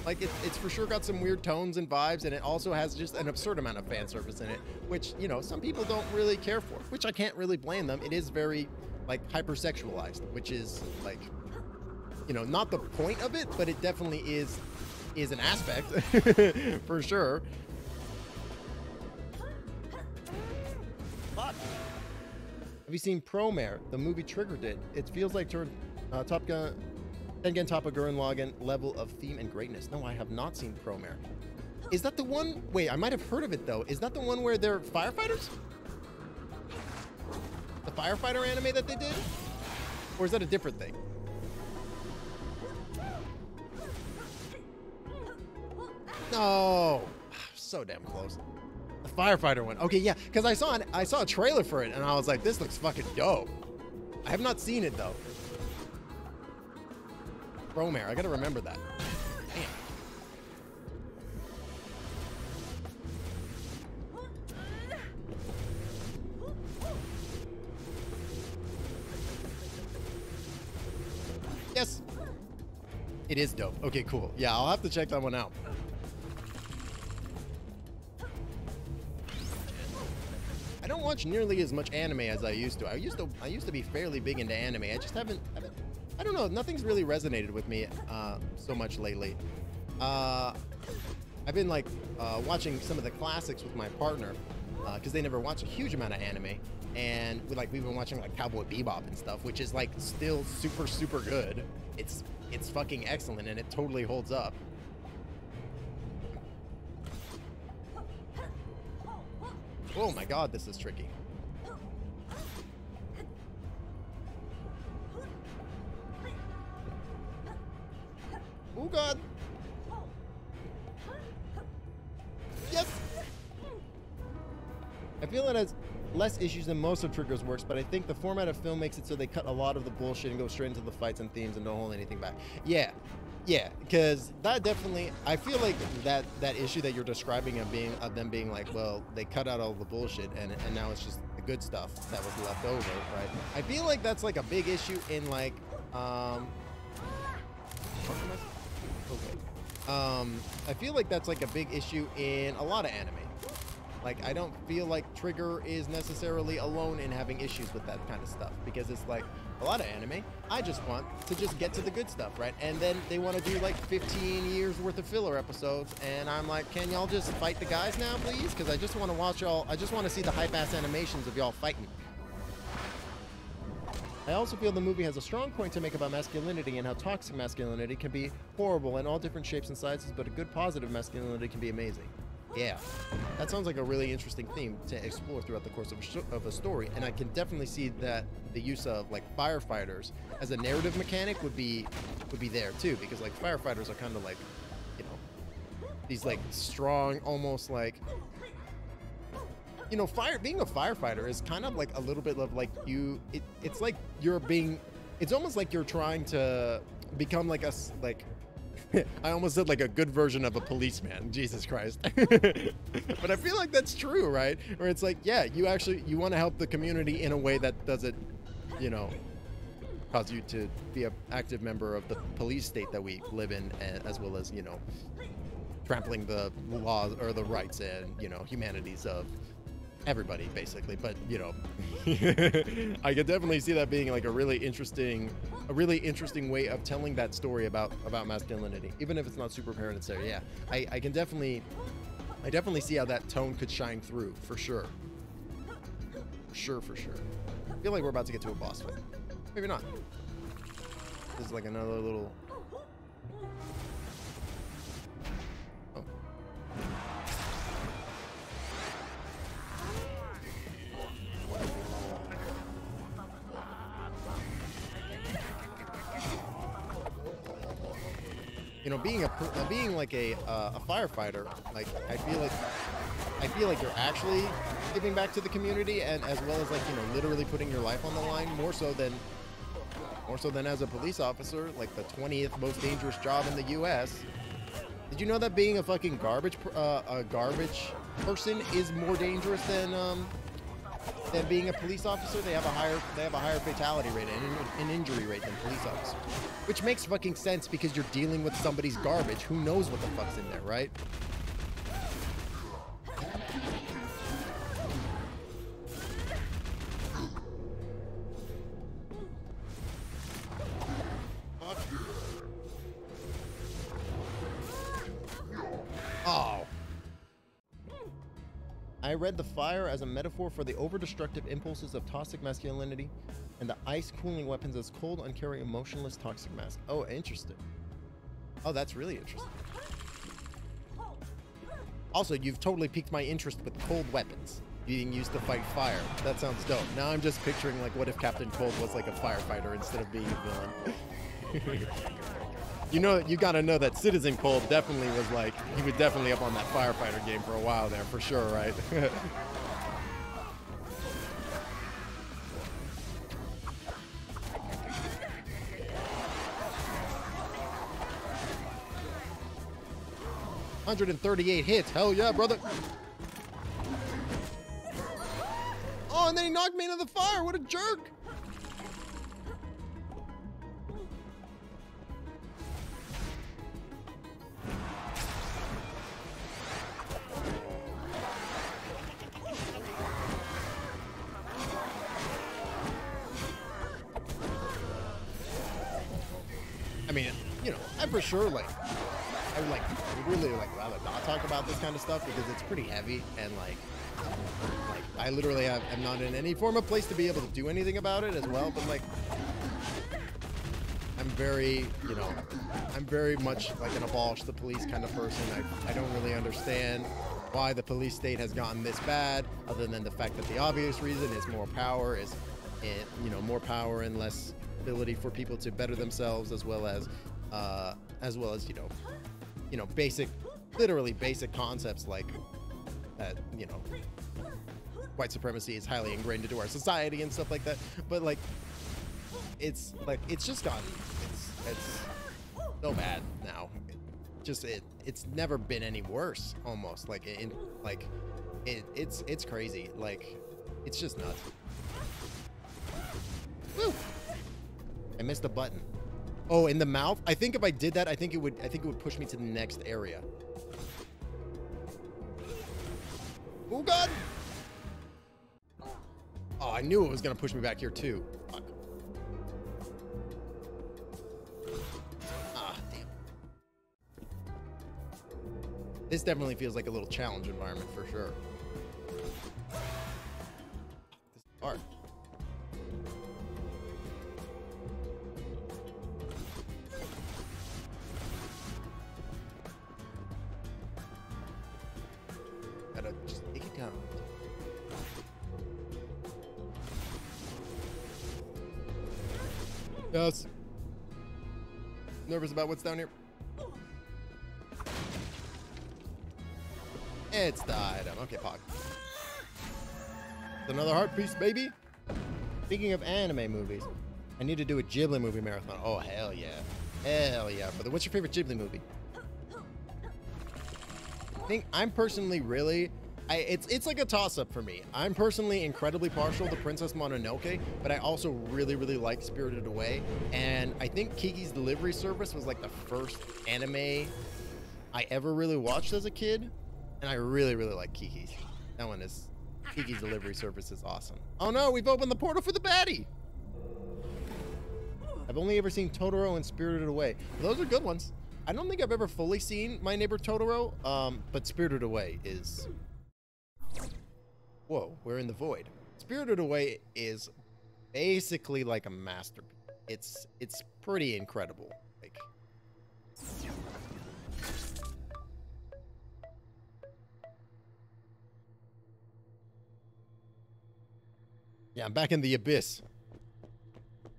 Like, it's for sure got some weird tones and vibes, and it also has just an absurd amount of fan service in it, which, some people don't really care for, which I can't really blame them. It is very, like, hypersexualized, which is, like, not the point of it, but it definitely is an aspect, for sure. But have you seen Promare, the movie Trigger did? It feels like Top Gun, Tengen Toppa Gurren Lagann level of theme and greatness. No, I have not seen Promare. Is that the one? Wait, I might have heard of it though. Is that the one where they're firefighters? The firefighter anime that they did? Or is that a different thing? No, so damn close. The firefighter one. Okay, yeah, because I saw a trailer for it, and I was like, this looks fucking dope. I have not seen it though. Promare, I gotta remember that. Damn. Yes. It is dope. Okay, cool. Yeah, I'll have to check that one out. I don't watch nearly as much anime as I used to. I used to be fairly big into anime. I just haven't I don't know, nothing's really resonated with me so much lately. I've been like watching some of the classics with my partner because they never watch a huge amount of anime, and we've been watching like Cowboy Bebop and stuff, which is like still super, super good. It's fucking excellent, and it totally holds up. Oh my god, this is tricky. Oh god. Yes. I feel it has less issues than most of Trigger's works, but I think the format of film makes it so they cut a lot of the bullshit and go straight into the fights and themes and don't hold anything back. Yeah, because that definitely, I feel like that issue that you're describing of them being like, well, they cut out all the bullshit and now it's just the good stuff that was left over, right? I feel like that's like a big issue in like Okay. I feel like that's like a big issue in a lot of anime. Like, I don't feel like Trigger is necessarily alone in having issues with that kind of stuff, because it's like a lot of anime, I just want to just get to the good stuff, right? And then they want to do like 15 years worth of filler episodes, and I'm like, can y'all just fight the guys now, please? Because I just want to watch y'all, I just want to see the hype-ass animations of y'all fighting. I also feel the movie has a strong point to make about masculinity and how toxic masculinity can be horrible in all different shapes and sizes, but a good positive masculinity can be amazing. Yeah, that sounds like a really interesting theme to explore throughout the course of a story, and I can definitely see that the use of like firefighters as a narrative mechanic would be there too, because like firefighters are kind of like, you know, these like strong, almost like, you know, being a firefighter is kind of like a little bit of like it's like it's almost like you're trying to become like I almost said like a good version of a policeman. Jesus Christ. But I feel like that's true, right? Where it's like, yeah, you want to help the community in a way that doesn't, you know, cause you to be an active member of the police state that we live in, as well as, you know, trampling the laws or the rights and, you know, humanities of everybody, basically. But, you know, I could definitely see that being like a really interesting way of telling that story about masculinity, even if it's not super hereditary. Yeah, I definitely see how that tone could shine through, for sure. For sure. I feel like we're about to get to a boss fight. Maybe not. This is like another little... Oh. You know, being like a firefighter, like I feel like you're actually giving back to the community, and as well as like, you know, literally putting your life on the line, more so than as a police officer, like the 20th most dangerous job in the U.S. Did you know that being a fucking garbage person is more dangerous than being a police officer? They have a higher fatality rate and an injury rate than police officers, which makes fucking sense because you're dealing with somebody's garbage. Who knows what the fuck's in there, right? Oh. I read the fire as a metaphor for the over-destructive impulses of toxic masculinity, and the ice-cooling weapons as cold, uncaring, emotionless toxic mask. Oh, interesting. Oh, that's really interesting. Also, you've totally piqued my interest with cold weapons being used to fight fire. That sounds dope. Now I'm just picturing, like, what if Captain Cold was like a firefighter instead of being a villain? You know, you gotta know that Citizen Cold definitely was like, he was definitely up on that firefighter game for a while there, for sure, right? $138 hits, hell yeah, brother. Oh, and then he knocked me into the fire, what a jerk. I mean, you know, I for sure, like, I would really like rather not talk about this kind of stuff because it's pretty heavy, and like I literally am not in any form of place to be able to do anything about it as well. But like, I'm very much like an abolish the police kind of person. I don't really understand why the police state has gotten this bad, other than the fact that the obvious reason is more power, more power and less ability for people to better themselves, as well as literally basic concepts like that, you know, white supremacy is highly ingrained into our society and stuff like that. But like, it's just gotten, it's so bad now. It's never been any worse, almost. Like, it's crazy. Like, it's just nuts. Woo! I missed a button. Oh, in the mouth? I think if I did that, I think it would push me to the next area. Oh god! Oh, I knew it was gonna push me back here too. Fuck. Ah, damn. This definitely feels like a little challenge environment for sure. This is hard. Gotta just take it down. Yes. Nervous about what's down here. It's the item. Okay, Pog. It's another heart piece, baby. Speaking of anime movies, I need to do a Ghibli movie marathon. Oh, hell yeah. Hell yeah, brother. What's your favorite Ghibli movie? I think I'm personally really... It's like a toss-up for me. I'm personally incredibly partial to Princess Mononoke, but I also really, really like Spirited Away. And I think Kiki's Delivery Service was like the first anime I ever really watched as a kid. And I really, really like Kiki's. That one is... Kiki's Delivery Service is awesome. Oh no, we've opened the portal for the baddie! I've only ever seen Totoro and Spirited Away. Those are good ones. I don't think I've ever fully seen My Neighbor Totoro, but Spirited Away is... Whoa, we're in the void. Spirited Away is basically like a masterpiece. It's pretty incredible. Like, yeah, I'm back in the abyss.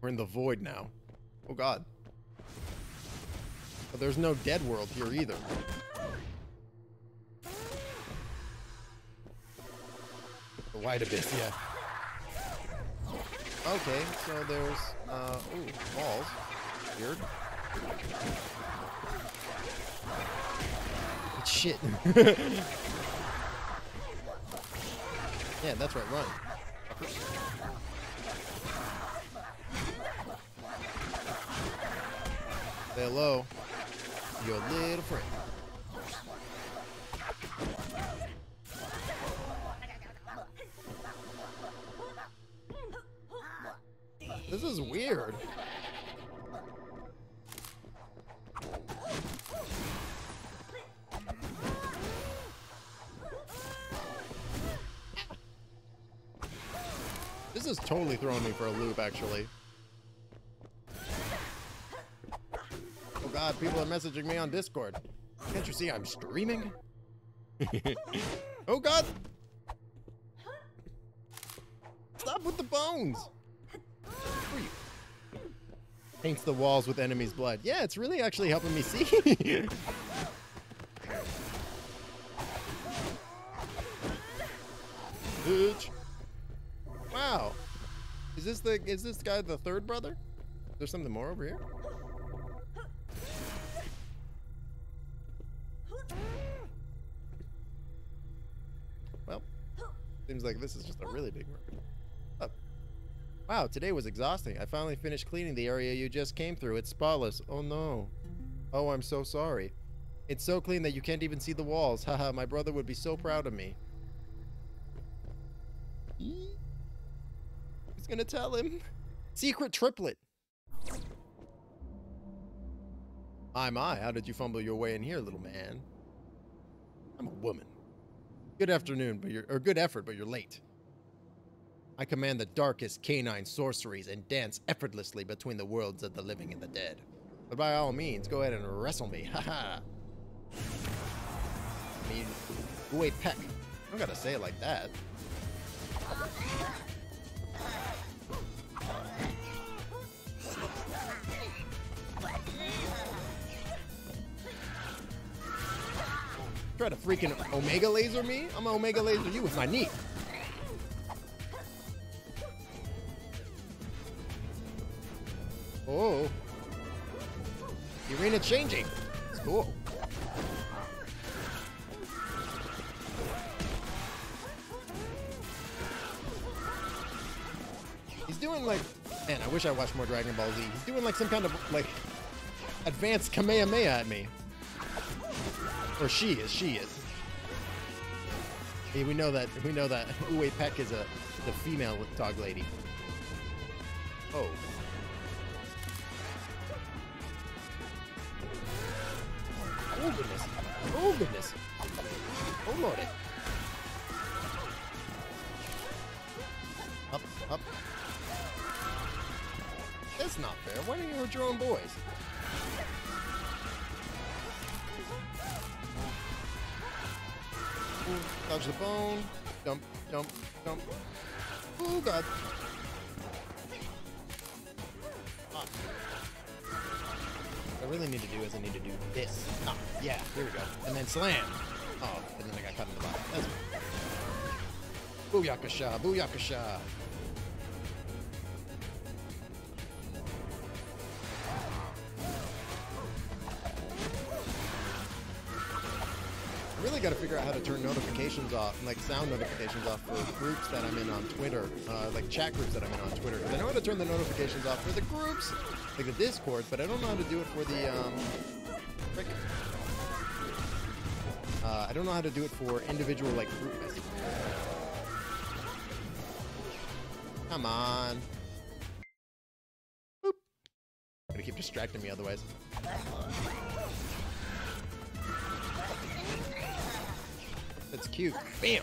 We're in the void now. Oh god. But there's no dead world here either. The wide abyss, yeah. Okay, so there's, ooh, walls. Weird. Shit. Yeah, that's right, run. Say hello to your little friend. This is weird. This is totally throwing me for a loop, actually. Oh god, people are messaging me on Discord. Can't you see I'm streaming? Oh god! Stop with the bones! Who are you? Paints the walls with enemies' blood. Yeah, it's really actually helping me see. Bitch. Wow. Is this guy the third brother? Is there something more over here? Well, seems like this is just a really big room. Oh. Wow, today was exhausting. I finally finished cleaning the area you just came through. It's spotless. Oh no. Oh, I'm so sorry. It's so clean that you can't even see the walls. Haha, my brother would be so proud of me. He's gonna tell him. Secret triplet. My, how did you fumble your way in here, little man? I'm a woman. Good afternoon, but good effort, but you're late. I command the darkest canine sorceries and dance effortlessly between the worlds of the living and the dead. But by all means, go ahead and wrestle me. Haha. I mean, wait, peck. I don't gotta say it like that. Try to freaking Omega Laser me? I'm gonna Omega Laser you with my knee. Oh. The arena changing. It's cool. He's doing like, man, I wish I watched more Dragon Ball Z. He's doing like some kind of like advanced Kamehameha at me. Or she is. Hey, we know that Uwe Peck is the female dog lady. Oh. Oh goodness. Oh goodness. Oh lordy. Up, up. That's not fair. Why don't you hurt your own boys? Ooh, dodge the bone. Jump, jump, jump. Oh god. Ah. What I really need to do is I need to do this. Ah, yeah, here we go. And then slam. Oh, and then I got cut in the bottom. That's booyakasha, booyakasha. I really got to figure out how to turn notifications off, like sound notifications off for groups that I'm in on Twitter, like chat groups that I'm in on Twitter. Because I know how to turn the notifications off for the groups, like the Discord, but I don't know how to do it for the, I don't know how to do it for individual, like, group messages. Come on. Boop. Gonna keep distracting me otherwise. That's cute. Bam!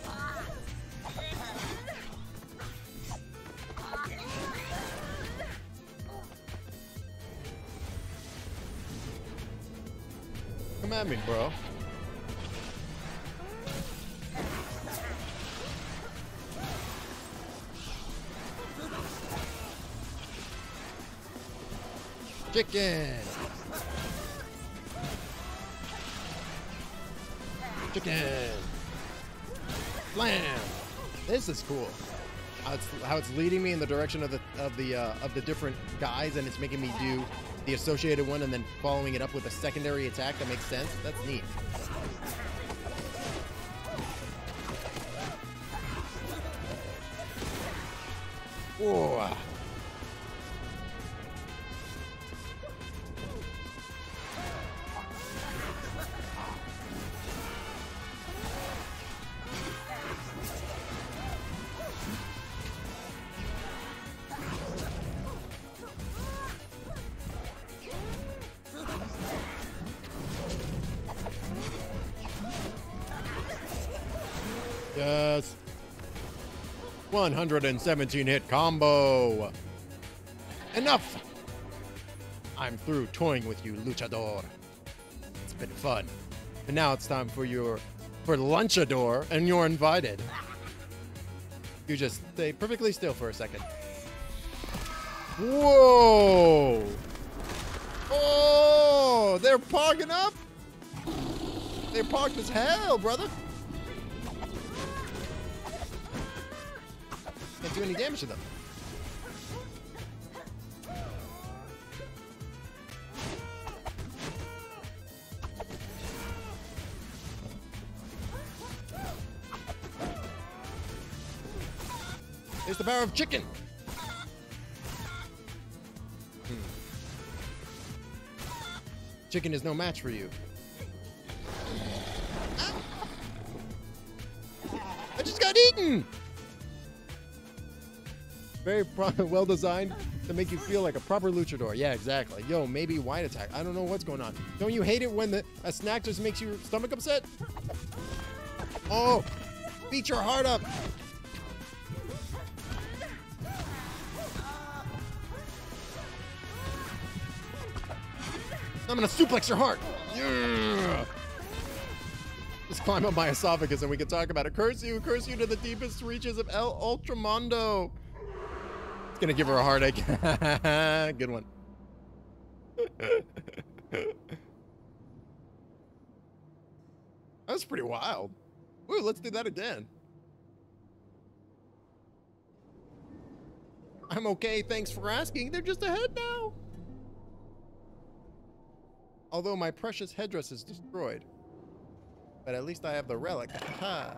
Come at me, bro. Chicken! Chicken! Slam! This is cool. How it's leading me in the direction of the different guys, and it's making me do the associated one and then following it up with a secondary attack that makes sense. That's neat. Whoa. Yes. 117 hit combo. Enough. I'm through toying with you, luchador. It's been fun. And now it's time for lunchador, and you're invited. You just stay perfectly still for a second. Whoa. Oh, they're pogging up. They're pogged as hell, brother. Can't do any damage to them. It's the power of chicken. Chicken is no match for you. I just got eaten. Very well designed to make you feel like a proper luchador. Yeah, exactly. Yo, maybe wide attack. I don't know what's going on. Don't you hate it when a snack just makes your stomach upset? Oh, beat your heart up. I'm gonna suplex your heart. Yeah. Just climb up my esophagus and we can talk about it. Curse you to the deepest reaches of El Ultramundo. Gonna give her a heartache. Good one. That's pretty wild. Woo, let's do that again. I'm okay, thanks for asking. They're just ahead now. Although my precious headdress is destroyed. But at least I have the relic. Oh,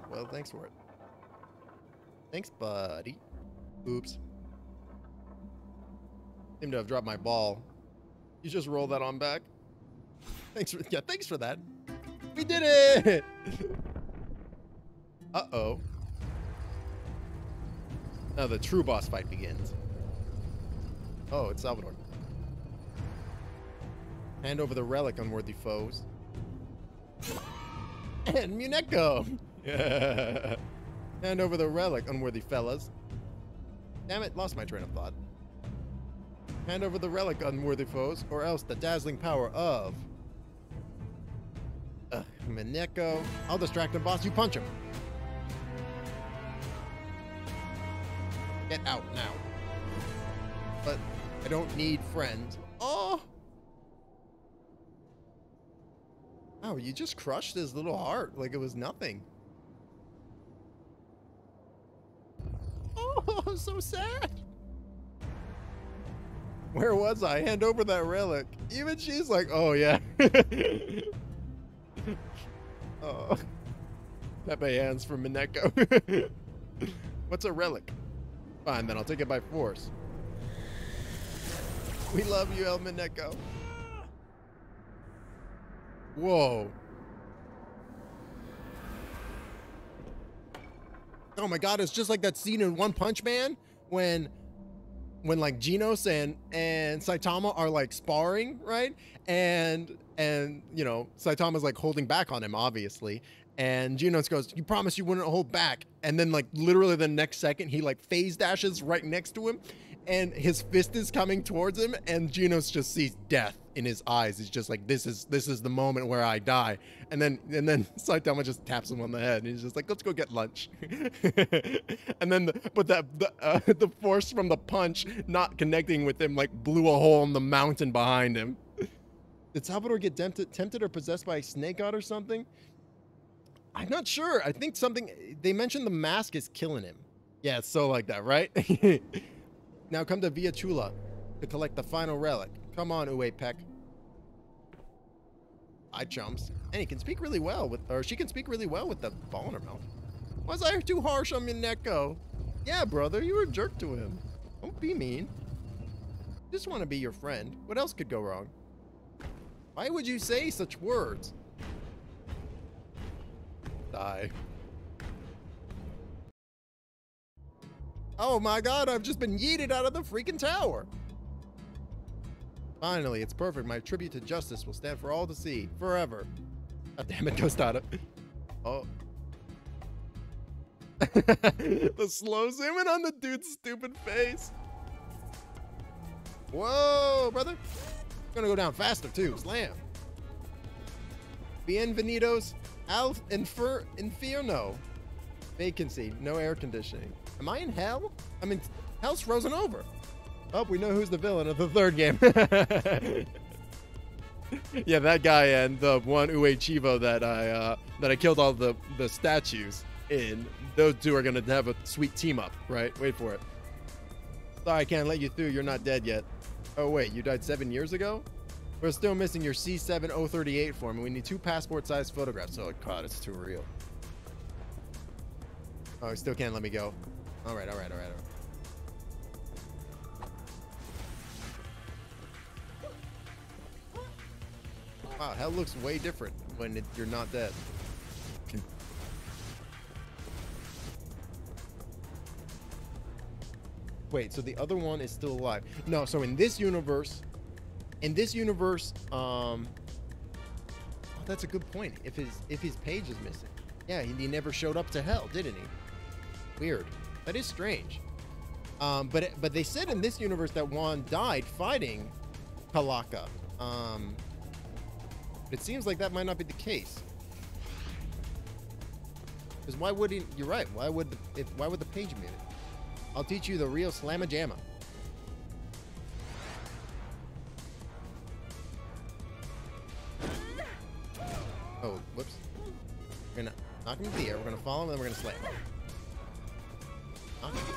well, thanks for it. Thanks, buddy. Oops. Seem to have dropped my ball. You just roll that on back. Thanks for that. We did it! Uh-oh. Now the true boss fight begins. Oh, it's Salvador. Hand over the relic, unworthy foes. And Muneko! Yeah. Hand over the relic, unworthy fellas. Damn it, lost my train of thought. Hand over the relic, unworthy foes, or else the dazzling power of... Muneko. I'll distract him, boss. You punch him. Get out now. But I don't need friends. Oh! Oh, you just crushed his little heart like it was nothing. Oh, I'm so sad. Where was I? Hand over that relic. Even she's like, oh yeah. Oh. Pepe hands from Muneko. What's a relic? Fine, then I'll take it by force. We love you, El Muneko. Whoa. Oh my god, it's just like that scene in One Punch Man when like Genos and Saitama are like sparring, right? And you know, Saitama's like holding back on him, obviously. And Genos goes, "You promised you wouldn't hold back." And then like literally the next second he like phase dashes right next to him and his fist is coming towards him and Genos just sees death in his eyes. He's just like, this is the moment where I die. And then Saitama just taps him on the head and he's just like, let's go get lunch. And then the force from the punch not connecting with him like blew a hole in the mountain behind him. Did Salvador get tempted or possessed by a snake god or something? I'm not sure. I think they mentioned the mask is killing him. Yeah, it's so like that, right? Now come to Via Chula to collect the final relic. Come on, Uwe Peck. Hi, chumps. And he can speak really well she can speak really well with the ball in her mouth. Was I too harsh on Muneko? Yeah, brother, you were a jerk to him. Don't be mean. Just want to be your friend. What else could go wrong? Why would you say such words? Die. Oh my god, I've just been yeeted out of the freaking tower. Finally, it's perfect. My tribute to justice will stand for all to see. Forever. God damn it, Tostada. Oh. The slow zoom in on the dude's stupid face. Whoa, brother. Gonna go down faster, too. Slam. Bienvenidos al infierno. Vacancy. No air conditioning. Am I in hell? I mean, hell's frozen over. Oh, we know who's the villain of the third game. Yeah, that guy and the one Uechivo that I killed all the statues in. Those two are gonna have a sweet team up, right? Wait for it. Sorry, I can't let you through. You're not dead yet. Oh wait, you died 7 years ago? We're still missing your C7038 form, and we need 2 passport-sized photographs. Oh god, it's too real. Oh, he still can't let me go. All right. Wow, hell looks way different when you're not dead. Wait, so the other one is still alive? No, so in this universe, oh, that's a good point. If his page is missing, yeah, he never showed up to hell, didn't he? Weird. That is strange. But they said in this universe that Juan died fighting Kalaka. It seems like that might not be the case. Because why would he? You're right. Why would the page mute it? I'll teach you the real slamma jamma. Oh, whoops. We're gonna knock him into the air. We're gonna follow him, and then we're gonna slam. Knock him.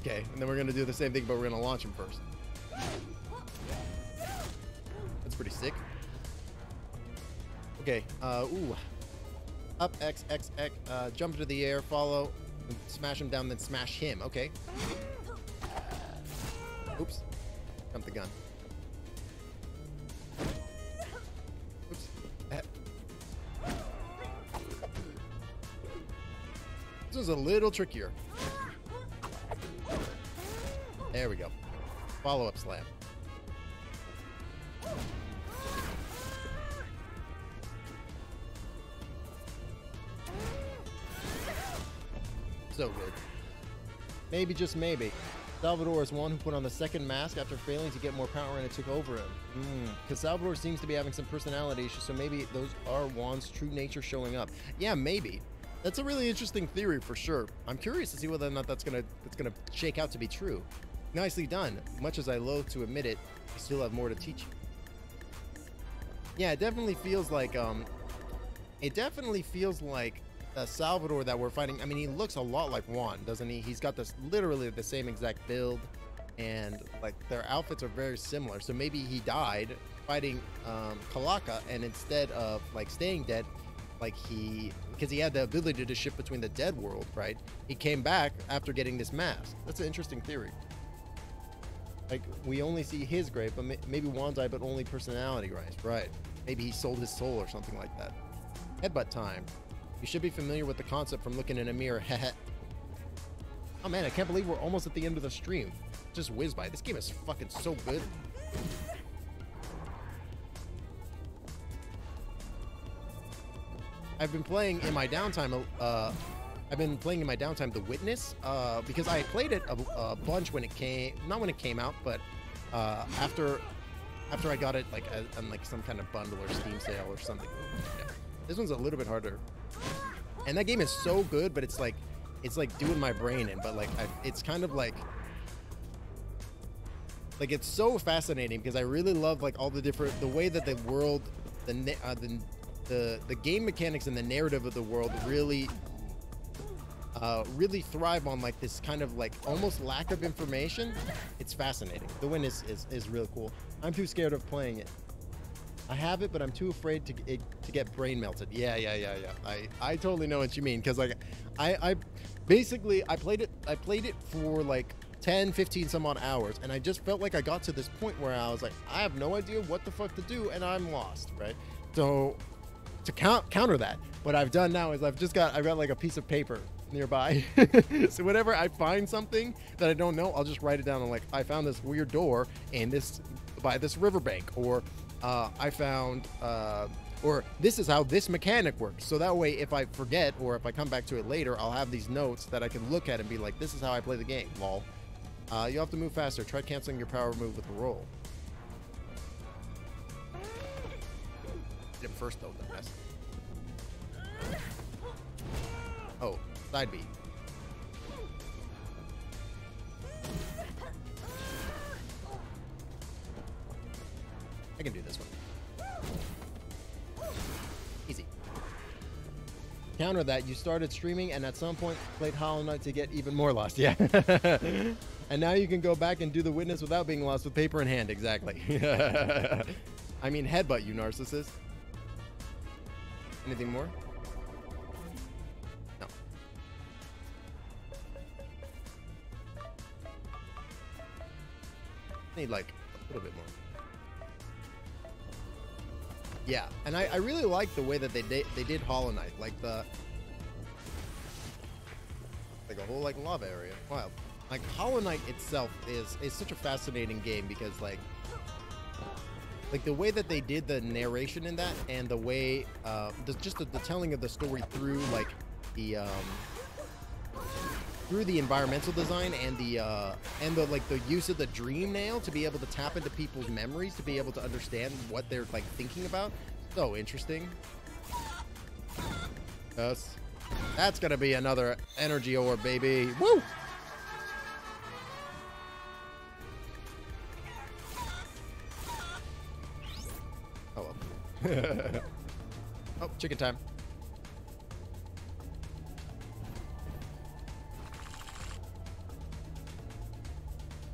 Okay, and then we're gonna do the same thing, but we're gonna launch him first. That's pretty sick. Okay, ooh. Up, X, X, X, jump into the air, follow, Smash him down, then smash him. Okay. Oops. Jumped the gun. Oops. This was a little trickier. There we go. Follow-up slam. So good. Maybe, just maybe, Salvador is one who put on the second mask after failing to get more power and it took over him. Because Salvador seems to be having some personality issues, so maybe those are Juan's true nature showing up. Yeah, maybe. That's a really interesting theory for sure. I'm curious to see whether or not that's gonna shake out to be true. Nicely done. Much as I loathe to admit it, I still have more to teach you. Yeah, it definitely feels like Salvador that we're fighting. I mean, he looks a lot like Juan, doesn't he? He's got this literally the same exact build, and like their outfits are very similar. So maybe he died fighting Kalaka, and instead of like staying dead, like because he had the ability to shift between the dead world, right? He came back after getting this mask. That's an interesting theory. Like, we only see his grave, but maybe Juan died, but only personality, right? Maybe he sold his soul or something like that. Headbutt time. You should be familiar with the concept from looking in a mirror. Oh man, I can't believe we're almost at the end of the stream. Just whizzed by. This game is fucking so good. I've been playing in my downtime. The Witness, because I played it a bunch when it came, not when it came out, but after I got it like on like some kind of bundle or Steam sale or something. Yeah. This one's a little bit harder, and that game is so good, but it's like doing my brain in. But like it's kind of like it's so fascinating because I really love like all the way that the world, the game mechanics and the narrative of the world really thrive on like this kind of like almost lack of information. It's fascinating. The win is really cool. I'm too scared of playing it. I have it, but I'm too afraid to get brain melted. Yeah. I totally know what you mean, because like I played it for like 10, 15 some odd hours, and I just felt like I got to this point where I was like, I have no idea what the fuck to do, and I'm lost, right? So to counter that, what I've done now is I've got like a piece of paper nearby. So whenever I find something that I don't know, I'll just write it down. I'm like, I found this weird door by this riverbank, or I found or this is how this mechanic works. So that way, if I forget or if I come back to it later, I'll have these notes that I can look at and be like, this is how I play the game. Lol. You have to move faster. Try canceling your power move with a roll. Did it first though, the best. Oh, side B. I can do this one. Easy. Counter that, you started streaming and at some point played Hollow Knight to get even more lost. Yeah. And now you can go back and do the Witness without being lost with paper in hand. Exactly. I mean, headbutt, you narcissist. Anything more? No. Need like a little bit more. Yeah, and I really like the way that they did Hollow Knight, like a whole like lava area. Wild. Like Hollow Knight itself is such a fascinating game because like the way that they did the narration in that, and the way the telling of the story through like the environmental design and the like the use of the dream nail to be able to tap into people's memories to be able to understand what they're like thinking about. So interesting. Yes, that's gonna be another energy orb, baby. Woo! Oh well. Oh, chicken time.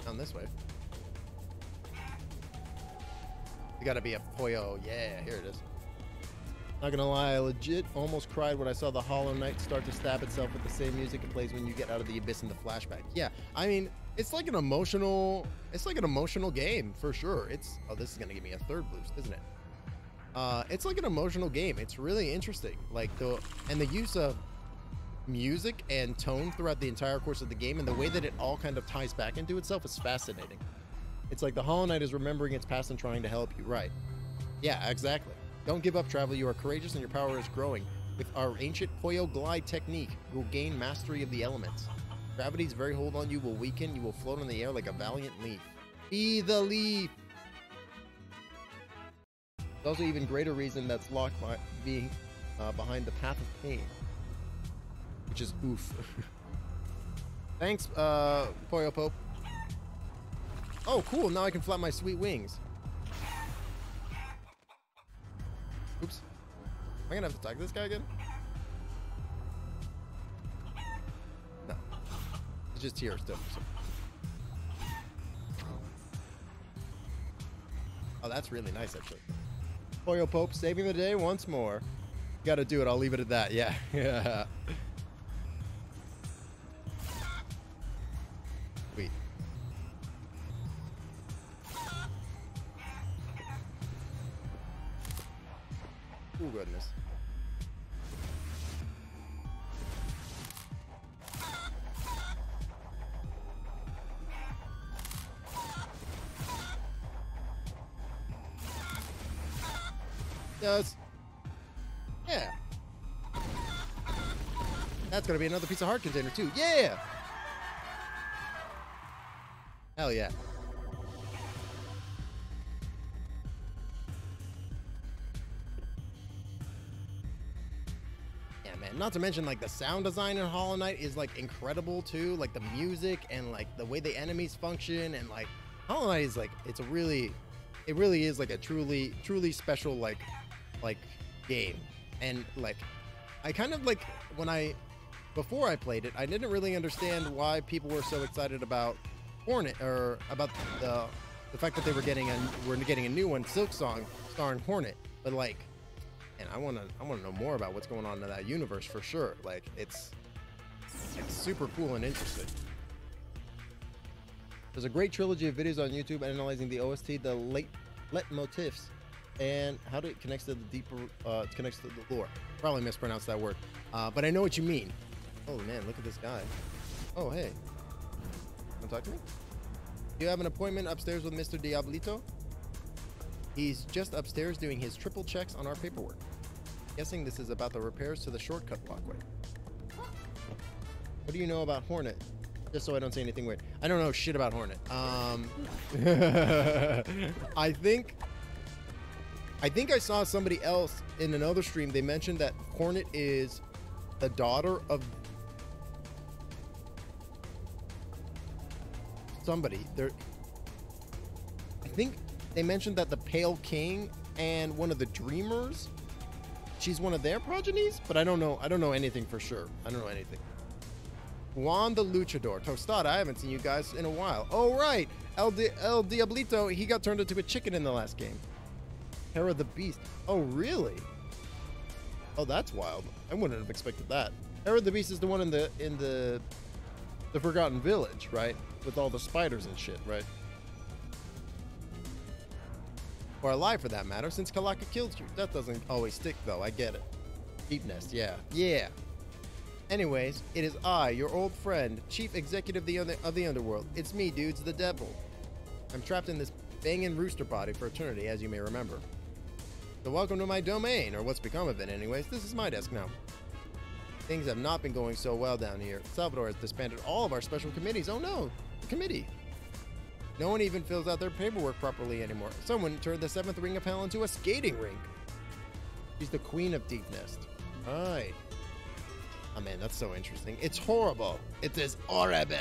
Down this way. You gotta be a pollo. Yeah, here it is. Not gonna lie, I legit almost cried when I saw the Hollow Knight start to stab itself with the same music it plays when you get out of the abyss in the flashback. Yeah, I mean, it's like an emotional game for sure. Oh, this is gonna give me a third boost, isn't it? It's like an emotional game. It's really interesting. Like the use of music and tone throughout the entire course of the game, and the way that it all kind of ties back into itself is fascinating. It's like the Hollow Knight is remembering its past and trying to help you. Right. Yeah, exactly. Don't give up, traveler. You are courageous and your power is growing. With our ancient Poyo glide technique, you will gain mastery of the elements. Gravity's very hold on you will weaken. You will float in the air like a valiant leaf. Be the leaf! There's also even greater reason that's locked by being behind the path of pain. Which is oof. Thanks, Poyo Pope. Oh, cool. Now I can flap my sweet wings. Oops. Am I gonna have to attack this guy again? No. It's just here still. Oh, that's really nice, actually. Poyo Pope saving the day once more. Gotta do it. I'll leave it at that. Yeah. Yeah. Sweet. Oh, goodness. Yes. Yeah. That's gonna be another piece of heart container too. Yeah. Hell yeah. Yeah, man. Not to mention, like, the sound design in Hollow Knight is like incredible too. Like the music and like the way the enemies function, and like Hollow Knight is like it really is like a truly special like game. And like I kind of like before I played it, I didn't really understand why people were so excited about Hornet, or about the fact that we're getting a new one, Silk Song, starring Hornet. But like, and I want to know more about what's going on in that universe for sure. Like it's super cool and interesting. There's a great trilogy of videos on YouTube analyzing the OST, the leitmotifs, and how it connects to the deeper, connects to the lore. Probably mispronounced that word, but I know what you mean. Oh man, look at this guy. Oh hey, wanna talk to me? Do you have an appointment upstairs with Mr. Diablito? He's just upstairs doing his triple checks on our paperwork. Guessing this is about the repairs to the shortcut walkway. What do you know about Hornet? Just so I don't say anything weird. I don't know shit about Hornet. I think I saw somebody else in another stream. They mentioned that Hornet is the daughter of somebody. I think they mentioned that the Pale King and one of the Dreamers, she's one of their progenies, but I don't know anything for sure. I don't know anything. Juan the Luchador. Tostada, I haven't seen you guys in a while. Oh, right. El Diablito, he got turned into a chicken in the last game. Hera the Beast. Oh, really? Oh, that's wild. I wouldn't have expected that. Hera the Beast is the one in the Forgotten Village, right? With all the spiders and shit, right? Or alive, for that matter, since Kalaka killed you. That doesn't always stick, though. I get it. Deep Nest, yeah. Yeah. Anyways, it is I, your old friend, chief executive of the underworld. It's me, dudes, the devil. I'm trapped in this banging rooster body for eternity, as you may remember. So welcome to my domain, or what's become of it anyways. This is my desk now. Things have not been going so well down here. Salvador has disbanded all of our special committees. Oh no, the committee. No one even fills out their paperwork properly anymore. Someone turned the 7th ring of hell into a skating rink. She's the queen of Deep Nest. Right. Oh man, that's so interesting. It's horrible. It is horrible.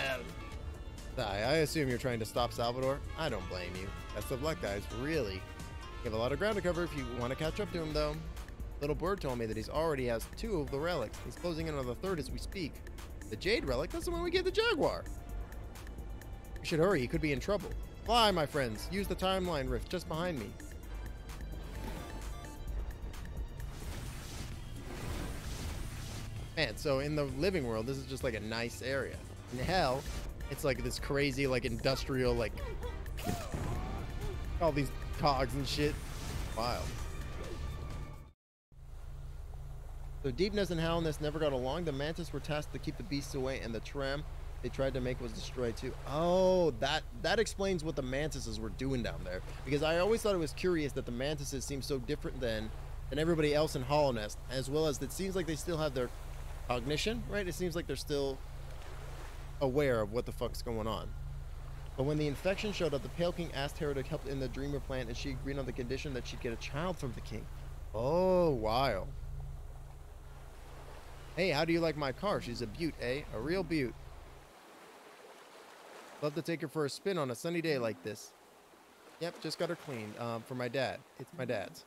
I assume you're trying to stop Salvador. I don't blame you. Best of luck, guys. Really. You have a lot of ground to cover if you want to catch up to him, though. Little Bird told me that he's already has 2 of the relics. He's closing in on the 3rd as we speak. The Jade relic? That's the one we gave the Jaguar. We should hurry. He could be in trouble. Fly, my friends. Use the timeline rift just behind me. Man, so in the living world, this is just like a nice area. In hell, it's like this crazy, like industrial, like all these cogs and shit. Wild. So Deepness and Howlness never got along. The Mantis were tasked to keep the beasts away, and the tram they tried to make was destroyed too. Oh, that explains what the Mantises were doing down there. Because I always thought it was curious that the Mantises seem so different than everybody else in Hollow Nest, as well as it seems like they still have their cognition, right? It seems like they're still aware of what the fuck's going on. But when the infection showed up, the Pale King asked Hera to help in the Dreamer plan, and she agreed on the condition that she'd get a child from the king. Oh, wow. Hey, how do you like my car? She's a beaut, eh? A real beaut. Love to take her for a spin on a sunny day like this. Yep, just got her cleaned for my dad. It's my dad's.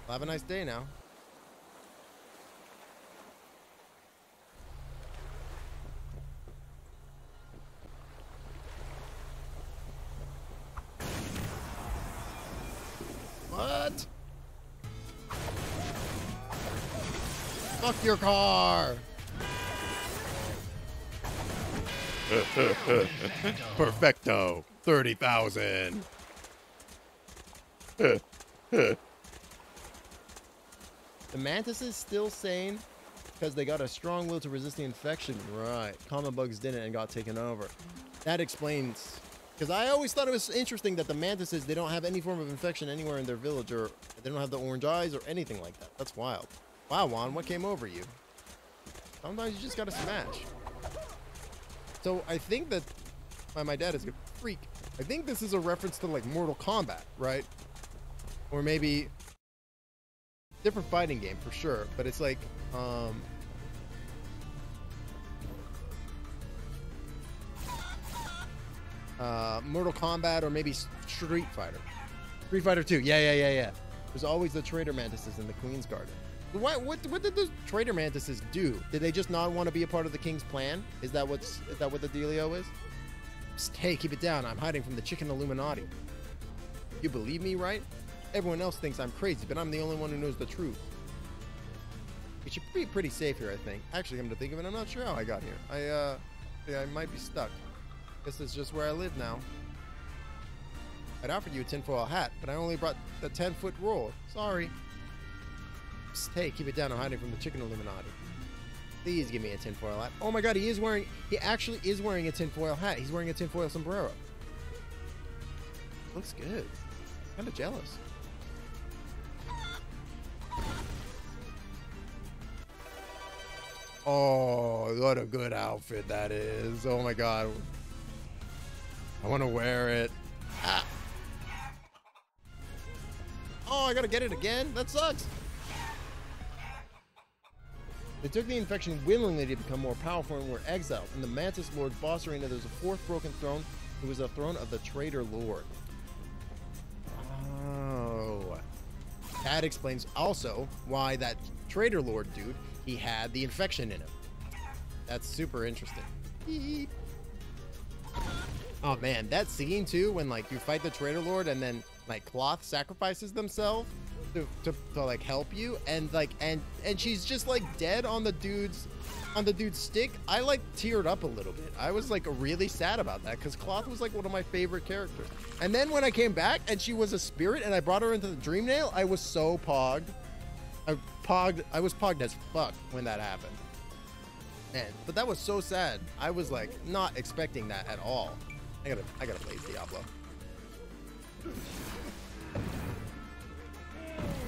Well, have a nice day now. What? Fuck your car! Perfecto. 30,000. The Mantis is still sane because they got a strong will to resist the infection. Right. Common bugs didn't and got taken over. That explains. Because I always thought it was interesting that the Mantises, they don't have any form of infection anywhere in their village, or they don't have the orange eyes or anything like that. That's wild. Wow, Juan, what came over you? Sometimes you just gotta smash. So I think that my dad is a freak. I think this is a reference to like Mortal Kombat, right? Or maybe different fighting game for sure. But it's like Mortal Kombat or maybe Street Fighter. Street Fighter 2. Yeah. There's always the Traitor Mantises in the Queen's Garden. What did the Traitor Mantises do? Did they just not want to be a part of the king's plan? Is that what the dealio is? Psst, hey, keep it down. I'm hiding from the chicken Illuminati. You believe me, right? Everyone else thinks I'm crazy, but I'm the only one who knows the truth. We should be pretty safe here, I think. Actually, come to think of it, I'm not sure how I got here. I might be stuck. Guess it's just where I live now. I'd offered you a tinfoil hat, but I only brought the 10-foot roll. Sorry. Psst, hey, keep it down. I'm hiding from the chicken Illuminati. Please give me a tinfoil hat. Oh my god, he actually is wearing a tinfoil hat. He's wearing a tinfoil sombrero. Looks good. Kind of jealous. Oh, what a good outfit that is. Oh my god. I want to wear it. Ah. Oh, I gotta get it again? That sucks. They took the infection willingly to become more powerful and were exiled. In the Mantis Lord's boss arena, there's a fourth broken throne. It was the throne of the Traitor Lord. Oh. That explains also why that Traitor Lord dude, he had the infection in him. That's super interesting. Beep. Oh man, that scene too, when like you fight the Traitor Lord and then like Cloth sacrifices themselves to like help you, and like and she's just like dead on the dude's stick. I like teared up a little bit. I was like really sad about that because Cloth was like one of my favorite characters. And then when I came back and she was a spirit and I brought her into the Dream Nail, I was so pogged. I was pogged as fuck when that happened. Man, but that was so sad. I was like not expecting that at all. I gotta play Diablo.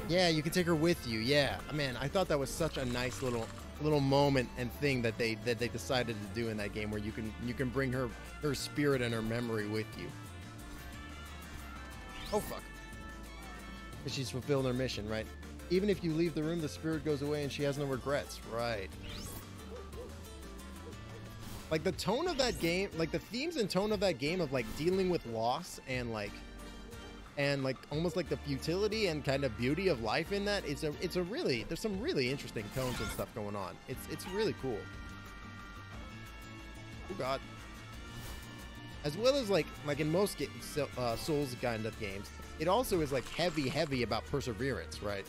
Yeah, you can take her with you. Yeah, man, I thought that was such a nice little moment and thing that they decided to do in that game, where you can bring her spirit and her memory with you. Oh fuck! Because she's fulfilled her mission, right? Even if you leave the room, the spirit goes away and she has no regrets. Right. Like the tone of that game, like the themes and tone of that game of like dealing with loss and like almost like the futility and kind of beauty of life in that. It's a really, there's some really interesting tones and stuff going on. It's really cool. Oh god. As well as like in most Souls kind of games, it also is like heavy about perseverance, right?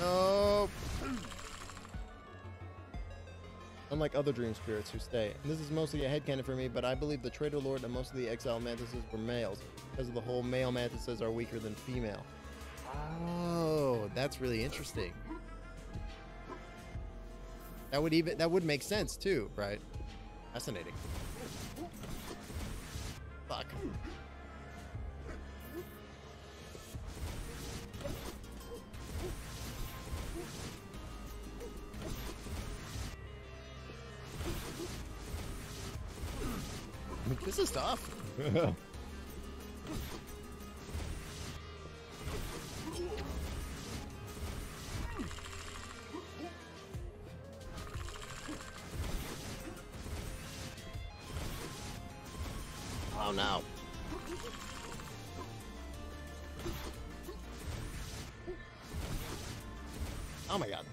Oh. Unlike other dream spirits who stay. And this is mostly a headcanon for me, but I believe the Traitor Lord and most of the exiled mantises were males. Because of the whole male mantises are weaker than female. Oh, that's really interesting. That would make sense too, right? Fascinating. Fuck. This is tough. Oh no. Oh my god.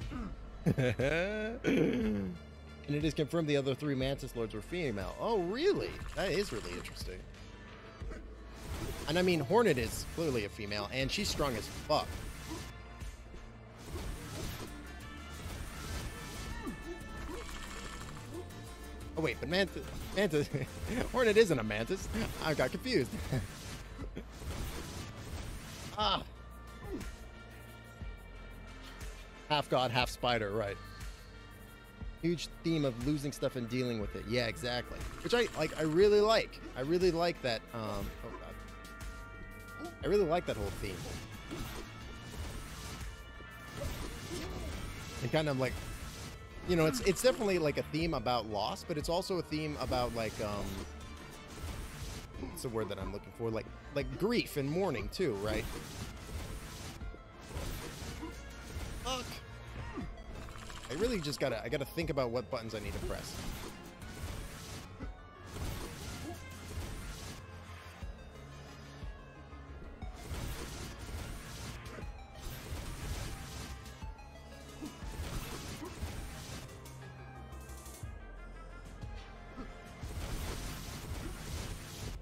And it is confirmed the other 3 Mantis Lords were female. Oh, really? That is really interesting. And I mean, Hornet is clearly a female, and she's strong as fuck. Oh, wait, but Mantis... Hornet isn't a Mantis. I got confused. Ah. Half god, half spider, right. Huge theme of losing stuff and dealing with it. Yeah, exactly. Which I really like. I really like that. Oh god. I really like that whole theme. And kind of like, you know, it's definitely like a theme about loss, but it's also a theme about like what's the word that I'm looking for? Like grief and mourning too, right? Fuck. I really just gotta think about what buttons I need to press.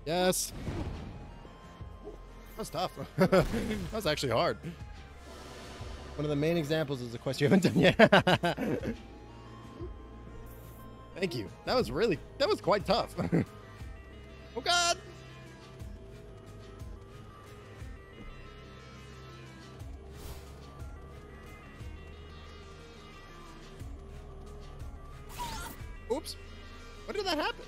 Yes. That was tough. That was actually hard. One of the main examples is a quest you haven't done yet. Thank you. That was quite tough. Oh god! Oops. When did that happen?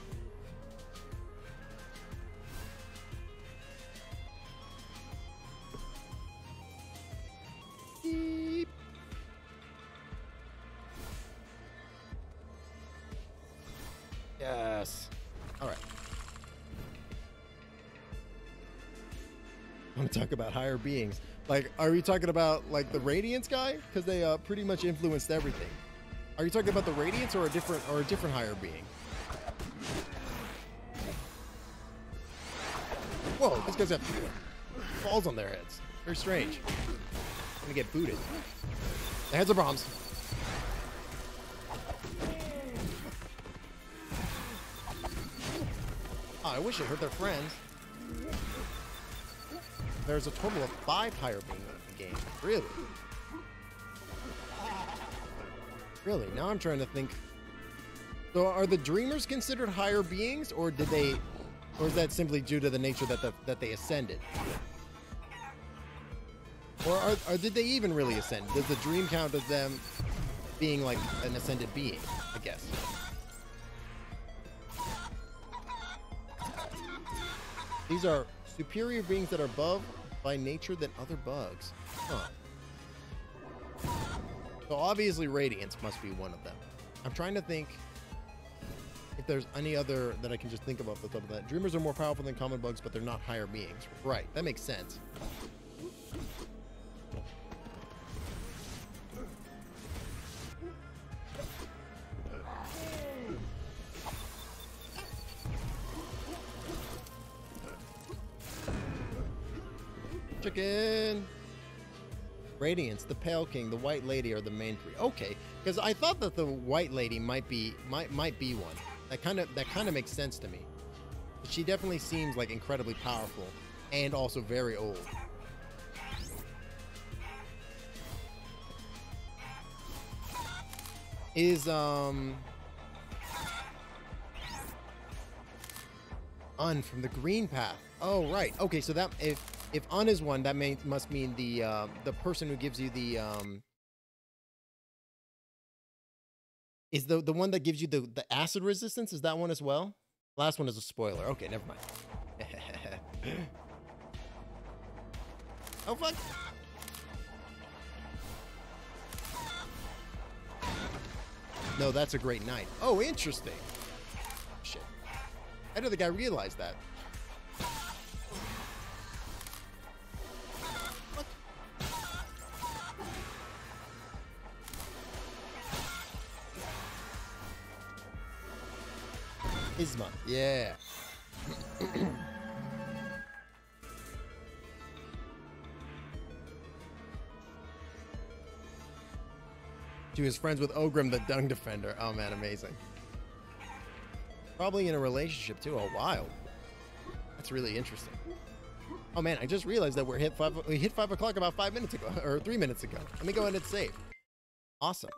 Beep. Yes. All right. I want to talk about higher beings. Like, are we talking about like the Radiance guy? Because they pretty much influenced everything. Are you talking about the Radiance or a different higher being? Whoa, these guys have balls on their heads. Very strange. I'm gonna get booted. The heads are bombs. Oh, I wish it hurt their friends. There's a total of 5 higher beings in the game. Really? Really? Now I'm trying to think. So are the Dreamers considered higher beings, or did they, or is that simply due to the nature that they ascended? Or did they even really ascend? Does the dream count as them being like an ascended being, I guess? These are superior beings that are above by nature than other bugs. Huh. So obviously Radiance must be one of them. I'm trying to think if there's any other that I can just think of off the top of that. Dreamers are more powerful than common bugs, but they're not higher beings. Right, that makes sense. Chicken. Radiance, the Pale King, the White Lady are the main 3. Okay, because I thought that the White Lady might be one. That kind of makes sense to me. She definitely seems like incredibly powerful and also very old. Is Un from the green path. Oh right. Okay, so that if Un is one, that must mean the person who gives you the is the one that gives you the acid resistance. Is that one as well? Last one is a spoiler. Okay, never mind. Oh fuck. No, that's a great knight. Oh, interesting. Shit. I don't think I realized that. What? Isma. Yeah. She was friends with Ogrim, the Dung Defender. Oh man, amazing. Probably in a relationship too. Oh, wild. That's really interesting. Oh man, I just realized that we hit 5 o'clock about 5 minutes ago, or 3 minutes ago. Let me go ahead and save. Awesome.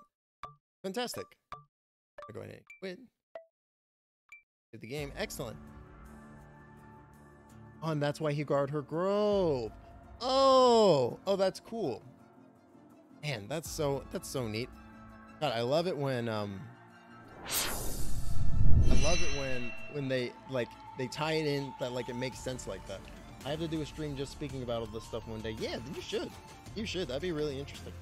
Fantastic. I'll go ahead and quit. Hit the game. Excellent. Oh, and that's why he guarded her grove. Oh, that's cool. Man, that's so neat. God, I love it when they they tie it in that like it makes sense like that. I have to do a stream just speaking about all this stuff one day. Yeah, then you should. You should. That'd be really interesting.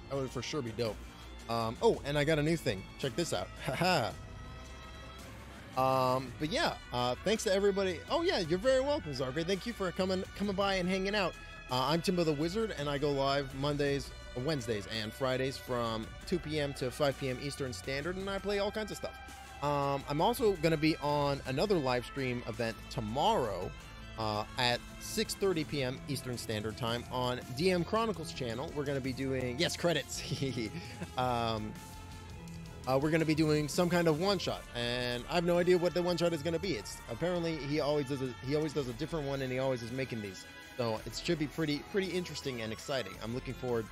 That would for sure be dope. Oh, and I got a new thing. Check this out. Haha. But yeah, thanks to everybody. Oh yeah, you're very welcome, Zargray. Thank you for coming by and hanging out. I'm Timbo the Wizard, and I go live Wednesdays, and Fridays from 2 p.m. to 5 p.m. Eastern Standard, and I play all kinds of stuff. I'm also going to be on another live stream event tomorrow at 6:30 p.m. Eastern Standard Time on DM Chronicles channel. We're going to be doing, yes, credits. We're going to be doing some kind of one-shot, and I have no idea what the one-shot is going to be. It's apparently he always does a different one, and he always is making these. So it should be pretty interesting and exciting. I'm looking forward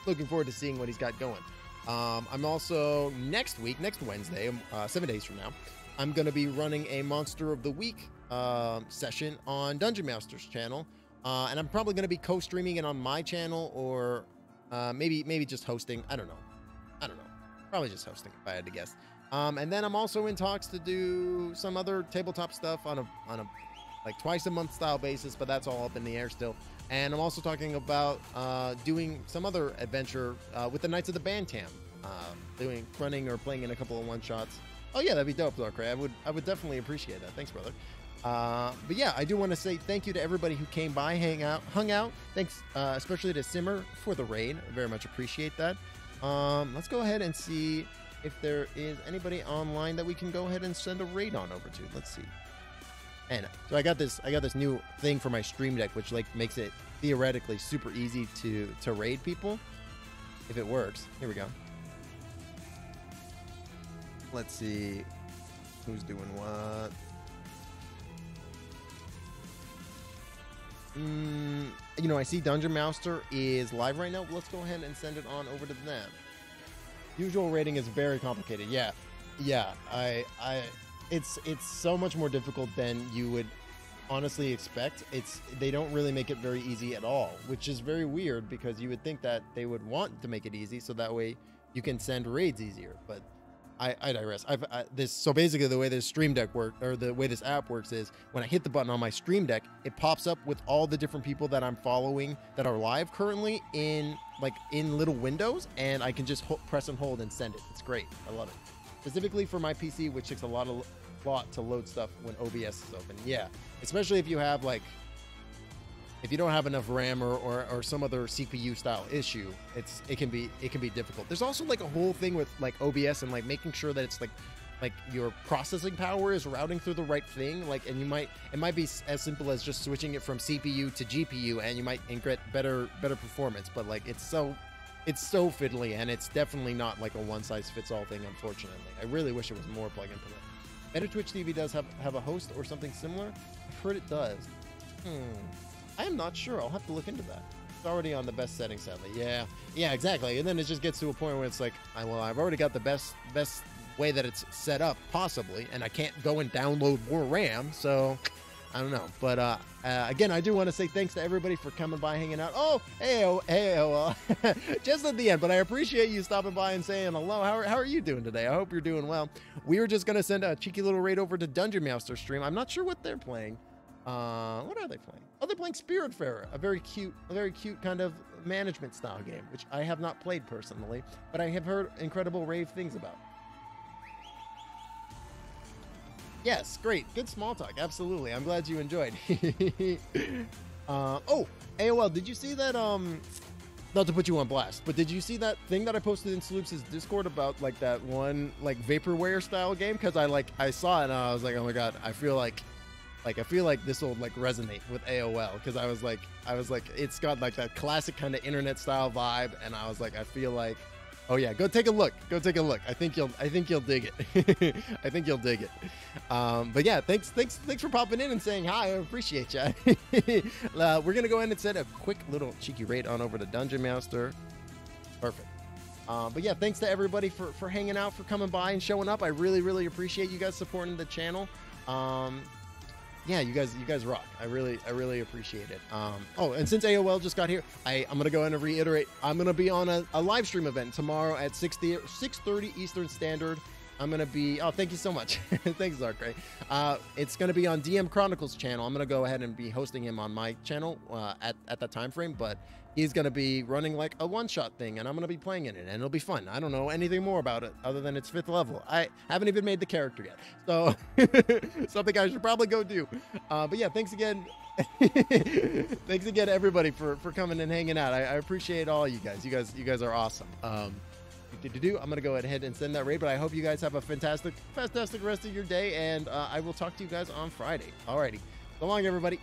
to seeing what he's got going. I'm also next Wednesday, 7 days from now, I'm going to be running a Monster of the Week session on Dungeon Master's channel, and I'm probably going to be co-streaming it on my channel, or maybe just hosting. I don't know. Probably just hosting, if I had to guess. And then I'm also in talks to do some other tabletop stuff on a like twice a month style basis, but that's all up in the air still. And I'm also talking about doing some other adventure with the Knights of the Bantam, running or playing in a couple of one shots. Oh yeah, that'd be dope, Darkray. I would definitely appreciate that. Thanks, brother. But yeah, I do want to say thank you to everybody who came by, hung out. Thanks, especially to Simmer for the raid. I very much appreciate that. Let's go ahead and see if there is anybody online that we can go ahead and send a raid on over to. Let's see. And so I got this new thing for my Stream Deck, which like makes it theoretically super easy to raid people if it works. Here we go. Let's see who's doing what. You know, I see Dungeon Master is live right now. Let's go ahead and send it on over to them. Usual rating is very complicated. Yeah. It's so much more difficult than you would honestly expect. They don't really make it very easy at all, which is very weird because you would think that they would want to make it easy so that way you can send raids easier. But I digress. So basically the way this Stream Deck works, or the way this app works, is when I hit the button on my Stream Deck, it pops up with all the different people that I'm following that are live currently in little windows, and I can just press and hold and send it. It's great. I love it. Specifically for my PC, which takes a lot to load stuff when OBS is open. Yeah, especially if you have if you don't have enough RAM or some other CPU style issue, it can be difficult. There's also like a whole thing with like OBS and like making sure that it's like your processing power is routing through the right thing. And it might be as simple as just switching it from CPU to GPU, and you might get better performance. But like it's so fiddly, and it's definitely not like a one size fits all thing. Unfortunately, I really wish it was more plug and play. Better Twitch TV does have a host or something similar. I've heard it does. I am not sure. I'll have to look into that. It's already on the best setting, sadly. Yeah, exactly. And then it just gets to a point where it's like, well, I've already got the best way that it's set up, possibly, and I can't go and download more RAM, so I don't know. But again, I do want to say thanks to everybody for coming by, hanging out. Oh, hey, well, just at the end, but I appreciate you stopping by and saying hello. How are you doing today? I hope you're doing well. We were just going to send a cheeky little raid over to Dungeon Master stream. I'm not sure what they're playing. What are they playing? Oh, they're playing Spiritfarer, a very cute kind of management style game, which I have not played personally, but I have heard incredible rave things about. Yes, great. Good small talk. Absolutely. I'm glad you enjoyed. Oh, AOL, did you see that, not to put you on blast, but did you see that thing that I posted in Sloop's Discord about, like, that one, like, vaporware style game? Because I saw it and I was like, oh my god, I feel like this will, like, resonate with AOL. Because I was like, it's got, like, that classic kind of internet style vibe, and I was like, I feel like, oh yeah, go take a look. I think you'll dig it. I think you'll dig it. But yeah, thanks for popping in and saying hi. I appreciate you. We're gonna go ahead and send a quick little cheeky raid on over to Dungeon Master. Perfect. But yeah, thanks to everybody for hanging out, for coming by and showing up. I really appreciate you guys supporting the channel. Yeah, you guys rock. I really appreciate it. Oh, and since AOL just got here, I'm gonna go ahead and reiterate. I'm gonna be on a live stream event tomorrow at 6:30 Eastern Standard. I'm gonna be. Oh, thank you so much. Thanks, Zarkray. It's gonna be on DM Chronicles channel. I'm gonna go ahead and be hosting him on my channel at that time frame, but he's gonna be running like a one-shot thing, and I'm gonna be playing in it, and it'll be fun. I don't know anything more about it other than it's 5th level. I haven't even made the character yet, so something I should probably go do. But yeah, thanks again. Thanks again, everybody, for coming and hanging out. I appreciate all you guys. You guys are awesome. I'm gonna go ahead and send that raid, but I hope you guys have a fantastic rest of your day, and I will talk to you guys on Friday. Alrighty, so long, everybody.